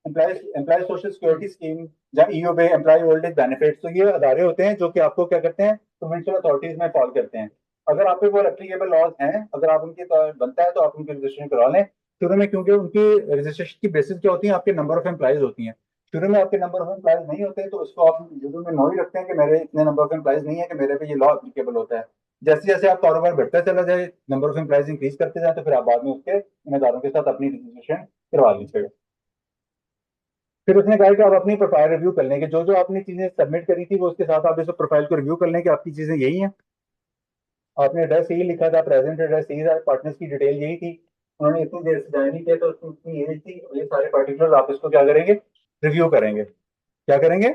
एम्प्लॉय सोशल सिक्योरिटी स्कीम या EOB, employee old age benefit. तो ये अदारे होते हैं जो कि आपको क्या करते हैं, प्रोविंशियल अथॉरिटीज में फॉल करते हैं। अगर आप पे वो एप्लीकेबल लॉज हैं, अगर आप उनके बनता है तो आप उनके रजिस्ट्रेशन करा लें शुरू में, क्योंकि उनकी रजिस्ट्रेशन की बेसिस क्या होती है, आपके नंबर ऑफ एम्प्लॉइज होती हैं। शुरू में आपके नंबर ऑफ एम्प्लॉइज नहीं होते तो उसको आप शुरू में नो ही रखते हैं कि मेरे इतने नंबर ऑफ एम्प्लॉइज नहीं है कि मेरे पे ये लॉ एप्लीकेबल होता है। जैसे जैसे आप कारोबार बढ़ता चला जाए, नंबर ऑफ एम्प्लॉइज इंक्रीज करते जाए, तो फिर आप बाद में उसके जिम्मेदारों के साथ अपनी रजिस्ट्रेशन करवा लीजिएगा। फिर उसने कहा कि आप अपनी प्रोफाइल रिव्यू कर लेंगे, जो जो आपने चीजें सबमिट करी थी वो उसके साथ आप इस प्रोफाइल को रिव्यू कर लें कि आपकी चीजें यही हैं। आपने एड्रेस यही लिखा था, प्रेजेंट एड्रेस यही था, पार्टनर्स की डिटेल यही थी, उन्होंने इतनी देर से ज्वाइन नहीं किया तो उसकी एज थी, ये सारे पर्टिकुलर आप इसको क्या करेंगे, रिव्यू करेंगे। क्या करेंगे,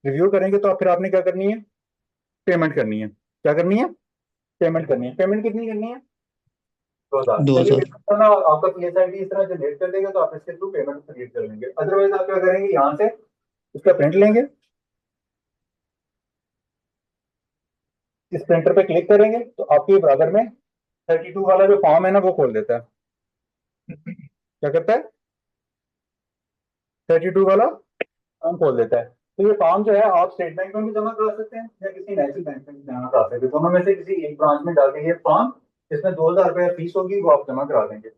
रिव्यू करेंगे। तो फिर आपने क्या करनी है, पेमेंट करनी है। क्या करनी है, पेमेंट करनी है। पेमेंट कितनी करनी है, 2000।
दो
चलिए
हजार
पेमेंट करना, आपका पीएसआईडी इस तरह जनरेट कर देगा तो आप इसके थ्रू पेमेंट क्रिएट कर लेंगे। अदरवाइज आप क्या करेंगे, यहाँ से इसका प्रिंट लेंगे, इस प्रिंटर पे क्लिक करेंगे तो आपके ब्राउजर में 32 वाला जो फॉर्म है ना वो खोल देता है। क्या करता है, 32 वाला फॉर्म खोल देता है। तो ये फॉर्म जो है आप स्टेट बैंक में भी जमा करा सकते हैं या किसी नेशनल बैंक में भी जमा करा सकते हैं, दोनों में से किसी एक ब्रांच में डाल के ये फॉर्म, इसमें 2,000 रुपये फीस होगी, वो आप जमा करा देंगे।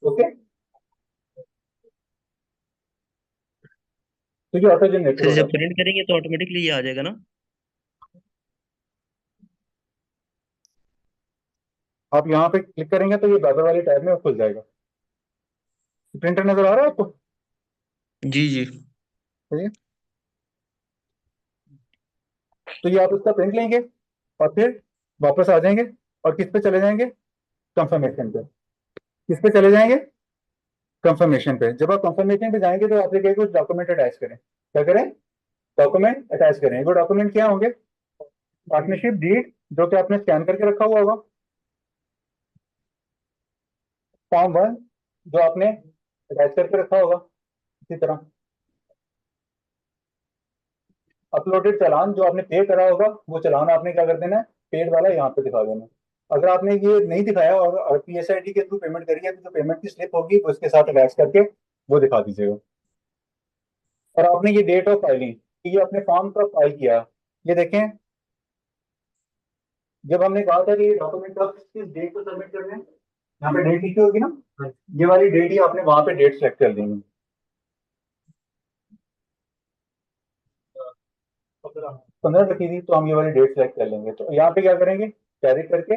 ओके, तो ये ऑटो जनरेटेड
सर
हो
जब
जाता है।
प्रिंट करेंगे तो ऑटोमेटिकली ये आ जाएगा ना?
आप यहाँ पे क्लिक करेंगे तो ये बराबर वाली टैब में खुल जाएगा। प्रिंटर नजर आ रहा है आपको?
जी जी।
सही है। तो ये आप इसका प्रिंट लेंगे और फिर वापस आ जाएंगे और किस पे चले जाएंगे? कंफर्मेशन पे। किस पे चले जाएंगे? कंफर्मेशन पे। जब आप कंफर्मेशन पे जाएंगे तो आप लिखेंगे कुछ डॉक्यूमेंट अटैच करें। क्या करें? डॉक्यूमेंट अटैच करें। वो डॉक्यूमेंट क्या होंगे? पार्टनरशिप डीड, जो कि आपने स्कैन करके रखा हुआ होगा। फॉर्म 1 जो आपने अटैच करके रखा होगा इसी तरह। अपलोडेड चालान जो आपने पे करा होगा, वो चालान आपने क्या कर देना है? पेड वाला यहाँ पे दिखा देना है। अगर आपने ये नहीं दिखाया और PSID के थ्रू पेमेंट करी है तो जो पेमेंट की स्लिप होगी वो इसके साथ अटैच करके वो दिखा दीजिएगा। और आपने ये डेट ऑफ फाइलिंग, ये अपने फॉर्म का फाइल किया, ये देखें, जब हमने कहा था कि ये डॉक्यूमेंट आप किस डेट को सबमिट करने हैं, यहाँ पे डेट लिखी होगी ना, ये वाली डेट ही आपने वहां पे डेट सेलेक्ट कर देंगे। 15 रखी थी तो हम ये वाली डेट सेलेक्ट कर लेंगे। तो यहाँ पे क्या करेंगे? कैरी करके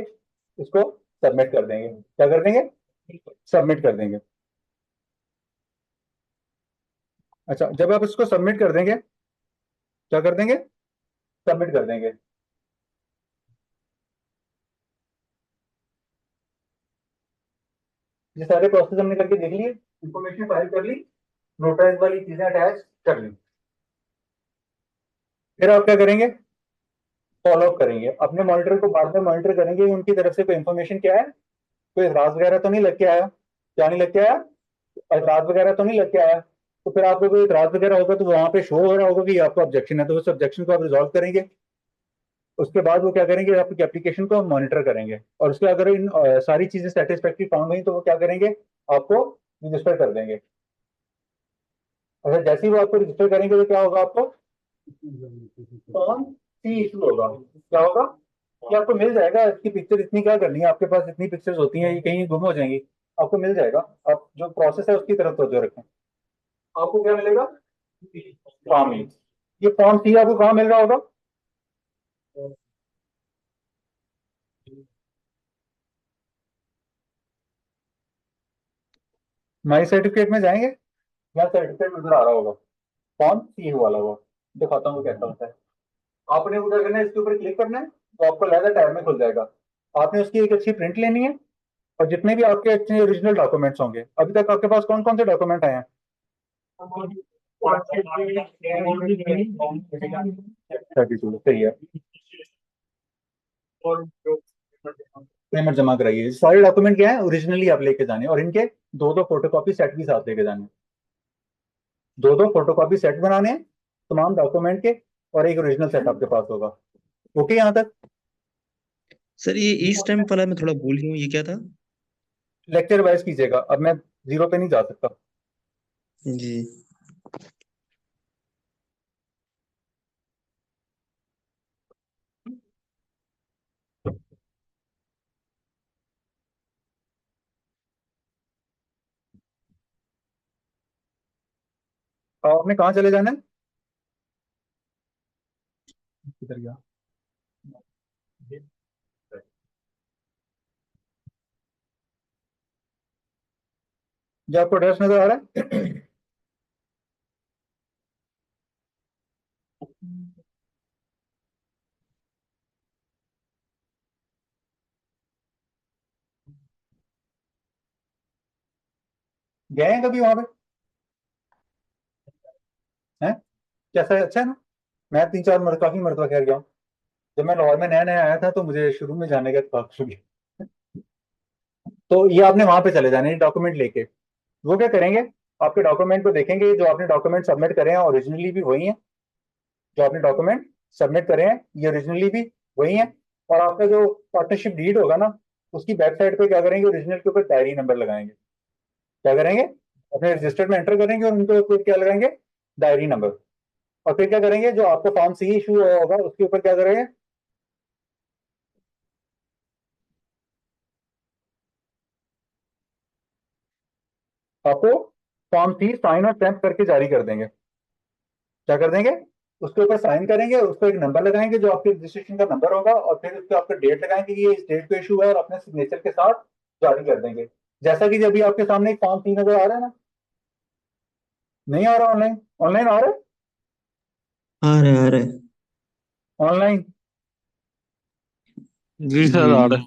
इसको सबमिट कर देंगे। क्या कर देंगे? सबमिट कर देंगे। अच्छा, जब आप इसको सबमिट कर देंगे, क्या कर देंगे? सबमिट कर देंगे। ये सारे प्रोसेस हमने करके देख लिए, इंफॉर्मेशन फाइल कर ली, नोटराइज वाली चीजें अटैच कर ली। फिर आप क्या करेंगे? फॉलो अप करेंगे, अपने मॉनिटर को बार बार मॉनिटर करेंगे उनकी तरफ से कोई इंफॉर्मेशन क्या है, कोई एतराज वगैरह तो नहीं लग के आया। क्या नहीं लग के आया? एतराज वगैरह तो नहीं लग के आया। तो फिर आपको कोई एतराज वगैरह होगा तो वहां पे शो हो रहा होगा कि आपका ऑब्जेक्शन है, तो उस ऑब्जेक्शन को आप रिजॉल्व करेंगे। उसके बाद वो क्या करेंगे? आपकी एप्लीकेशन को मॉनिटर करेंगे और उसके अगर इन सारी चीजें सेटिस्फैक्ट्री फाउंड हुई तो वो क्या करेंगे? आपको रजिस्टर कर देंगे। अगर जैसे ही वो आपको रजिस्टर करेंगे तो क्या होगा? आपको फॉर्म सी इशू होगा। क्या होगा? कि आपको मिल जाएगा। इसकी पिक्चर इतनी क्या करनी है, आपके पास इतनी पिक्चर्स होती हैं, ये कहीं गुम हो जाएंगी। आपको मिल जाएगा। आप जो प्रोसेस है उसकी तरफ तवज्जो रखें। आपको क्या मिलेगा? फॉर्म ई। ये फॉर्म सी आपको कहाँ मिल रहा होगा? माई सर्टिफिकेट में जाएंगे, यहाँ सर्टिफिकेट नजर आ रहा होगा, फॉर्म सी वाला होगा। दिखाता हूँ कैसा होता है। आपने वो क्या करना है? इसके ऊपर क्लिक करना है तो आपको लेदर टैब में खुल जाएगा। आपने उसकी एक अच्छी प्रिंट लेनी है और जितने भी आपके अच्छे ओरिजिनल डॉक्यूमेंट्स होंगे, अभी तक आपके पास कौन कौन से डॉक्यूमेंट आए हैं? सही है। पेमेंट जमा कराइए। सारे डॉक्यूमेंट क्या है? ओरिजिनली आप लेके जाने, और इनके दो दो फोटोकॉपी सेट भी साथ लेके जाने। दो दो फोटोकॉपी सेट बनाने हैं तमाम डॉक्यूमेंट के, और एक ओरिजिनल सेट आपके पास होगा। ओके यहाँ तक?
सर ये इस टाइम वाला मैं थोड़ा भूल गया हूँ, ये क्या था?
लेक्चर वाइज कीजिएगा, अब मैं जीरो पे नहीं जा सकता।
जी।
आपने कहाँ चले जाना है? किधर गया? जो आपको एड्रेस नजर आ रहा है? गए हैं कभी वहां पे? हैं? कैसा है? अच्छा है ना? मैं 3-4 काफी मरतबा खैर गया हूँ। जब मैं लाहौर में नया नया आया था तो मुझे शुरू में जाने का इत्तेफाक हो गया। तो ये आपने वहां पे चले जाने डॉक्यूमेंट लेके। वो क्या करेंगे? आपके डॉक्यूमेंट को देखेंगे, जो आपने डॉक्यूमेंट सबमिट करे हैं ओरिजिनली भी वही हैं। जो आपने डॉक्यूमेंट सबमिट करे हैं ये ओरिजिनली भी वही हैं। और आपका जो पार्टनरशिप डीड होगा ना, उसकी वेबसाइट पे क्या करेंगे? ओरिजिनल के ऊपर डायरी नंबर लगाएंगे। क्या करेंगे? अपने रजिस्टर में एंटर करेंगे और उनके ऊपर क्या लगाएंगे? Diary number. और फिर क्या करेंगे, जो आपको फॉर्म सी इशू हुआ होगा उसके ऊपर क्या करेंगे, आपको फॉर्म सी साइन और स्टैम्प करके जारी कर देंगे। क्या कर देंगे, उसके ऊपर साइन करेंगे, उसको एक नंबर लगाएंगे जो आपके रजिस्ट्रेशन का नंबर होगा, और फिर उसके आपका डेट लगाएंगे कि ये इस डेट पे इशू है, और अपने सिग्नेचर के साथ जारी कर देंगे। जैसा कि जब भी आपके सामने एक फॉर्म सी नजर आ रहा है ना, नहीं आ रहा ऑनलाइन, ऑनलाइन आ रहा है,
आ रहे
ऑनलाइन।
जी सर आ रहा है।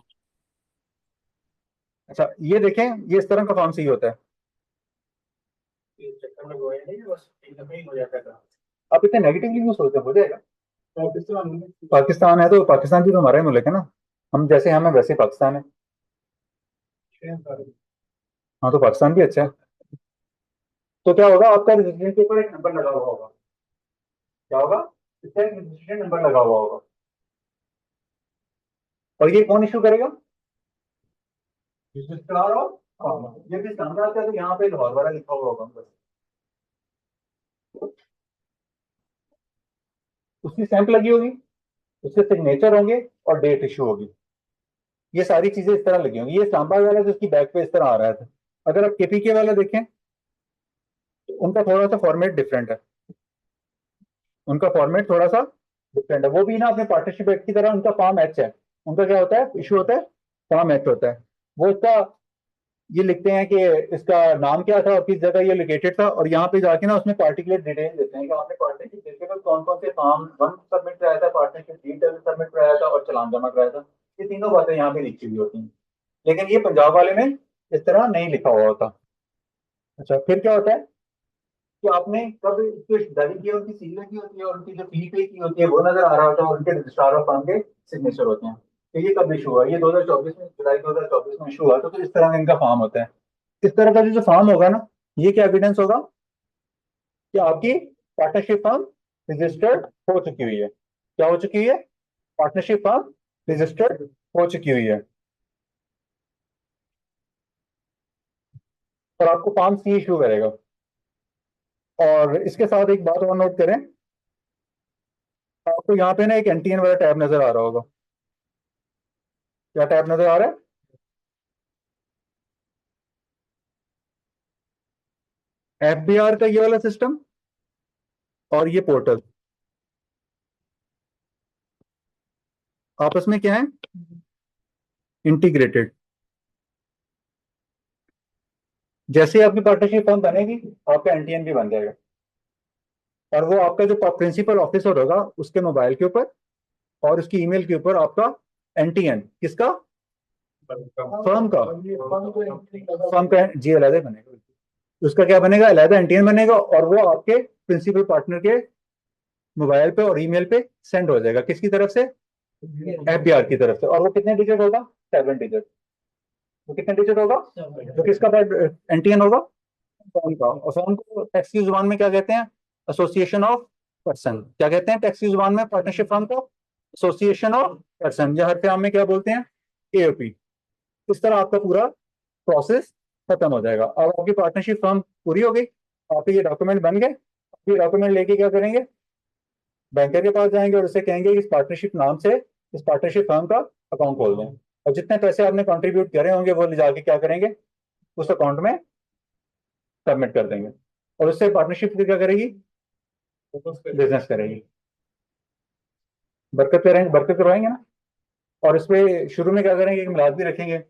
अच्छा ये देखें, ये इस तरह का फॉर्म सी होता है।
इस चक्कर में गोया नहीं, बस एक दफे ही हो जाता था।
आप इतने नेगेटिवली क्यों सोचते हो, हो जाएगा।
पाकिस्तान में
पाकिस्तान है तो पाकिस्तान भी तो हमारा ही मुल्क है ना, हम जैसे हम हैं वैसे ही पाकिस्तान है। हाँ तो पाकिस्तान भी अच्छा है। तो क्या होगा, आपका रजिस्ट्रेशन के ऊपर एक नंबर लगा हुआ होगा, क्या होगा, इसका एक रजिस्ट्रेशन नंबर लगा हुआ होगा। और ये कौन इशू करेगा, रजिस्ट्रार और फार्मर। ये भी स्टैंडर्ड है, तो यहाँ पे लाहौर वाला लिखा हुआ होगा बस, उसकी स्टैंप लगी होगी, उसके सिग्नेचर होंगे और डेट इशू होगी। ये सारी चीजें इस तरह लगी होंगी। ये इस्लामाबाद वाला जो उसकी बैक पे इस तरह आ रहा था। अगर आप केपीके वाला देखें तो उनका थोड़ा सा फॉर्मेट डिफरेंट है, उनका फॉर्मेट थोड़ा सा डिफरेंट है। वो भी ना अपने पार्टनरशिप एक्ट की तरह, उनका फॉर्म एच है, उनका क्या होता है, इशू होता है, फॉर्म एच होता है। वो इसका ये लिखते हैं कि इसका नाम क्या था और किस जगह ये लोकेटेड था, और यहाँ पे जाके ना उसमें पार्टिकुलर डिटेल देते हैं कि आपने पार्टनरशिप देखिए कौन कौन से फॉर्म वन सबमिट कराया था, पार्टनरशिप डिटेल सबमिट कराया था, और चालान जमा कराया था। ये तीनों बातें यहाँ पे लिखी हुई होती हैं, लेकिन ये पंजाब वाले में इस तरह नहीं लिखा हुआ होता। अच्छा फिर क्या होता है कि आपने कब इसकी जारी की है, उनकी सील लगी होती है, और उनकी जो फी पे की होती है वो नजर आ रहा होता है, और उनके रजिस्ट्रार ऑफ फर्म के सिग्नेचर होते हैं। तो ये कब इशू हुआ, ये 2024 में, जुलाई 2024 में इशू हुआ। तो इस तरह का इनका फॉर्म होता है। इस तरह का जो फॉर्म होगा ना, ये क्या एविडेंस होगा कि आपकी पार्टनरशिप फर्म रजिस्टर्ड हो चुकी हुई है। क्या हो चुकी है, पार्टनरशिप फर्म रजिस्टर्ड हो चुकी हुई है। और आपको फॉर्म सी इशू करेगा। और इसके साथ एक बात और नोट करें, आपको यहाँ पे ना एक एनटीएन वाला टैब नजर आ रहा होगा। क्या टैब नजर आ रहा है, एफबीआर का ये वाला सिस्टम और ये पोर्टल आपस में क्या है, इंटीग्रेटेड। जैसे ही आपकी पार्टनरशिप फर्म बनेगी, आपका एनटीएन भी बन जाएगा, और वो आपका जो प्रिंसिपल ऑफिसर होगा उसके मोबाइल के ऊपर और उसकी ईमेल के ऊपर आपका एनटीएन, किसका, फर्म का, फर्म का जी अलहदा बनेगा, उसका क्या बनेगा, अलहदा एनटीएन बनेगा, और वो आपके प्रिंसिपल पार्टनर के मोबाइल पे और ईमेल पे सेंड हो जाएगा। किसकी तरफ से, एफबीआर की तरफ से। और वो कितने डिजिट होगा, 7 डिजिट। वो कितने डिजिट होगा, तो किसका एनटीएन होगा, फर्म का। और फर्म को टैक्स की जुबान में क्या कहते हैं, एसोसिएशन ऑफ पर्सन। क्या कहते हैं टैक्स की जुबान में पार्टनरशिप फर्म को, एसोसिएशन ऑफ पर्सन, या हर काम में क्या बोलते हैं, एओपी। इस तरह आपका पूरा प्रोसेस खत्म हो जाएगा। अब आपकी पार्टनरशिप फर्म पूरी हो गई, आपके ये डॉक्यूमेंट बन गए। ये डॉक्यूमेंट लेके क्या करेंगे, बैंकर के पास जाएंगे और उससे कहेंगे इस पार्टनरशिप नाम से इस पार्टनरशिप फर्म का अकाउंट खोल दें, और जितने पैसे आपने कंट्रीब्यूट करे होंगे वो ले जाके क्या करेंगे, उस अकाउंट में सबमिट कर देंगे, और उससे पार्टनरशिप क्या करेगी, बिजनेस करेगी, बरकत करेंगे, बरकत करवाएंगे ना। और इस पे शुरू में क्या करेंगे, एक मिलाद भी रखेंगे,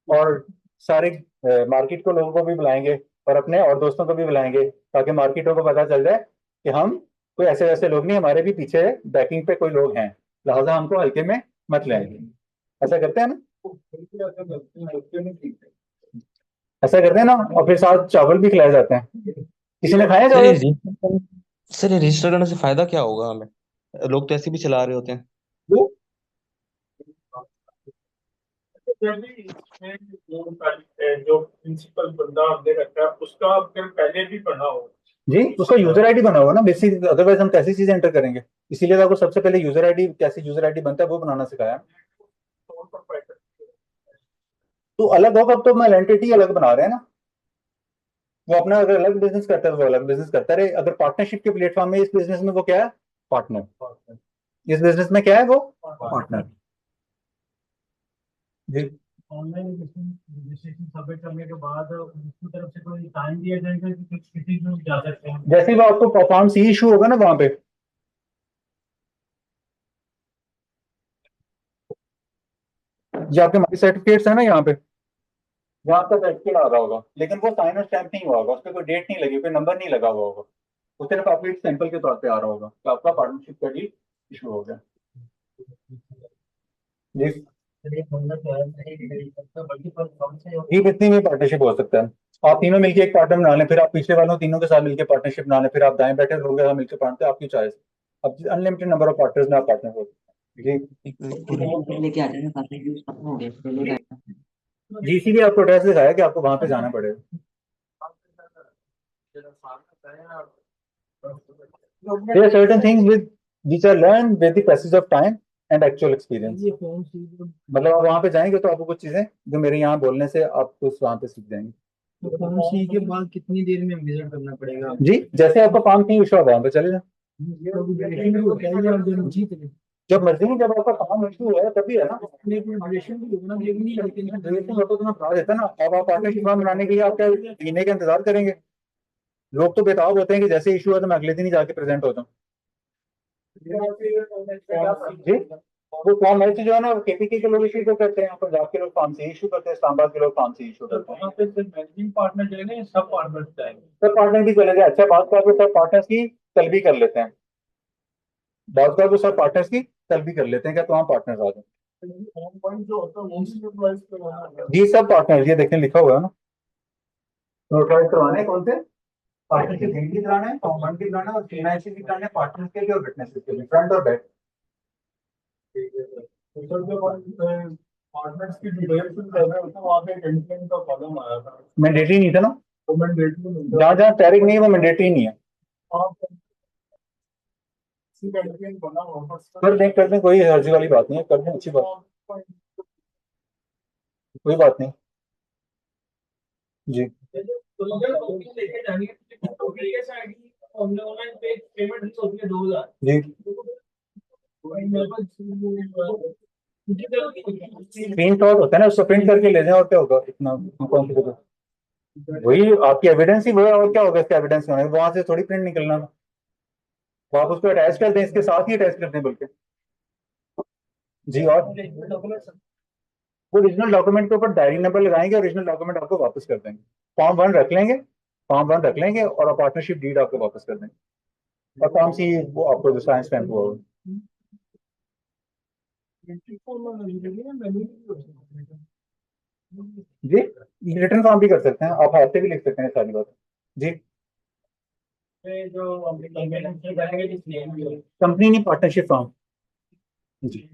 और सारे मार्केट को लोगों को भी बुलाएंगे, और अपने और दोस्तों को भी बुलाएंगे, ताकि मार्केटों को पता चल जाए कि हम कोई ऐसे वैसे लोग नहीं, हमारे भी पीछे बैकिंग पे कोई लोग हैं, लिहाजा हमको हल्के में मत लेंगे। ऐसा करते हैं ना, ऐसा करते हैं ना, और फिर साथ चावल भी खिलाए जाते हैं। किसी ने खाया
सर ये
चावल,
सर ये रजिस्टर करने से फायदा क्या होगा हमें? लोग तो ऐसे भी चला रहे होते हैं।
जो प्रिंसिपल बंदा हमने रखा है उसका फिर पहले भी पढ़ा हो।
जी उसका यूजर आईडी बना हुआ ना बेसिक, अदरवाइज हम कैसी चीजें एंटर करेंगे। इसीलिए तो आपको सबसे पहले यूजर आईडी, कैसे यूजर आईडी बनता है वो बनाना सिखाया। तो अलग होगा, अब तो मैं एंटिटी अलग बना रहे हैं ना, वो अपना अगर अलग बिजनेस करता है तो वो अलग बिजनेस करता रहे। अगर पार्टनरशिप के प्लेटफॉर्म में, इस बिजनेस में वो क्या है, पार्टनर। इस बिजनेस में क्या है वो, पार्टनर। जी
ऑनलाइन रजिस्ट्रेशन सबमिट करने के बाद उसकी तरफ से कोई टाइम दिया जाएगा कि किसी को जा सकते हैं?
जैसे ही वो आपको फॉर्म सी इशू होगा ना वहां पे, जो आपके माई सर्टिफिकेट्स है ना यहाँ पे, यहाँ आपका सर्टिफिकेट आ रहा होगा, लेकिन वो साइन और स्टैंप नहीं हुआ होगा, उस पर कोई डेट नहीं लगी, कोई नंबर नहीं लगा हुआ होगा। वो सिर्फ आपको एक सैंपल के तौर पे आ रहा होगा कि आपका पार्टनरशिप का डील इशू हो गया। जी ये कितनी में पार्टनरशिप हो सकता है? आप तीनों मिलकर एक पार्टनर बना लें, फिर आप पिछले वालों तीनों के साथ मिलकर पार्टनरशिप बना लें, फिर आप दाएं बैठे लोगों के साथ मिलकर पार्टनर, आपकी चॉइस। अब अनलिमिटेड नंबर ऑफ पार्टनर्स में आप पार्टनर हो सकते हैं। जी इसीलिए आपको एड्रेस दिखाया कि आपको वहां पे जाना पड़ेगा। There are certain things which are learned with the passage of time and actual experience. मतलब आप वहां पे जाएंगे तो आपको कुछ चीजें जो मेरे यहाँ बोलने से आप कुछ वहां पे सीख जाएंगे।
तो फॉर्म सी के बाद कितनी देर में विजिट करना पड़ेगा?
जी जैसे आपका फॉर्म नहीं इशू होगा वहां पे चले जाए, जब मर्जी में, जब आपका फॉर्म इशू है तभी है ना। ड्यूरेशन तो तुम्हें बता देता ना। अब आप पार्टनरशिप फॉर्म बनाने के लिए आप क्या महीने का इंतजार करेंगे? लोग तो बेताब होते हैं कि जैसे इशू है तो मैं अगले दिन ही जाके प्रेजेंट हो जाऊँ। जी वो फॉर्म ऐसे जो है ना, केपीके के लोग इशू करते हैं, पंजाब के लोग फॉर्म से इशू करते हैं, इस्लामाबाद के लोग फॉर्म से इशू करते हैं।
मैनेजिंग पार्टनर चलेगा या सब पार्टनर चाहेंगे?
सब पार्टनर भी चले जाए। अच्छा बात कर सब पार्टनर्स की कल भी कर लेते हैं, बात कर सब पार्टनर्स की कल भी कर लेते हैं, क्या तमाम पार्टनर्स आ जाए? जी सब पार्टनर, ये देखने लिखा हुआ है ना, नोटराइज करवाने हैं। कौन से पार्टनरशिप डीड भी कराना है, फॉर्म 1 भी कराना है और केवाईसी भी कराना है, पार्टनर्स के लिए और विटनेसेस के लिए, फ्रंट और बैक।
पार्टनर्स की डिटेल्स फिल कर रहे होते हैं, वहाँ पे कंटेंट का कॉलम आया था,
मैंडेटरी नहीं था ना,
वो मैंडेटरी नहीं था।
जहाँ जहाँ टैरिक नहीं है वो मैंडेटरी नहीं है।
कंटेंट बना हुआ
कर दें कोई हर्जी वाली बात नहीं है, कर दें, अच्छी बात, कोई बात नहीं। जी
लेके जाएंगे ऑनलाइन पे पेमेंट होती है 2000
जी
जी।
प्रिंट आउट होता है ना, उसको प्रिंट करके ले जाएं और क्या होगा, इतना कौन सी जगह, वही आपकी एविडेंस ही वो है, और क्या होगा इसका एविडेंस होने, वहां से थोड़ी प्रिंट निकलना। तो आप उसको अटैच कर दें, इसके साथ ही अटैच कर दें बल्कि। जी और वो ओरिजिनल डॉक्यूमेंट के ऊपर डायरी नंबर लगाएंगे, ओरिजिनल डॉक्यूमेंट आपको वापस कर देंगे। फॉर्म 1 रख लेंगे, फॉर्म 1 रख लेंगे और पार्टनरशिप डीड आपको वापस कर देंगे, और फॉर्म सी वो आपको जो साइंस स्टैम्प हुआ होगा। जी रिटर्न फॉर्म भी कर सकते हैं आप, हाथ से भी लिख सकते हैं सारी बात। जी
जो
कंपनी नहीं, पार्टनरशिप फॉर्म। जी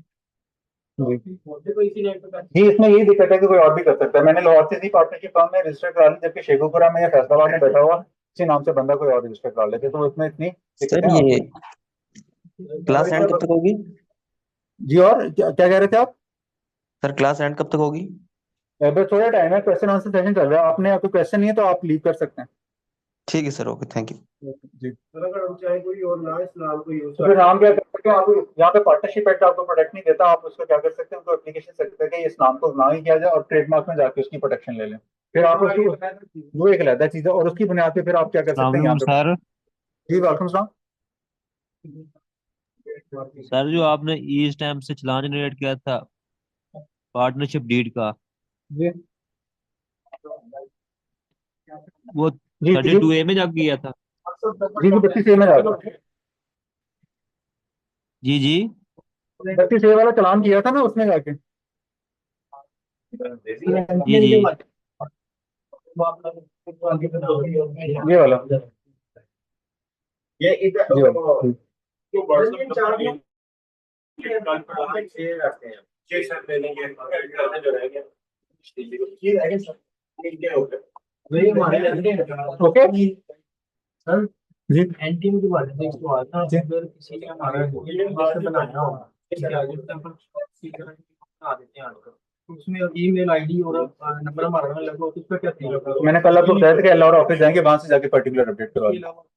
जी इसमें यही दिक्कत है कि कोई और भी कर सकता है। मैंने लाहौर से इसी पार्टनरशिप फॉर्म में रजिस्टर करा ली, जबकि शेखुपुरा में या फैसलाबाद में बैठा हुआ इसी नाम से बंदा कोई और रजिस्टर करा लेते, तो इसमें इतनी दिक्कत
सर
है।
ये क्लास एंड कब तक होगी?
जी और क्या कह रहे थे आप?
सर क्लास एंड कब तक होगी?
बस थोड़ा टाइम है, क्वेश्चन आंसर सेशन चल रहा है, आपने आपको क्वेश्चन नहीं है तो आप लीव कर सकते हैं।
ठीक है सर, ओके, थैंक यू।
जी
अगर चाहे कोई और ना इस नाम को यूज
तो फिर नाम क्या कर सकते हैं आप? यहाँ पे पार्टनरशिप एक्ट आपको प्रोटेक्ट नहीं देता, आप उसको क्या कर सकते हैं, उनको एप्लीकेशन सकते हैं कि इस नाम को ना ही किया जाए और ट्रेडमार्क में जाके उसकी प्रोटेक्शन ले लें। फिर आप उसको, वो एक अलग चीज है, और उसकी बुनियाद पे फिर आप क्या कर सकते हैं यहाँ पे।
सर
जी वेलकम सलाम।
सर जो आपने ई स्टैम्प से चालान जनरेट किया था पार्टनरशिप डीड का,
जी
वो
जी
32A में जाके किया था?
जी 32A में जाकर,
जी जी
32A वाला चालान किया था ना उसमें जाके।
जी जी
ये वाला
ये इधर
जी वाला
जो व्हाट्सएप से रखते हैं, चेक सर ले लेंगे जो रहेंगे ये रहेंगे सर, क्या होगा वही हमारे
ओके
सर
जी
एंटी के बारे में एक सवाल था, अगर किसी ने हमारा बनाया होगा इसके आगे पर बना देते हैं आपको, उसमें ईमेल आईडी और नंबर हमारा ना लगा तो उसका क्या तरीका है?
मैंने कल आपको बताया था कि एल ऑफिस जाएंगे, वहां से जाके पर्टिकुलर अपडेट करवा देंगे।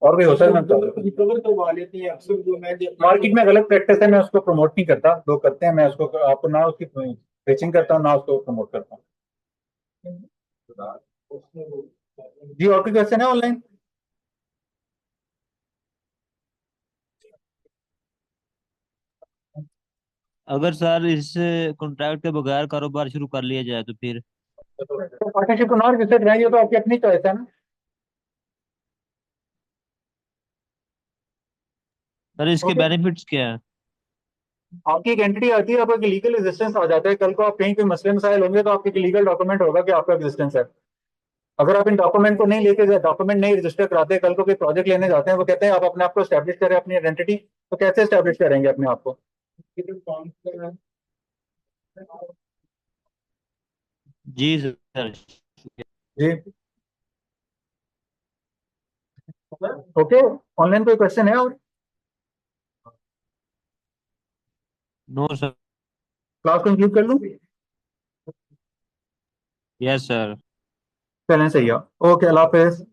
और भी हो सकता है
रिकवर करवा लेते हैं अक्सर जो मैं
मार्केट में गलत प्रैक्टिस है, मैं उसको प्रमोट नहीं करता, लोग करते हैं, मैं उसको आपको ना उसकी पिचिंग करता हूँ ना उसको प्रमोट करता हूँ। जी और कोई क्वेश्चन है ऑनलाइन?
अगर सर इस कॉन्ट्रैक्ट के बगैर कारोबार शुरू कर लिया जाए तो फिर?
तो पार्टनरशिप को नॉन रजिस्टर्ड रहेंगे तो आपकी अपनी चॉइस है ना।
सर इसके
ओके,
बेनिफिट्स क्या है?
आपकी एक एंटिटी आती है, आपका लीगल एग्जिस्टेंस आ जाता है, कल को आप कहीं कोई मसले मसाइल होंगे तो आपके लीगल डॉक्यूमेंट होगा कि आपका एग्जिस्टेंस है। अगर आप इन डॉक्यूमेंट को नहीं लेके, डॉक्यूमेंट नहीं रजिस्टर कराते, कल को कोई प्रोजेक्ट लेने जाते हैं, वो कहते हैं आप अपने आप को स्टैब्लिश करें अपनी आइडेंटिटी, तो कैसे स्टैब्लिश करेंगे अपने आप को?
जी सर।
जी ओके, ऑनलाइन कोई क्वेश्चन है और?
No sir.
क्लास कंक्लूड कर लूँ?
Yes sir.
चलें, सही है। ओके, अल्लाह हाफिज।